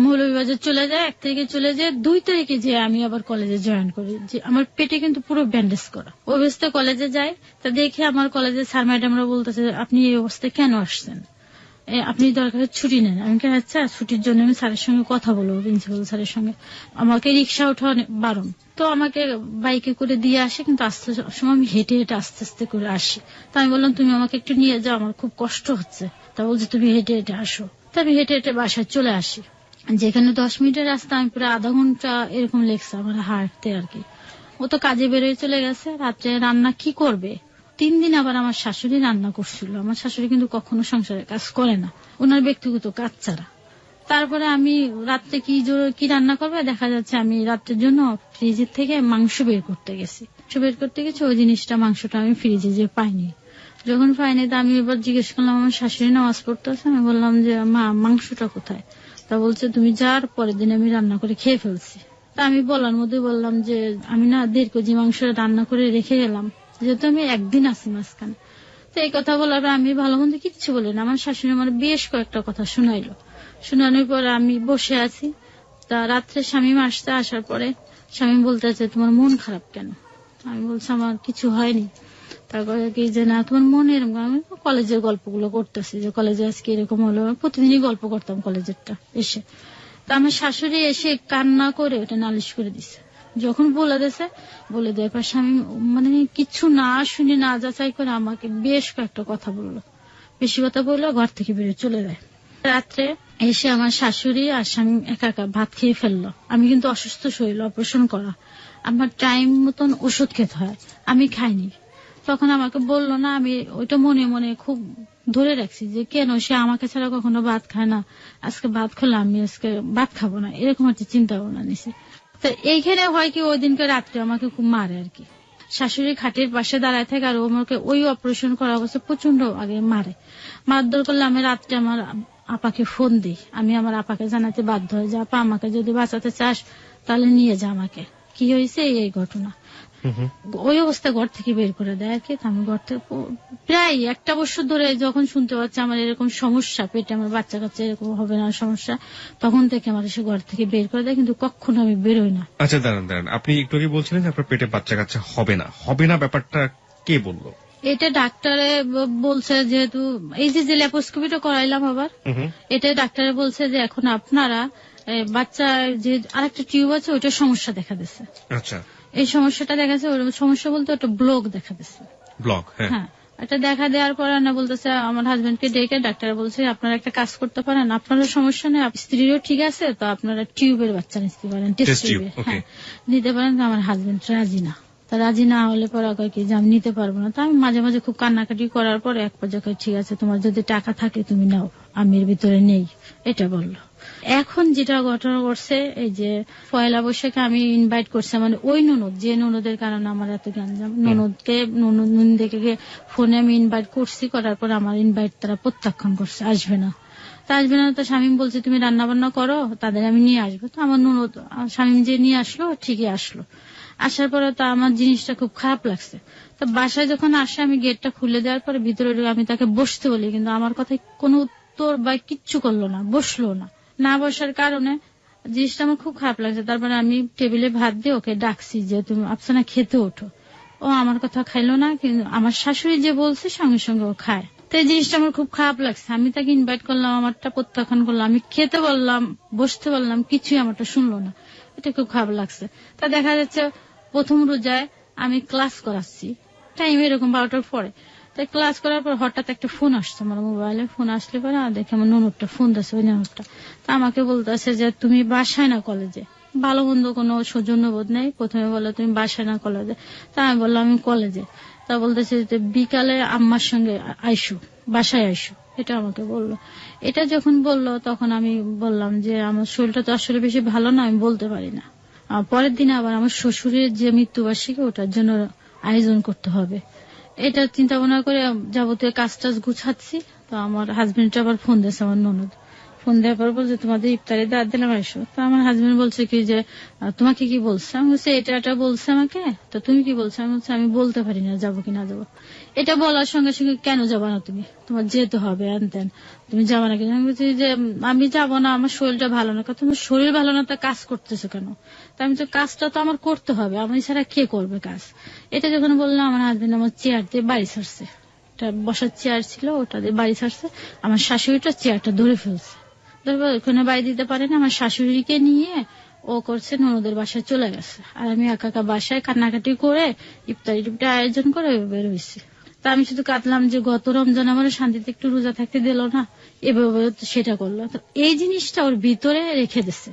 মৌলভীবাজার চলে যায়, 1 তারিখে চলে যায়, 2 তারিখে যে আমি আবার কলেজে জয়েন করি। যে আমার পেটে কিন্তু পুরো ব্যান্ডেজ করা, ওই অবস্থায় কলেজে যাই। তা দেখে আমার কলেজের স্যার ম্যাডামরা বলতেছে আপনি এই অবস্থায় কেন আসছেন, আপনি দরকার ছুটি নেন। আমি কেন আচ্ছা ছুটির জন্য আমি স্যারের সঙ্গে কথা বলবো, প্রিন্সিপাল স্যারের সঙ্গে। আমাকে রিক্সা ওঠা বারণ, তো আমাকে বাইকে করে দিয়ে আসে, কিন্তু আস্তে সময় আমি হেঁটে হেঁটে আস্তে আস্তে করে আসি। তা আমি বললাম তুমি আমাকে একটু নিয়ে যাও, আমার খুব কষ্ট হচ্ছে। তা বলছে তুমি হেঁটে হেঁটে আসো। তা আমি হেঁটে হেঁটে বাসায় চলে আসি, যেখানে 10 মিনিটের রাস্তা আমি প্রায় আধা ঘন্টা এরকম লেগছে আমার হাঁটতে আর কি। ও তো কাজে বেরোয় চলে গেছে, রাত্রে রান্না কি করবে। 3 দিন আবার আমার শাশুড়ি রান্না করছিল। আমার শাশুড়ি কিন্তু কখনো সংসারের কাজ করে না, ওনার ব্যক্তিগত কাজ ছাড়া। তারপরে আমি রাত্রে কি রান্না করবে, দেখা যাচ্ছে আমি রাত্রের জন্য ফ্রিজের থেকে মাংস বের করতে গেছি। ওই জিনিসটা মাংসটা আমি ফ্রিজে যে পাইনি। যখন পাইনি তা আমি এবার জিজ্ঞেস করলাম, আমার শাশুড়ি নামাজ পড়তে আছে, আমি বললাম যে মা মাংসটা কোথায়। তা বলছে তুমি যার পরের দিন আমি রান্না করে খেয়ে ফেলছি। তা আমি বলার মধ্যে বললাম যে আমি না 1.5 কেজি মাংস রান্না করে রেখে গেলাম, যেহেতু আমি একদিন আসি মাঝখানে। তো এই কথা বলার আমি ভালো মন্দ কিচ্ছু বলি না। আমার শাশুড়ি আমার বেশ কয়েকটা কথা শোনাইলো। শোনানোর পরে আমি বসে আছি। তা রাত্রে স্বামী আসার পরে স্বামী বলতেছে তোমার মন খারাপ কেন। আমি বলছি আমার কিছু হয়নি। তারপরে কি যে না তোমার মন এরকম, আমি কলেজের গল্পগুলো করতেছি যে কলেজে আজকে এরকম হলো, প্রতিদিনই গল্প করতাম কলেজেরটা এসে। তা আমার শাশুড়ি এসে কান্না করে ওটা নালিশ করে দিছে যখন বলে দেওয়ার পর স্বামী মানে কিছু না শুনে না যাচাই করে আমাকে বেশ কয়েকটা কথা বললো, বেশি কথা বললো, ঘর থেকে বেরিয়ে চলে যায়। রাত্রে এসে আমার শাশুড়ি আর স্বামী একা একা ভাত খেয়ে ফেললো। আমি কিন্তু অসুস্থ শরীর, অপারেশন করা, আমার টাইম মতন ওষুধ খেতে হয়, আমি খাইনি। তখন আমাকে বললো না, আমি ওইটা মনে মনে খুব ধরে রাখছি যে কেন সে আমাকে ছাড়া কখনো ভাত খায় না, আজকে ভাত খেলে আমি আজকে ভাত খাবো না, এরকম একটা চিন্তা ভাবনা নিছি। তো এইখানে হয় কি, ওই দিনকে রাত্রে আমাকে খুব মারে আর কি। শাশুড়ি খাটের পাশে দাঁড়ায় থাকে আর আমাকে ওই অপারেশন করা অবস্থা প্রচন্ড আগে মারধর করলে আমি রাত্রে আমার আপাকে ফোন দিই। আমি আমার আপাকে জানাতে বাধ্য হই যে আপা আমাকে যদি বাঁচাতে চাস তাহলে নিয়ে যা আমাকে, কি হয়েছে এই ঘটনা। ওই অবস্থা ঘর থেকে বের করে দেয় আর কি। আমি ঘর থেকে প্রায় 1 বছর ধরে যখন শুনতে পাচ্ছি আমার এরকম সমস্যা, পেটে আমার বাচ্চা কাচ্চা এরকম হবে না সমস্যা, তখন থেকে আমার এসে ঘর থেকে বের করে দেয়, কিন্তু কখনো আমি বেরোই না। আচ্ছা দাঁড়ান, আপনি একটু আগে বলছিলেন যে আপনার পেটে বাচ্চা কাচ্চা হবে না, ব্যাপারটা কে বললো? এটা ডাক্তারে বলছে, যেহেতু এই যে ল্যাপারোস্কোপিটা করাইলাম আবার, এটা ডাক্তারে বলছে যে এখন আপনারা বাচ্চা যে আরেকটা টিউব আছে ওইটা সমস্যা দেখা দিচ্ছে। আচ্ছা, এই সমস্যাটা দেখাচ্ছে, সমস্যা বলতে ওটা ব্লক দেখা দিচ্ছে। ব্লক? হ্যাঁ, এটা দেখা দেওয়ার পর না বলতেছে আমার হাজবেন্ডকে ডেকে ডাক্তার বলছে আপনারা একটা কাজ করতে পারেন, আপনারও সমস্যা নেই, স্ত্রীরও ঠিক আছে, তো আপনারা টিউবের বাচ্চা নিতে পারেন, টেস্ট টিউবে নিতে পারেন। আমার হাজবেন্ড রাজি না, তা রাজি না হলে পরে কয় কি যে আমি নিতে পারবো না। তা আমি মাঝে মাঝে খুব কান্নাকাটি করার পরে এক পর্যায়ে ঠিক আছে তোমার যদি টাকা থাকে তুমি নাও, আমি এর ভিতরে নেই, এটা বললো। এখন যেটা ঘটনা ঘটছে, এই যে 1 বৈশাখে আমি ইনভাইট করছি মানে ওই ননদ, যে ননদের কারণে আমার এত গ্যাঞ্জাম, ননদকে ফোনে আমি ইনভাইট করছি, করার পর আমার ইনভাইট তারা প্রত্যাখ্যান করছে, আসবে না। তো স্বামী বলছে তুমি রান্না বান্না করো, তাদের আমি নিয়ে আসবো। তো আমার ননদ স্বামী যে নিয়ে আসলো, ঠিকই আসলো। আসার পরে তো আমার জিনিসটা খুব খারাপ লাগছে। তো বাসায় যখন আসে আমি গেটটা খুলে দেওয়ার পরে ভিতরে আমি তাকে বসতে বলি, কিন্তু আমার কথায় কোনো উত্তর বা কিচ্ছু করলো না, বসলো না বসার কারণে জিনিসটা আমার খুব খারাপ লাগছে। তারপরে আমি টেবিলে ভাত দিয়ে ওকে ডাকছি যে তুমি আফসানা খেতে ওঠো, ও আমার কথা খাইলো না, কিন্তু আমার শাশুড়ি যে বলছে সঙ্গে সঙ্গে ও খায়। তো এই জিনিসটা আমার খুব খারাপ লাগছে। আমি তাকে ইনভাইট করলাম, আমারটা প্রত্যাখ্যান করলাম, আমি খেতে বললাম, বসতে বললাম, কিছুই আমারটা শুনলো না, এটা খুব খারাপ লাগছে। তা দেখা যাচ্ছে প্রথম রোজায় আমি ক্লাস করাচ্ছি, টাইম এরকম 12টার পরে। তাই ক্লাস করার পর হঠাৎ একটা ফোন আসছে আমার মোবাইলে, ফোন আসলে পরে দেখে আমার ননদটা ফোন দিচ্ছে, ওই ননদটা। তা আমাকে বলতেছে যে তুমি বাসায় না কলেজে, ভালো মন্দ কোনো সৌজন্যবোধ নেই, প্রথমে বললো তুমি বাসায় না কলেজে। তা আমি বললাম আমি কলেজে। তা বলতেছে যে বিকালে আম্মার সঙ্গে আইসো, বাসায় আইসো, এটা আমাকে বললো। এটা যখন বললো তখন আমি বললাম যে আমার শরীরটা তো আসলে বেশি ভালো না, আমি বলতে পারি না। পরের দিনে আবার আমার শ্বশুরের যে মৃত্যুবার্ষিকী, ওটার জন্য আয়োজন করতে হবে, এটা চিন্তা ভাবনা করে যাবতীয় কাজ টাজ গুছাচ্ছি। তো আমার হাজবেন্ড আবার ফোন দিয়েছে, আমার ননদ ফোন দেওয়ার পর বলছে তোমাদের ইফতারে দাঁত দিলাম এসো। তো আমার হাজবেন্ড বলছে কি যে তোমাকে কি বলছে, আমি বলছি এটা বলছে আমাকে, তো তুমি কি বলছো, আমি বলছি আমি বলতে পারি না যাবো কি না যাবো। এটা বলার সঙ্গে সঙ্গে কেন যাবো না তুমি, তোমার যেতে হবে আনতেন, তুমি যাবো না কেন। আমি বলছি যে আমি যাবো না, আমার শরীরটা ভালো না। তোমার শরীর ভালো না, তা কাজ করতেছো কেন? তা আমি তো কাজটা তো আমার করতে হবে, আমি ছাড়া কে করবে কাজ। এটা যখন বললাম আমার হাজবেন্ড আমার চেয়ার দিয়ে বাড়ি ছাড়ছে, বসার চেয়ার ছিল ওটা দিয়ে বাড়ি ছাড়ছে। আমার শাশুড়িটা চেয়ারটা ধরে ফেলছে, ওখানে বাড়ি দিতে পারে না, আমার শাশুড়িকে নিয়ে ও করছে ননদের বাসায় চলে গেছে। আর আমি একা বাসায় কান্নাকাটি করে ইফতারি আয়োজন করে বের হয়েছি। তা আমি শুধু কাঁদলাম যে গত রমজান আমার শান্তিতে একটু রোজা থাকতে দিল না, এভাবে সেটা করলো। তো এই জিনিসটা ওর ভিতরে রেখে দিচ্ছে।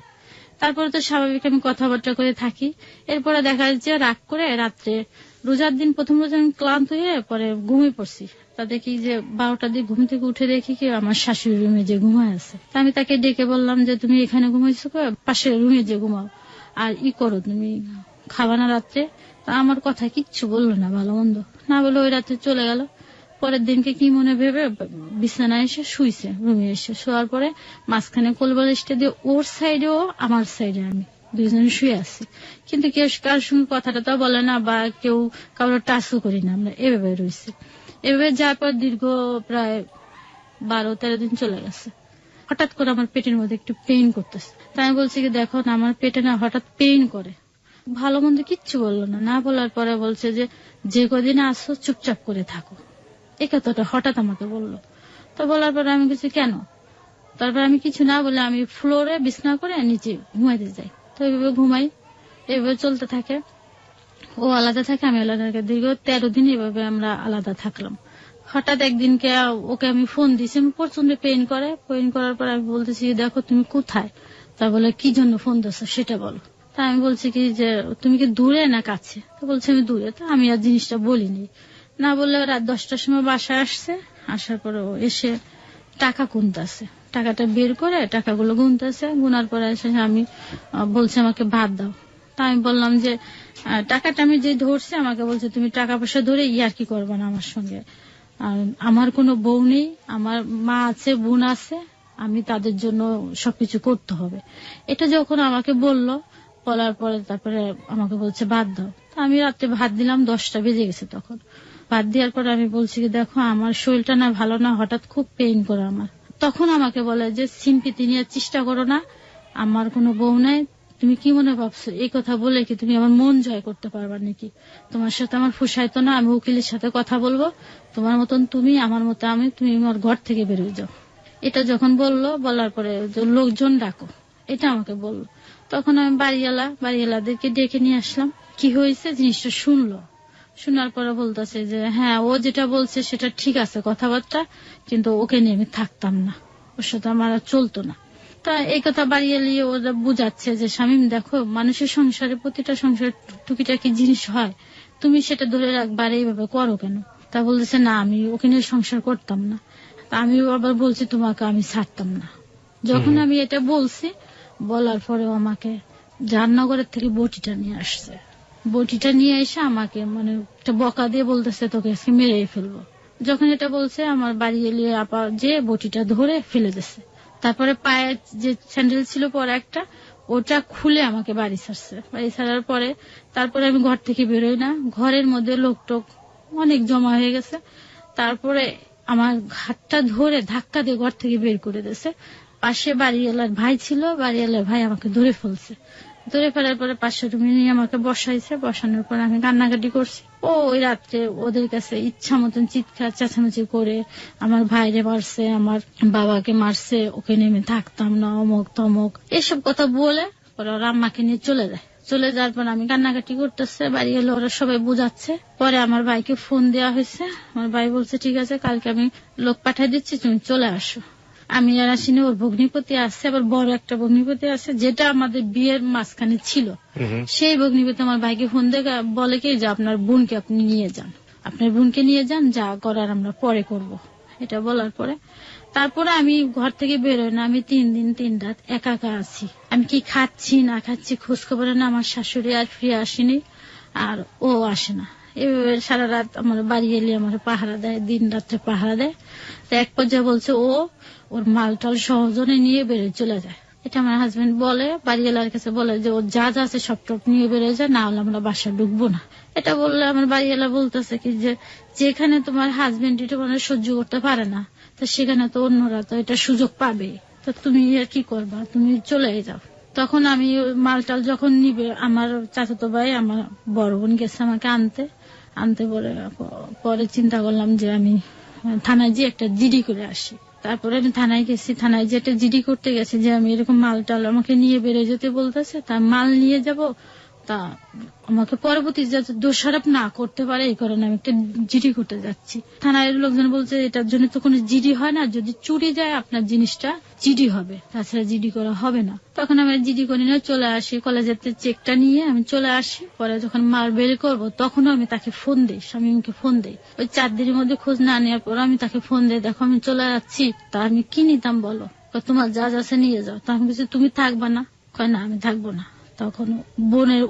তারপরে তো স্বাভাবিক আমি কথাবার্তা করে থাকি। এরপরে দেখা যাচ্ছে রাগ করে রাত্রে, রোজার দিন প্রথম রোজা আমি ক্লান্ত হয়ে পরে ঘুমিয়ে পড়ছি। তা দেখি যে 12টার দিকে ঘুম থেকে উঠে দেখি কি আমার শাশুড়ি রুমে যে ঘুমায় আছে। তা আমি তাকে ডেকে বললাম যে তুমি এখানে ঘুমাইছো, পাশের রুমে যে ঘুমাও, আর করো তুমি খাবা না রাত্রে। তা আমার কথা কিচ্ছু বললো না, ভালো মন্দ না বলে ওই রাত্রে চলে গেল। পরের দিনকে কি মনে ভেবে বিছানায় এসে শুইছে, রুমে এসে শোয়ার পরে মাঝখানে কোলবালিশটা দিয়ে ওর সাইডে ও আমার সাইডে আমি দুইজনে শুয়ে আছি, কিন্তু কেউ কার সঙ্গে কথাটা তো বলে না বা কেউ কারোর টাচও করি না, আমরা এভাবে রয়েছি। এভাবে যাওয়ার পর দীর্ঘ প্রায় 12-13 দিন চলে গেছে। হঠাৎ করে আমার পেটের মধ্যে একটু পেইন করতেছে। তাই আমি বলছি কি দেখো না আমার পেটে না হঠাৎ পেইন করে, ভালো মন্দ কিচ্ছু বললো না। না বলার পরে বলছে যে কদিন আসো চুপচাপ করে থাকো, এই কথাটা হঠাৎ আমাকে বললো। তো বলার পরে আমি কিছু কেন, তারপর আমি কিছু না বলে আমি ফ্লোরে বিছনা করে নিচে ঘুমাইতে যাই। তো এইভাবে ঘুমাই, এভাবে চলতে থাকে। ও আলাদা থাকে, আমি আলাদা থাকি। দীর্ঘ 13 দিন এভাবে আমরা আলাদা থাকলাম। হঠাৎ একদিনকে ওকে আমি ফোন দিয়েছি, আমি প্রচন্ড পেইন করার পর আমি বলতেছি, দেখো তুমি কোথায়? তা বলে কি জন্য ফোন দিচ্ছ সেটা বলো। তা আমি বলছি কি যে তুমি কি দূরে না কাছে? তো বলছে আমি দূরে। তো আমি আর জিনিসটা বলিনি, না বললে রাত 10টার সময় বাসায় আসছে। আসার পরে ও এসে টাকা গুনতেছে, টাকাটা বের করে টাকাগুলো গুনতেছে। গুনার পরে এসে আমি বলছে আমাকে ভাত দাও। তা আমি বললাম যে টাকাটা আমি যে ধরছি, আমাকে বলছে তুমি টাকা পয়সা ধরে ইয়ার্কি করবে না আমার সঙ্গে। আর আমার কোনো বউ নেই, আমার মা আছে, বোন আছে, আমি তাদের জন্য সবকিছু করতে হবে। এটা যখন আমাকে বলার পরে তারপরে আমাকে বলছে ভাত দাও। তো আমি রাত্রে ভাত দিলাম, 10টা বেজে গেছে তখন। ভাত দেওয়ার পরে আমি বলছি কি দেখো আমার শরীরটা না ভালো না, হঠাৎ খুব পেইন করে আমার। তখন আমাকে বলে যে সিম্পিতি নিয়ে চেষ্টা করো না, আমার কোনো বউ নাই, তুমি কি মনে ভাবছো? এই কথা বলে কি তুমি আমার মন জয় করতে পারবা নাকি? তোমার সাথে আমার ফুসাইতো না, আমি উকিলের সাথে কথা বলবো, তোমার মতন তুমি, আমার মতো আমি, তুমি আমার ঘর থেকে বেরোয় যাও। এটা যখন বলার পরে লোকজন ডাকো, এটা আমাকে বললো। তখন আমি বাড়িওয়ালাদেরকে ডেকে নিয়ে আসলাম। কি হয়েছে জিনিসটা শোনার পরে বলতেছে যে হ্যাঁ ও যেটা বলছে সেটা ঠিক আছে কথাবার্তা, কিন্তু ওকে নিয়ে আমি থাকতাম না, ওর সাথে আমার আর চলতো না। তা এই কথা বাড়িয়ে ওরা বুঝাচ্ছে যে শামীম দেখো, মানুষের সংসারে প্রতিটা সংসারে টুকিটাকি জিনিস হয়, তুমি সেটা ধরে রাখবার এইভাবে করো কেন? তা বলতেছে না আমি ওকে নিয়ে সংসার করতাম না। তা আমি আবার বলছি তোমাকে আমি ছাড়তাম না। যখন আমি এটা বলছি, বলার পরেও আমাকে জাহান্নগরের থেকে বটিটা নিয়ে আসছে। বটিটা নিয়ে এসে আমাকে মানে একটা বকা দিয়ে বলতেছে তোকে আজকে মেরেই ফেলবো। যখন এটা বলছে, আমার বাড়ি এলিয়ে আপা যে বটিটা ধরে ফেলে দিছে। তারপরে পায়ে যে স্যান্ডেল ছিল পরে একটা, ওটা খুলে আমাকে বাড়ি ছাড়ছে। বাড়ি ছাড়ার পরে তারপরে আমি ঘর থেকে বেরোই না, ঘরের মধ্যে লোকটোক অনেক জমা হয়ে গেছে। তারপরে আমার হাতটা ধরে ধাক্কা দিয়ে ঘর থেকে বের করে দিয়েছে। পাশে বাড়িওয়ালার ভাই ছিল, বাড়িওয়ালার ভাই আমাকে ধরে ফেলছে। ধরে ফেলার পরে 500 টাকা নিয়ে আমাকে বসানোর পর আমি কান্নাকাটি করছি। ওই রাত্রে ওদের কাছে ইচ্ছা মতন চিৎকার চেঁচামেচি করে আমার ভাইরে মারছে, আমার বাবাকে মারছে, ওকে নেমে থাকতাম না, অমুক তমুক এসব কথা বলে পরে ওরা আম্মাকে নিয়ে চলে যাওয়ার পর আমি কান্নাকাটি করতেছে। বাড়ি এলে ওরা সবাই বুঝাচ্ছে। পরে আমার ভাইকে ফোন দেওয়া হয়েছে, আমার ভাই বলছে ঠিক আছে কালকে আমি লোক পাঠিয়ে দিচ্ছি, তুমি চলে আসো। আমি আর আসিনি, ওর ভগ্নিপতি আছে, আবার বড় একটা ভগ্নিপতি আছে যেটা আমাদের বিয়ের মাঝখানে ছিল। সেই ভগ্নিপতি আমার ভাইকে ফোন দিয়ে বলে কি যে আপনার বোনকে আপনি নিয়ে যান, আপনার বোনকে নিয়ে যান, যা করার আমরা পরে করব। এটা বলার পরে তারপরে আমি ঘর থেকে বেরোই না। আমি 3 দিন 3 রাত একা আছি। আমি কি খাচ্ছি না খাচ্ছি খোঁজ খবর না। আমার শাশুড়ি আর ফিরে আসেনি, আর ও আসে না। এভাবে সারা রাত আমার বাড়ি এলে আমার পাহারা দেয়, দিন রাত্রে পাহারা দেয়। তো এক পর্যায়ে বলছে ওর মালটাল সহজনে নিয়ে বেড়ে চলে যায়। এটা আমার হাজবেন্ড বলে, বাড়িওয়ালার কাছে বলে যে ওর যা আছে সব টপ নিয়ে বেড়ে যায়, না হলে আমরা বাসা ঢুকবো না। এটা বললে আমার বাড়িওয়ালা বলতেছে কি যে যেখানে তোমার হাজবেন্ড এটা মানে সহ্য করতে পারে না, তো সেখানে তো অন্যরা তো এটা সুযোগ পাবে, তো তুমি আর কি করবা, তুমি চলে যাও। তখন আমি মালটাল যখন নিবে, আমার চাচাতো ভাই আমার বড় বোন গেছে আমাকে আনতে পরে চিন্তা করলাম যে আমি থানায় যে একটা জিডি করে আসি। তারপরে আমি থানায় গেছি, থানায় যে একটা জিডি করতে গেছি যে আমি এরকম মালটাল আমাকে নিয়ে বেড়ে যেতে বলতেছে, তা মাল নিয়ে যাব, তা আমাকে পরবর্তী যাতে দোষারোপ না করতে পারে এই কারণে আমি একটা জিডি করতে যাচ্ছি। থানায় লোকজন বলছে এটার জন্য তো কোনো জিডি হয় না, যদি চুরি যায় আপনার জিনিসটা জিডি হবে, তাছাড়া জিডি করা হবে না। তখন আমি জিডি করে নিয়ে চলে আসি, কলেজের চেকটা নিয়ে আমি চলে আসি। পরে যখন মাল বের করবো তখনও আমি তাকে ফোন দিই, স্বামীকে ফোন দিই। ওই 4 দিনের মধ্যে খোঁজ না নেওয়ার পর আমি তাকে ফোন দিই, দেখো আমি চলে যাচ্ছি, তা আমি কি নিতাম বলো? তোমার যা আছে নিয়ে যাও। তা আমি বলছি তুমি থাকবা না? কয় না আমি থাকবো না। তখন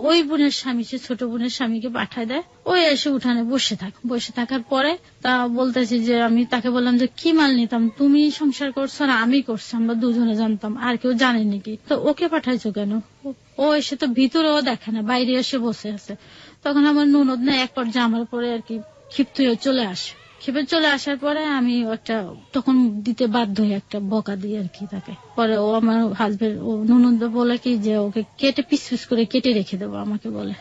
ওই বোনের স্বামী, সে ছোট বোনের স্বামীকে পাঠায় দেয়। ওই এসে উঠানে বসে থাকার পরে তা বলতেছি যে আমি তাকে বললাম যে কি মাল নিতাম, তুমি সংসার করছো না আমি করছি, আমরা দুজনে জানতাম, আর কেউ জানে নাকি? তো ওকে পাঠাইছো কেন? ও এসে তো ভিতরেও দেখে না, বাইরে এসে বসে আছে। তখন আমার ননদ না এক পর্যায়ে আমার পরে আর কি ক্ষিপ্ত হয়ে চলে আসে। ক্ষেপে চলে আসার পরে আমি একটা তখন দিতে বাধ্য হয়ে একটা বকা দিই আর কি তাকে। পরে ও আমার হাজবেন্ড ও ননদ বলে কি যে ওকে কেটে পিস করে কেটে রেখে দেবো আমাকে বলে।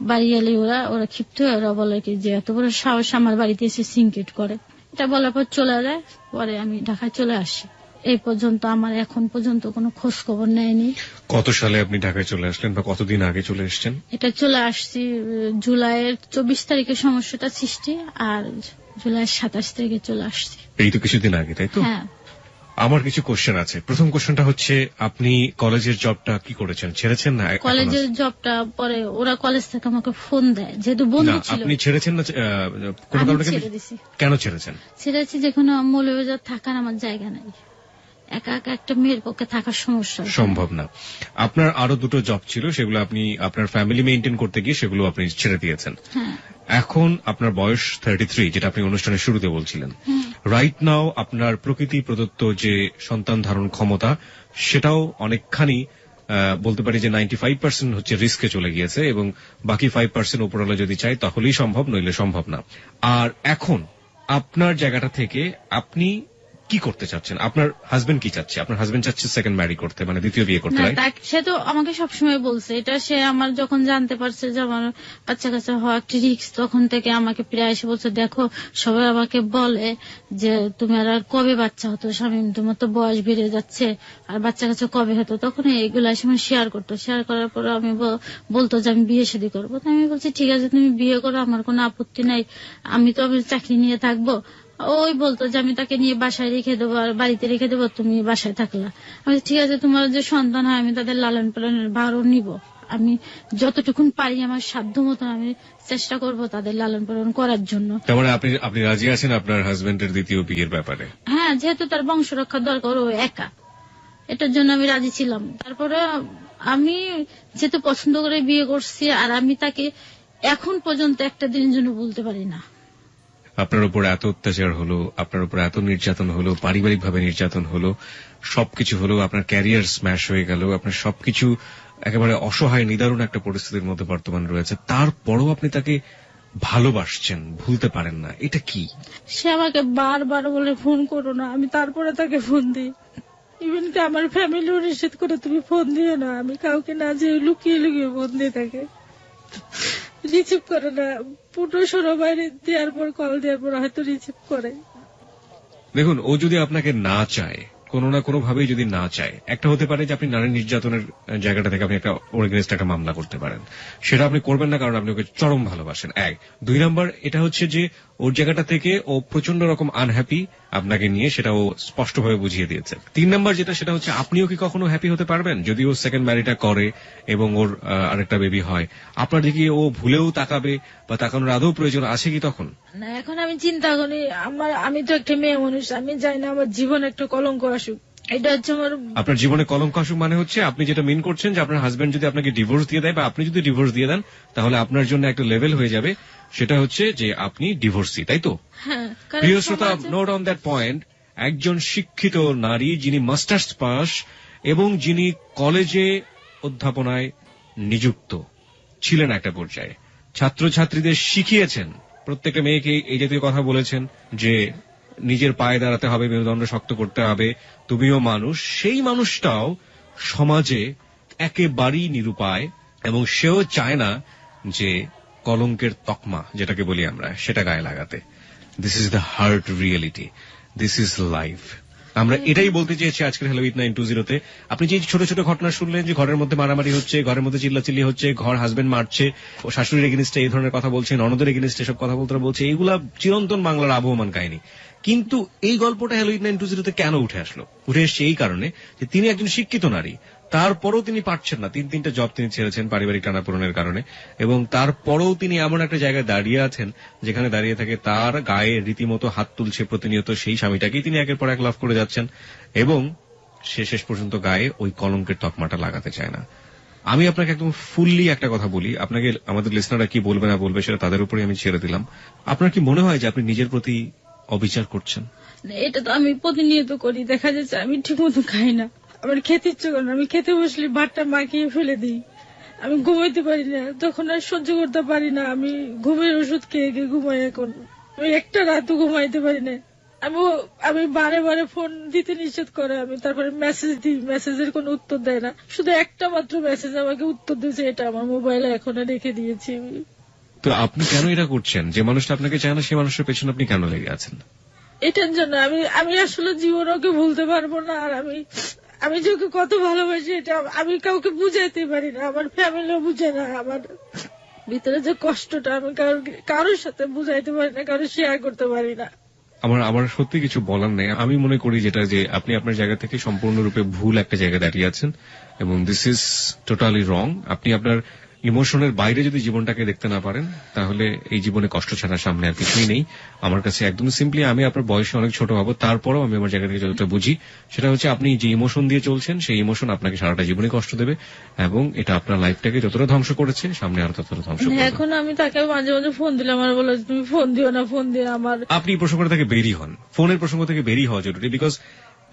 বাড়ি এলে ওরা ক্ষিপ্ত হয়ে ওরা বলে কি যে এত বড় সাহস আমার বাড়িতে এসে সিনকেট করে। এটা বলার পর চলে যায়। পরে আমি ঢাকায় চলে আসি। এই পর্যন্ত আমার এখন পর্যন্ত কোনো খোঁজ খবর নেয়নি। কত সালে আপনি ঢাকায় চলে আসলেন বা কতদিন আগে চলে এসেছেন? এটা চলে আসছি জুলাইয়ের 24 তারিখে সমস্যাটা সৃষ্টি, আর জুলাইয়ের 27 তারিখে চলে আসছি। এই তো কিছুদিন আগে, তাই তো? হ্যাঁ। আমার কিছু কোশ্চেন আছে। প্রথম কোশ্চেনটা হচ্ছে, আপনি কলেজের জবটা কি করেছেন, ছেড়েছেন না? কলেজের জবটা পরে ওরা কলেজ থেকে আমাকে ফোন দেয়, যেহেতু বন্ধু ছিল। আপনি ছেড়েছেন না কোনো কারণে? কেন ছেড়েছেন? ছেড়েছি যেখানে মৌলভীবাজার থাকার আমার জায়গা নাই, একা একা একটা মেয়ের পক্ষে থাকার সমস্যা, সম্ভব না। আপনার আরো দুটো জব ছিল, সেগুলো আপনি আপনার ফ্যামিলি মেইনটেইন করতে গিয়ে সেগুলো আপনি ছেড়ে দিয়েছেন। এখন আপনার বয়স 33, যেটা আপনি অনুষ্ঠানের শুরুতে বলছিলেন। রাইট নাও আপনার প্রকৃতি প্রদত্ত যে সন্তান ধারণ ক্ষমতা, সেটাও অনেকখানি বলতে পারি যে 95% হচ্ছে রিস্কে চলে গিয়েছে, এবং বাকি 5% উপরওয়ালা যদি চাই তাহলেই সম্ভব, নইলে সম্ভব না। আর এখন আপনার জায়গাটা থেকে আপনি কি করতে চাচ্ছেন? আপনার হাজবেন্ড কি চাচ্ছে? আপনার হাজবেন্ড চাচ্ছে সেকেন্ড ম্যারি করতে, মানে দ্বিতীয় বিয়ে করতে। সে তো আমাকে সবসময় বলছে এটা। সে আমার যখন জানতে পারছে যে আমার বাচ্চা কাচ্চা হওয়া একটা রিস্ক, তখন থেকে আমাকে প্রায় এসে বলছে, দেখো সবাই আমাকে বলে যে তুমি আর কবে বাচ্চা হতো স্বামী, তোমার তো বয়স বেড়ে যাচ্ছে, আর বাচ্চা কাচ্চা কবে হতো। তখন এইগুলো এসে শেয়ার করতো। শেয়ার করার পর আমি বলতো যে আমি বিয়ে শাদী করবো। আমি বলছি ঠিক আছে তুমি বিয়ে করো, আমার কোনো আপত্তি নাই, আমি তো চাকরি নিয়ে থাকবো। ওই বলতো যে আমি তাকে নিয়ে বাসায় রেখে দেবো আর বাড়িতে রেখে দেবো, তুমি বাসায় থাকলা। আমি ঠিক আছে, তোমার যে সন্তান হয় আমি তাদের লালন পালনের ভারও নিব, আমি যতটুকুন পারি আমার সাধ্য মতন আমি চেষ্টা করব তাদের লালন পালন করার জন্য। তার মানে আপনি রাজি আছেন আপনার হাজবেন্ডের দ্বিতীয় বিয়ের ব্যাপারে? হ্যাঁ, যেহেতু তার বংশ রক্ষা দরকার, ও একা, এটার জন্য আমি রাজি ছিলাম। তারপরে আমি যেহেতু পছন্দ করে বিয়ে করছি, আর আমি তাকে এখন পর্যন্ত একটা দিনের জন্য বলতে পারি না। আপনার উপর এত অত্যাচার হলো, আপনার উপর এত নির্যাতন হলো, পারিবারিক ভাবে নির্যাতন হলো, সবকিছু হলো, আপনার ক্যারিয়ার স্ম্যাশ হয়ে গেল, আপনার সবকিছু একেবারে অসহায় নিদারুণ একটা পরিস্থিতির মধ্যে বর্তমান রয়েছে, তারপরও আপনি তাকে ভালোবাসছেন, ভুলতে পারেন না, এটা কি? সে আমাকে বারবার বলে ফোন করো না, আমি তারপরে তাকে ফোন দিই। ইভেন কি আমার ফ্যামিলিও নিষেধ করে তুমি ফোন দিও না, আমি কাউকে না যে লুকিয়ে লুকিয়ে ফোন দিয়ে থাকে, রিসিভ করে না। 15 বাইরে দেওয়ার পর, কল দেওয়ার পর হয়তো রিসিভ করে। দেখুন, ও যদি আপনাকে না চায়, কোনো না কোনো ভাবেই যদি না চায়, একটা হতে পারে যে আপনি নারী নির্যাতনের জায়গাটা থেকে আপনি ওর এগেইনস্ট একটা মামলা করতে পারেন, সেটা আপনি করবেন না কারণ আপনি ওকে চরম ভালোবাসেন। 1, 2 নাম্বার এটা হচ্ছে যে ওর জায়গাটা থেকে ও প্রচন্ড রকম আনহ্যাপি আপনাকে নিয়ে, সেটা ও স্পষ্টভাবে বুঝিয়ে দিয়েছে। 3 নাম্বার যেটা, সেটা হচ্ছে আপনিও কি কখনো হ্যাপি হতে পারবেন যদি ও সেকেন্ড ম্যারিটা করে এবং ওর আরেকটা বেবি হয়? আপনার দিকে ও ভুলেও তাকাবে বা তাকানোর আদৌ প্রয়োজন আছে কি তখন? না, এখন আমি চিন্তা করি আমি তো একটা মেয়ে মানুষ, আমি চাই না আমার জীবন একটা কলঙ্ক আসুক। এটা হচ্ছে আমার। আপনার জীবনে কলঙ্ক আসুক মানে হচ্ছে আপনি যেটা মিন করছেন যে আপনার হাজবেন্ড যদি আপনাকে ডিভোর্স দিয়ে দেয় বা আপনি যদি ডিভোর্স দিয়ে দেন, তাহলে আপনার জন্য একটা লেভেল হয়ে যাবে, সেটা হচ্ছে যে আপনি ডিভোর্সি, তাই তো? প্রিয় শ্রোতা, নোট অন দ্যাট পয়েন্ট, একজন শিক্ষিত নারী যিনি মাস্টার্স পাস এবং যিনি কলেজে অধ্যাপনায় নিযুক্ত ছিলেন একটা পর্যায়ে, ছাত্রছাত্রীদের শিখিয়েছেন, প্রত্যেকটা মেয়েকে এই জাতীয় কথা বলেছেন যে নিজের পায়ে দাঁড়াতে হবে, মেরুদণ্ড শক্ত করতে হবে, তুমিও মানুষ। সেই মানুষটাও সমাজে একেবারেই নিরুপায়, এবং সেও চায় না যে কলঙ্কের তকমা যেটাকে বলি আমরা, সেটা গায়ে লাগাতে। This is the hard reality, this is life. আমরা এটাই বলতে চেয়েছি আজকের হ্যালো 8920-তে। আপনি যে ছোট ছোট ঘটনা শুনলেন, যে ঘরের মধ্যে মারামারি হচ্ছে, ঘরের মধ্যে চিল্লাচিল্লি হচ্ছে, ঘর হাজবেন্ড মারছে, ও শাশুড়ির এগেইনস্টে এই ধরনের কথা বলছে, ননদের এগেইনস্টে সব কথা বলছে, এইগুলা চিরন্তন বাংলার আবহমান কাহিনী। কিন্তু এই গল্পটা হ্যালো 8920-তে কেন উঠে আসলো? উঠে এসছে এই কারণে যে তিনি একজন শিক্ষিত নারী, তারপরেও তিনি পারছেন না, 3টা জব তিনি ছেড়েছেন পারিবারিক টানাপোড়েনের কারণে, এবং তারপরেও তিনি এমন একটা জায়গায় দাঁড়িয়ে আছেন যেখানে দাঁড়িয়ে থাকে তার গায়ে রীতিমতো হাত তুলছে প্রতিনিয়ত সেই স্বামীটাকেই তিনি একের পর এক লাভ করে যাচ্ছেন, এবং সে শেষ পর্যন্ত গায়ে ওই কলঙ্কের তকমাটা লাগাতে চায় না। আমি আপনাকে একদম ফুললি একটা কথা বলি, আপনাকে আমাদের লিসনাররা কি বলবে না বলবে সেটা তাদের উপরে আমি ছেড়ে দিলাম। আপনার কি মনে হয় যে আপনি নিজের প্রতি অবিচার করছেন? এটা তো আমি প্রতিনিয়ত করি। দেখা যাচ্ছে আমি ঠিক মতো খাই না, আমার খেতে ইচ্ছে করে না, আমি খেতে বসলে ভাতটা মাখিয়ে ফেলে দিই, আমি ঘুমাইতে পারি না, তখন আর সহ্য করতে পারি না, আমি ঘুমের ওষুধ খেয়ে খেয়ে ঘুমাই। এখন আমি একটা রাতও ঘুমাইতে পারি না। আমি বারে বারে ফোন দিতে নিষেধ করে, আমি তারপরে মেসেজ দিই, মেসেজের কোনো উত্তর দেয় না। শুধু একটা মাত্র মেসেজ আমাকে উত্তর দিয়েছে, এটা আমার মোবাইলে এখনো রেখে দিয়েছি আমি। তো আপনি কেন এটা করছেন? যে মানুষটা আপনাকে চায় না সেই মানুষের পেছনে আপনি কেন লেগে আছেন? এটার জন্য আমি আসলে জীবন ওকে ভুলতে পারবো না। আর আমি যে ওকে কত ভালোবাসি এটা আমি কাউকে বুঝাইতে পারি না, আমার ফ্যামিলিও বুঝে না। আমার ভিতরে যে কষ্টটা আমি কারোর সাথে বুঝাইতে পারি না, কারোর শেয়ার করতে পারি না। আমার সত্যি কিছু বলার নেই। আমি মনে করি যেটা যে আপনি আপনার জায়গা থেকে সম্পূর্ণরূপে ভুল একটা জায়গায় দাঁড়িয়ে আছেন এবং দিস ইজ টোটালি রং। আপনি আপনার ইমোশনের বাইরে যদি জীবনটাকে দেখতে না পারেন তাহলে এই জীবনে কষ্ট ছাড়া সামনে আর কিছুই নেই। আমার কাছে একদম সিম্পলি, আমি আপনার বয়সে অনেক ছোট হব, তারপরেও আমি আমার জায়গা থেকে যতটা বুঝি সেটা হচ্ছে আপনি যে ইমোশন দিয়ে চলছেন সেই ইমোশন আপনাকে সারাটা জীবনে কষ্ট দেবে এবং এটা আপনার লাইফটাকে যতটা ধ্বংস করেছে সামনে আরো ততটা ধ্বংস করবে। এখন আমি তাকে মাঝে মাঝে ফোন দিলে আমার বলে তুমি ফোন দিও না, ফোন দিয়ে আমার। আপনি এই প্রসঙ্গ থেকে বেরিয়ে হন, ফোনের প্রসঙ্গ থেকে বেরিয়ে হওয়া জরুরি। বিকজ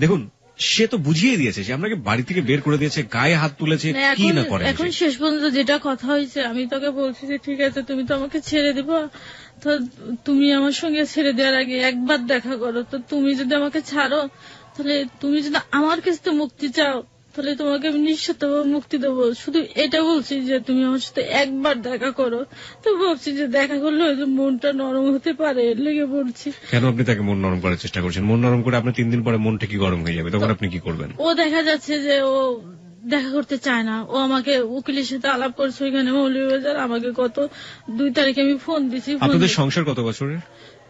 দেখুন, সে তো বুঝিয়ে দিয়েছে যে আপনাকে বাড়ি থেকে বের করে দিয়েছে, গায়ে হাত তুলেছে, কি না করে। এখন শেষ পর্যন্ত যেটা কথা হয়েছে, আমি তোকে বলছি যে ঠিক আছে তুমি তো আমাকে ছেড়ে দিবা, তো তুমি আমার সঙ্গে ছেড়ে দেওয়ার আগে একবার দেখা করো। তো তুমি যদি আমাকে ছাড়ো, তাহলে তুমি যদি আমার কাছে মুক্তি চাও, তাহলে তোমাকে আমি নিঃস্বার্থভাবে মুক্তি দেবো। শুধু এটা বলছি যে তুমি আমার সাথে একবার দেখা করো। তো ভাবছি যে দেখা করলে হয়তো মনটা নরম হতে পারে, লেগে পড়ছি। কেন আপনি তাকে মন নরম করার চেষ্টা করছেন? মন নরম করে আপনি 3 দিন পরে মনটা কি গরম হয়ে যাবে, তখন আপনি কি করবেন? ও দেখা যাচ্ছে যে ও দেখা করতে চায় না। ও আমাকে উকিলের সাথে আলাপ করছে ওইখানে মৌলভীবাজার। আমাকে গত 2 তারিখে আমি ফোন দিছি। আপনাদের সংসার কত বছরের?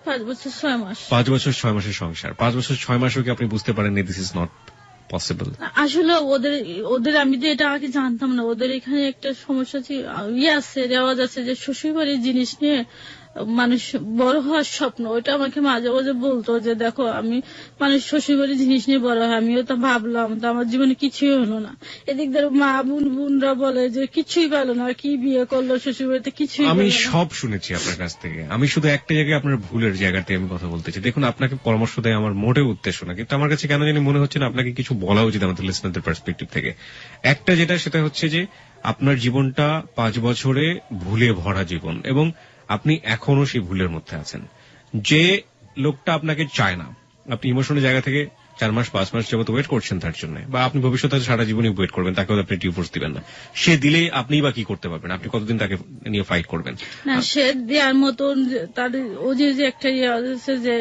5 বছর 6 মাস। 5 বছর 6 মাসের সংসার। 5 বছর 6 মাসও কি আপনি বুঝতে পারেননি দিস ইজ নট পসিবল? আসলে ওদের আমি তো এটা আগে জানতাম না। ওদের এখানে একটা সমস্যা আছে, রেওয়াজ আছে যে শ্বশুর বাড়ির জিনিস নিয়ে মানুষ বড় হওয়ার স্বপ্ন। ওইটা আমাকে মাঝে মাঝে বলতো যে দেখো আমি মানুষ শ্বশুর বাড়ির জিনিস নিয়ে বড় হয়। আমিও তো ভাবলাম, তো আমার জীবনে কিছুই হলো না। এদিক ধরে মা বোনরা বলে যে কিছুই পেলো না, কি বিয়ে করলো শ্বশুর বাড়িতে, কিছুই। আমি সব শুনেছি আপনার কাছ থেকে। আমি শুধু একটা জায়গায় আপনার ভুলের জায়গাতে আমি কথা বলতে চাই। দেখুন, আপনাকে পরামর্শ দেয় আমার মোটেও উদ্দেশ্য না, কিন্তু আমার কাছে কেন জানি মনে হচ্ছে না আপনাকে কিছু বলা উচিত আমাদের লিসনারদের পার্সপেক্টিভ থেকে। একটা যেটা, সেটা হচ্ছে যে আপনার জীবনটা 5 বছরে ভুলে ভরা জীবন এবং আপনি এখনো সেই ভুলের মধ্যে আছেন। যে লোকটা আপনাকে চায় না, আপনি ইমোশনের জায়গা থেকে 4 মাস 5 মাস যাবত ওয়েট করছেন তার জন্য, বা আপনি ভবিষ্যতে সারা জীবনই ওয়েট করবেন, তাকেও আপনি ডিভোর্স দিবেন না। সে দিলেই আপনি বা কি করতে পারবেন? আপনি কতদিন তাকে নিয়ে ফাইট করবেন? না, সে দেওয়ার মতন তাদের ও যে একটা ইয়ে আছে যে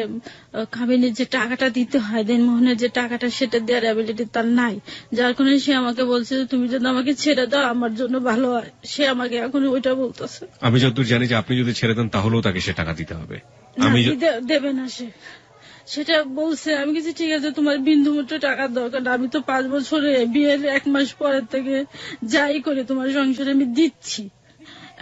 কাবিনের যে টাকাটা দিতে হয়, দেনমোহনের যে টাকাটা, সেটা দেওয়ার অ্যাবিলিটি তার নাই। যার কারণে সে আমাকে বলছে যে তুমি যদি আমাকে ছেড়ে দাও আমার জন্য ভালো হয়। সে আমাকে এখন ওইটা বলতেছে। আমি যতদূর জানি যে আপনি যদি ছেড়ে দেন তাহলেও তাকে সে টাকা দিতে হবে। দেবে না সে, সেটা বলছে। আমি কিছু ঠিক আছে, তোমার বিন্দুমাত্র টাকার দরকার না। আমি তো 5 বছরে বিয়ের 1 মাস পরের থেকে যাই করে তোমার সংসারে আমি দিচ্ছি।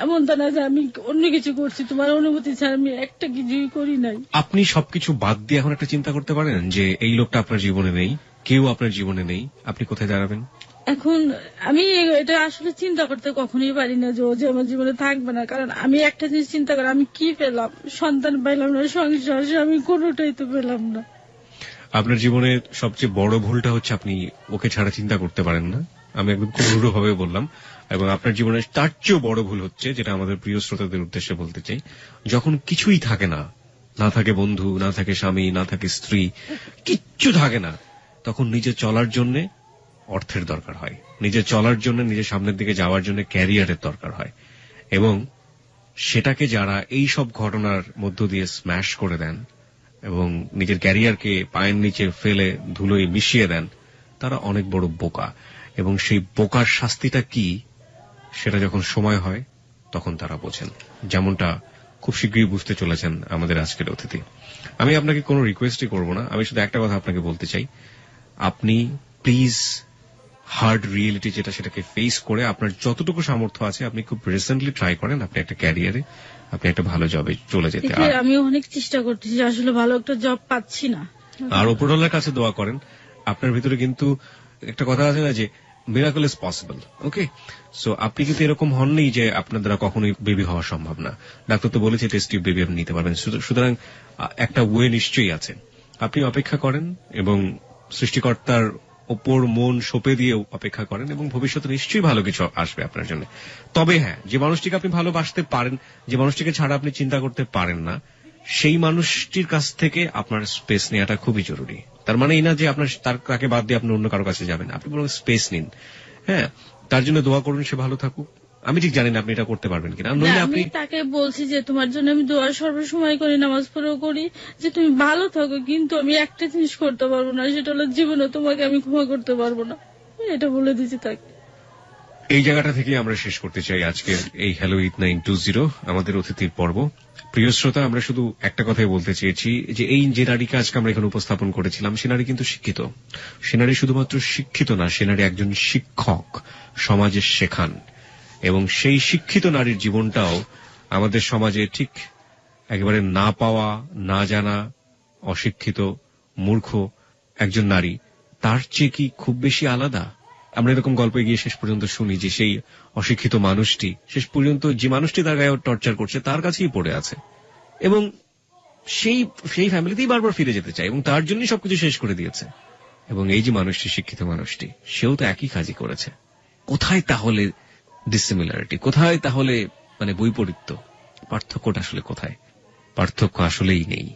এমন তা না যে আমি অন্য কিছু করছি, তোমার অনুমতি ছাড়া আমি একটা কিছুই করি নাই। আপনি সবকিছু বাদ দিয়ে এখন একটা চিন্তা করতে পারেন যে এই লোকটা আপনার জীবনে নেই, কেউ আপনার জীবনে নেই, আপনি কোথায় দাঁড়াবেন? এখন আমি এটা আসলে চিন্তা করতে কখনোই পারি না যে ও যে আমার জীবনে থাকবে না। কারণ আমি একটা জিনিস চিন্তা করি, আমি কি পেলাম? সন্তান পাইলাম না, সংসার, আমি কোনোটাই তো পেলাম না। আপনার জীবনে সবচেয়ে বড় ভুলটা হচ্ছে আপনি ওকে ছাড়া চিন্তা করতে পারেন না। আমি একদম খুব রূঢ়ভাবে বললাম। এবং আপনার জীবনে তার চেয়েও বড় ভুল হচ্ছে, যেটা আমাদের প্রিয় শ্রোতাদের উদ্দেশ্যে বলতে চাই, যখন কিছুই থাকে না, না থাকে বন্ধু, না থাকে স্বামী, না থাকে স্ত্রী, কিচ্ছু থাকে না, তখন নিজে চলার জন্য অর্থের দরকার হয়, নিজে চলার জন্য, নিজের সামনের দিকে যাওয়ার জন্য ক্যারিয়ারের দরকার হয়। এবং সেটাকে যারা এই সব ঘটনার মধ্য দিয়ে স্ম্যাশ করে দেন এবং নিজের ক্যারিয়ারকে পায়ের নিচে ফেলে ধুলোয় মিশিয়ে দেন, তারা অনেক বড় বোকা। এবং সেই বোকার শাস্তিটা কি, সেটা যখন সময় হয় তখন তারা বোঝেন, যেমনটা খুব শীঘ্রই বুঝতে চলেছেন আমাদের আজকের অতিথি। আমি আপনাকে কোনো রিকোয়েস্টই করব না, আমি শুধু একটা কথা আপনাকে বলতে চাই, আপনি প্লিজ হার্ড রিয়েলিটি যেটা, সেটাকে ফেস করে আপনার যতটুকু সামর্থ্য আছে আপনি খুব রিসেন্টলি ট্রাই করেন আপনি একটা ক্যারিয়ারে, আপনি একটা ভালো জবে চলে যেতে। আমি অনেক চেষ্টা করতেছি, আসলে ভালো একটা জব পাচ্ছি না। আর উপরওয়ালার কাছে দোয়া করেন। আপনার ভিতরে কিন্তু একটা কথা আছে না যে miracle is possible, okay? So আপনি কিন্তু এরকম হননি যে আপনার দ্বারা কখনোই বেবি হওয়া সম্ভব না। ডাক্তার তো বলেছে টেস্ট টিউব বেবি আপনি নিতে পারবেন। সুতরাং একটা ওয়ে নিশ্চয়ই আছে। আপনি অপেক্ষা করেন এবং সৃষ্টিকর্তার ওপর মন সঁপে দিয়ে অপেক্ষা করেন এবং ভবিষ্যতে নিশ্চয়ই ভালো কিছু আসবে আপনার জন্য। তবে হ্যাঁ, যে মানুষটিকে আপনি ভালোবাসতে পারেন, যে মানুষটিকে ছাড়া আপনি চিন্তা করতে পারেন না, সেই মানুষটির কাছ থেকে আপনার স্পেস নেওয়াটা খুবই জরুরি। তার মানে এই না যে আপনার তাকে বাদ দিয়ে আপনি অন্য কারো কাছে যাবেন, আপনি বরং স্পেস নিন। হ্যাঁ, তার জন্য দোয়া করুন সে ভালো থাকুক আমি ঠিক জানি না আপনি এটা করতে পারবেন কিনা, না, নইলে আমি আপনি তাকে বলছি যে তোমার জন্য আমি দোয়া সর্বসময় করি, নামাজ পড়েও করি, যে তুমি ভালো থাকো, কিন্তু আমি একটা জিনিস করতে পারবো না, সেটা হলো জীবনে তোমাকে আমি ক্ষমা করতে পারবো না, এটা বলে দিচ্ছি তাকে। এই জায়গাটা থেকে আমরা শেষ করতে চাই আজকের এই হ্যালো ইট 920 আমাদের অতিথির পর্ব। প্রিয় শ্রোতা, আমরা শুধু একটা কথাই বলতে চেয়েছি যে এই যে নারীকে আজকে আমরা এখানে উপস্থাপন করেছিলাম, সে নারী কিন্তু শিক্ষিত। সে নারী শুধুমাত্র শিক্ষিত না, সে নারী একজন শিক্ষক, সমাজে শেখান। এবং সেই শিক্ষিত নারীর জীবনটাও আমাদের সমাজে ঠিক একেবারে না পাওয়া, না জানা, অশিক্ষিত, মূর্খ একজন নারী, তার চেয়ে কি খুব বেশি আলাদা? আমরা এরকম গল্পে গিয়ে শেষ পর্যন্ত শুনি যে সেই অশিক্ষিত মানুষটি শেষ পর্যন্ত যে মানুষটি তার গায়ে টর্চার করছে তার কাছেই পড়ে আছে, এবং সেই ফ্যামিলিতেই বারবার ফিরে যেতে চায় এবং তার জন্যই সবকিছু শেষ করে দিয়েছে। এবং এই যে মানুষটি, শিক্ষিত মানুষটি, সেও তো একই কাজই করেছে। কোথায় তাহলে ডিসিমিলারিটি? কোথায় তাহলে বৈপরীত্য? পার্থক্যটা আসলে কোথায়? পার্থক্য আসলেই নেই।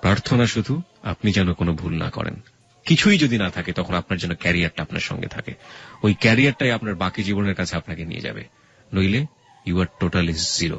প্রার্থনা শুধু আপনি যেন কোনো ভুল না করেন। কিছুই যদি না থাকে তখন আপনার যেন ক্যারিয়ারটা আপনার সঙ্গে থাকে। ওই ক্যারিয়ারটাই আপনার বাকি জীবনের কাছে আপনাকে নিয়ে যাবে, নইলে ইউ আর টোটালি জিরো।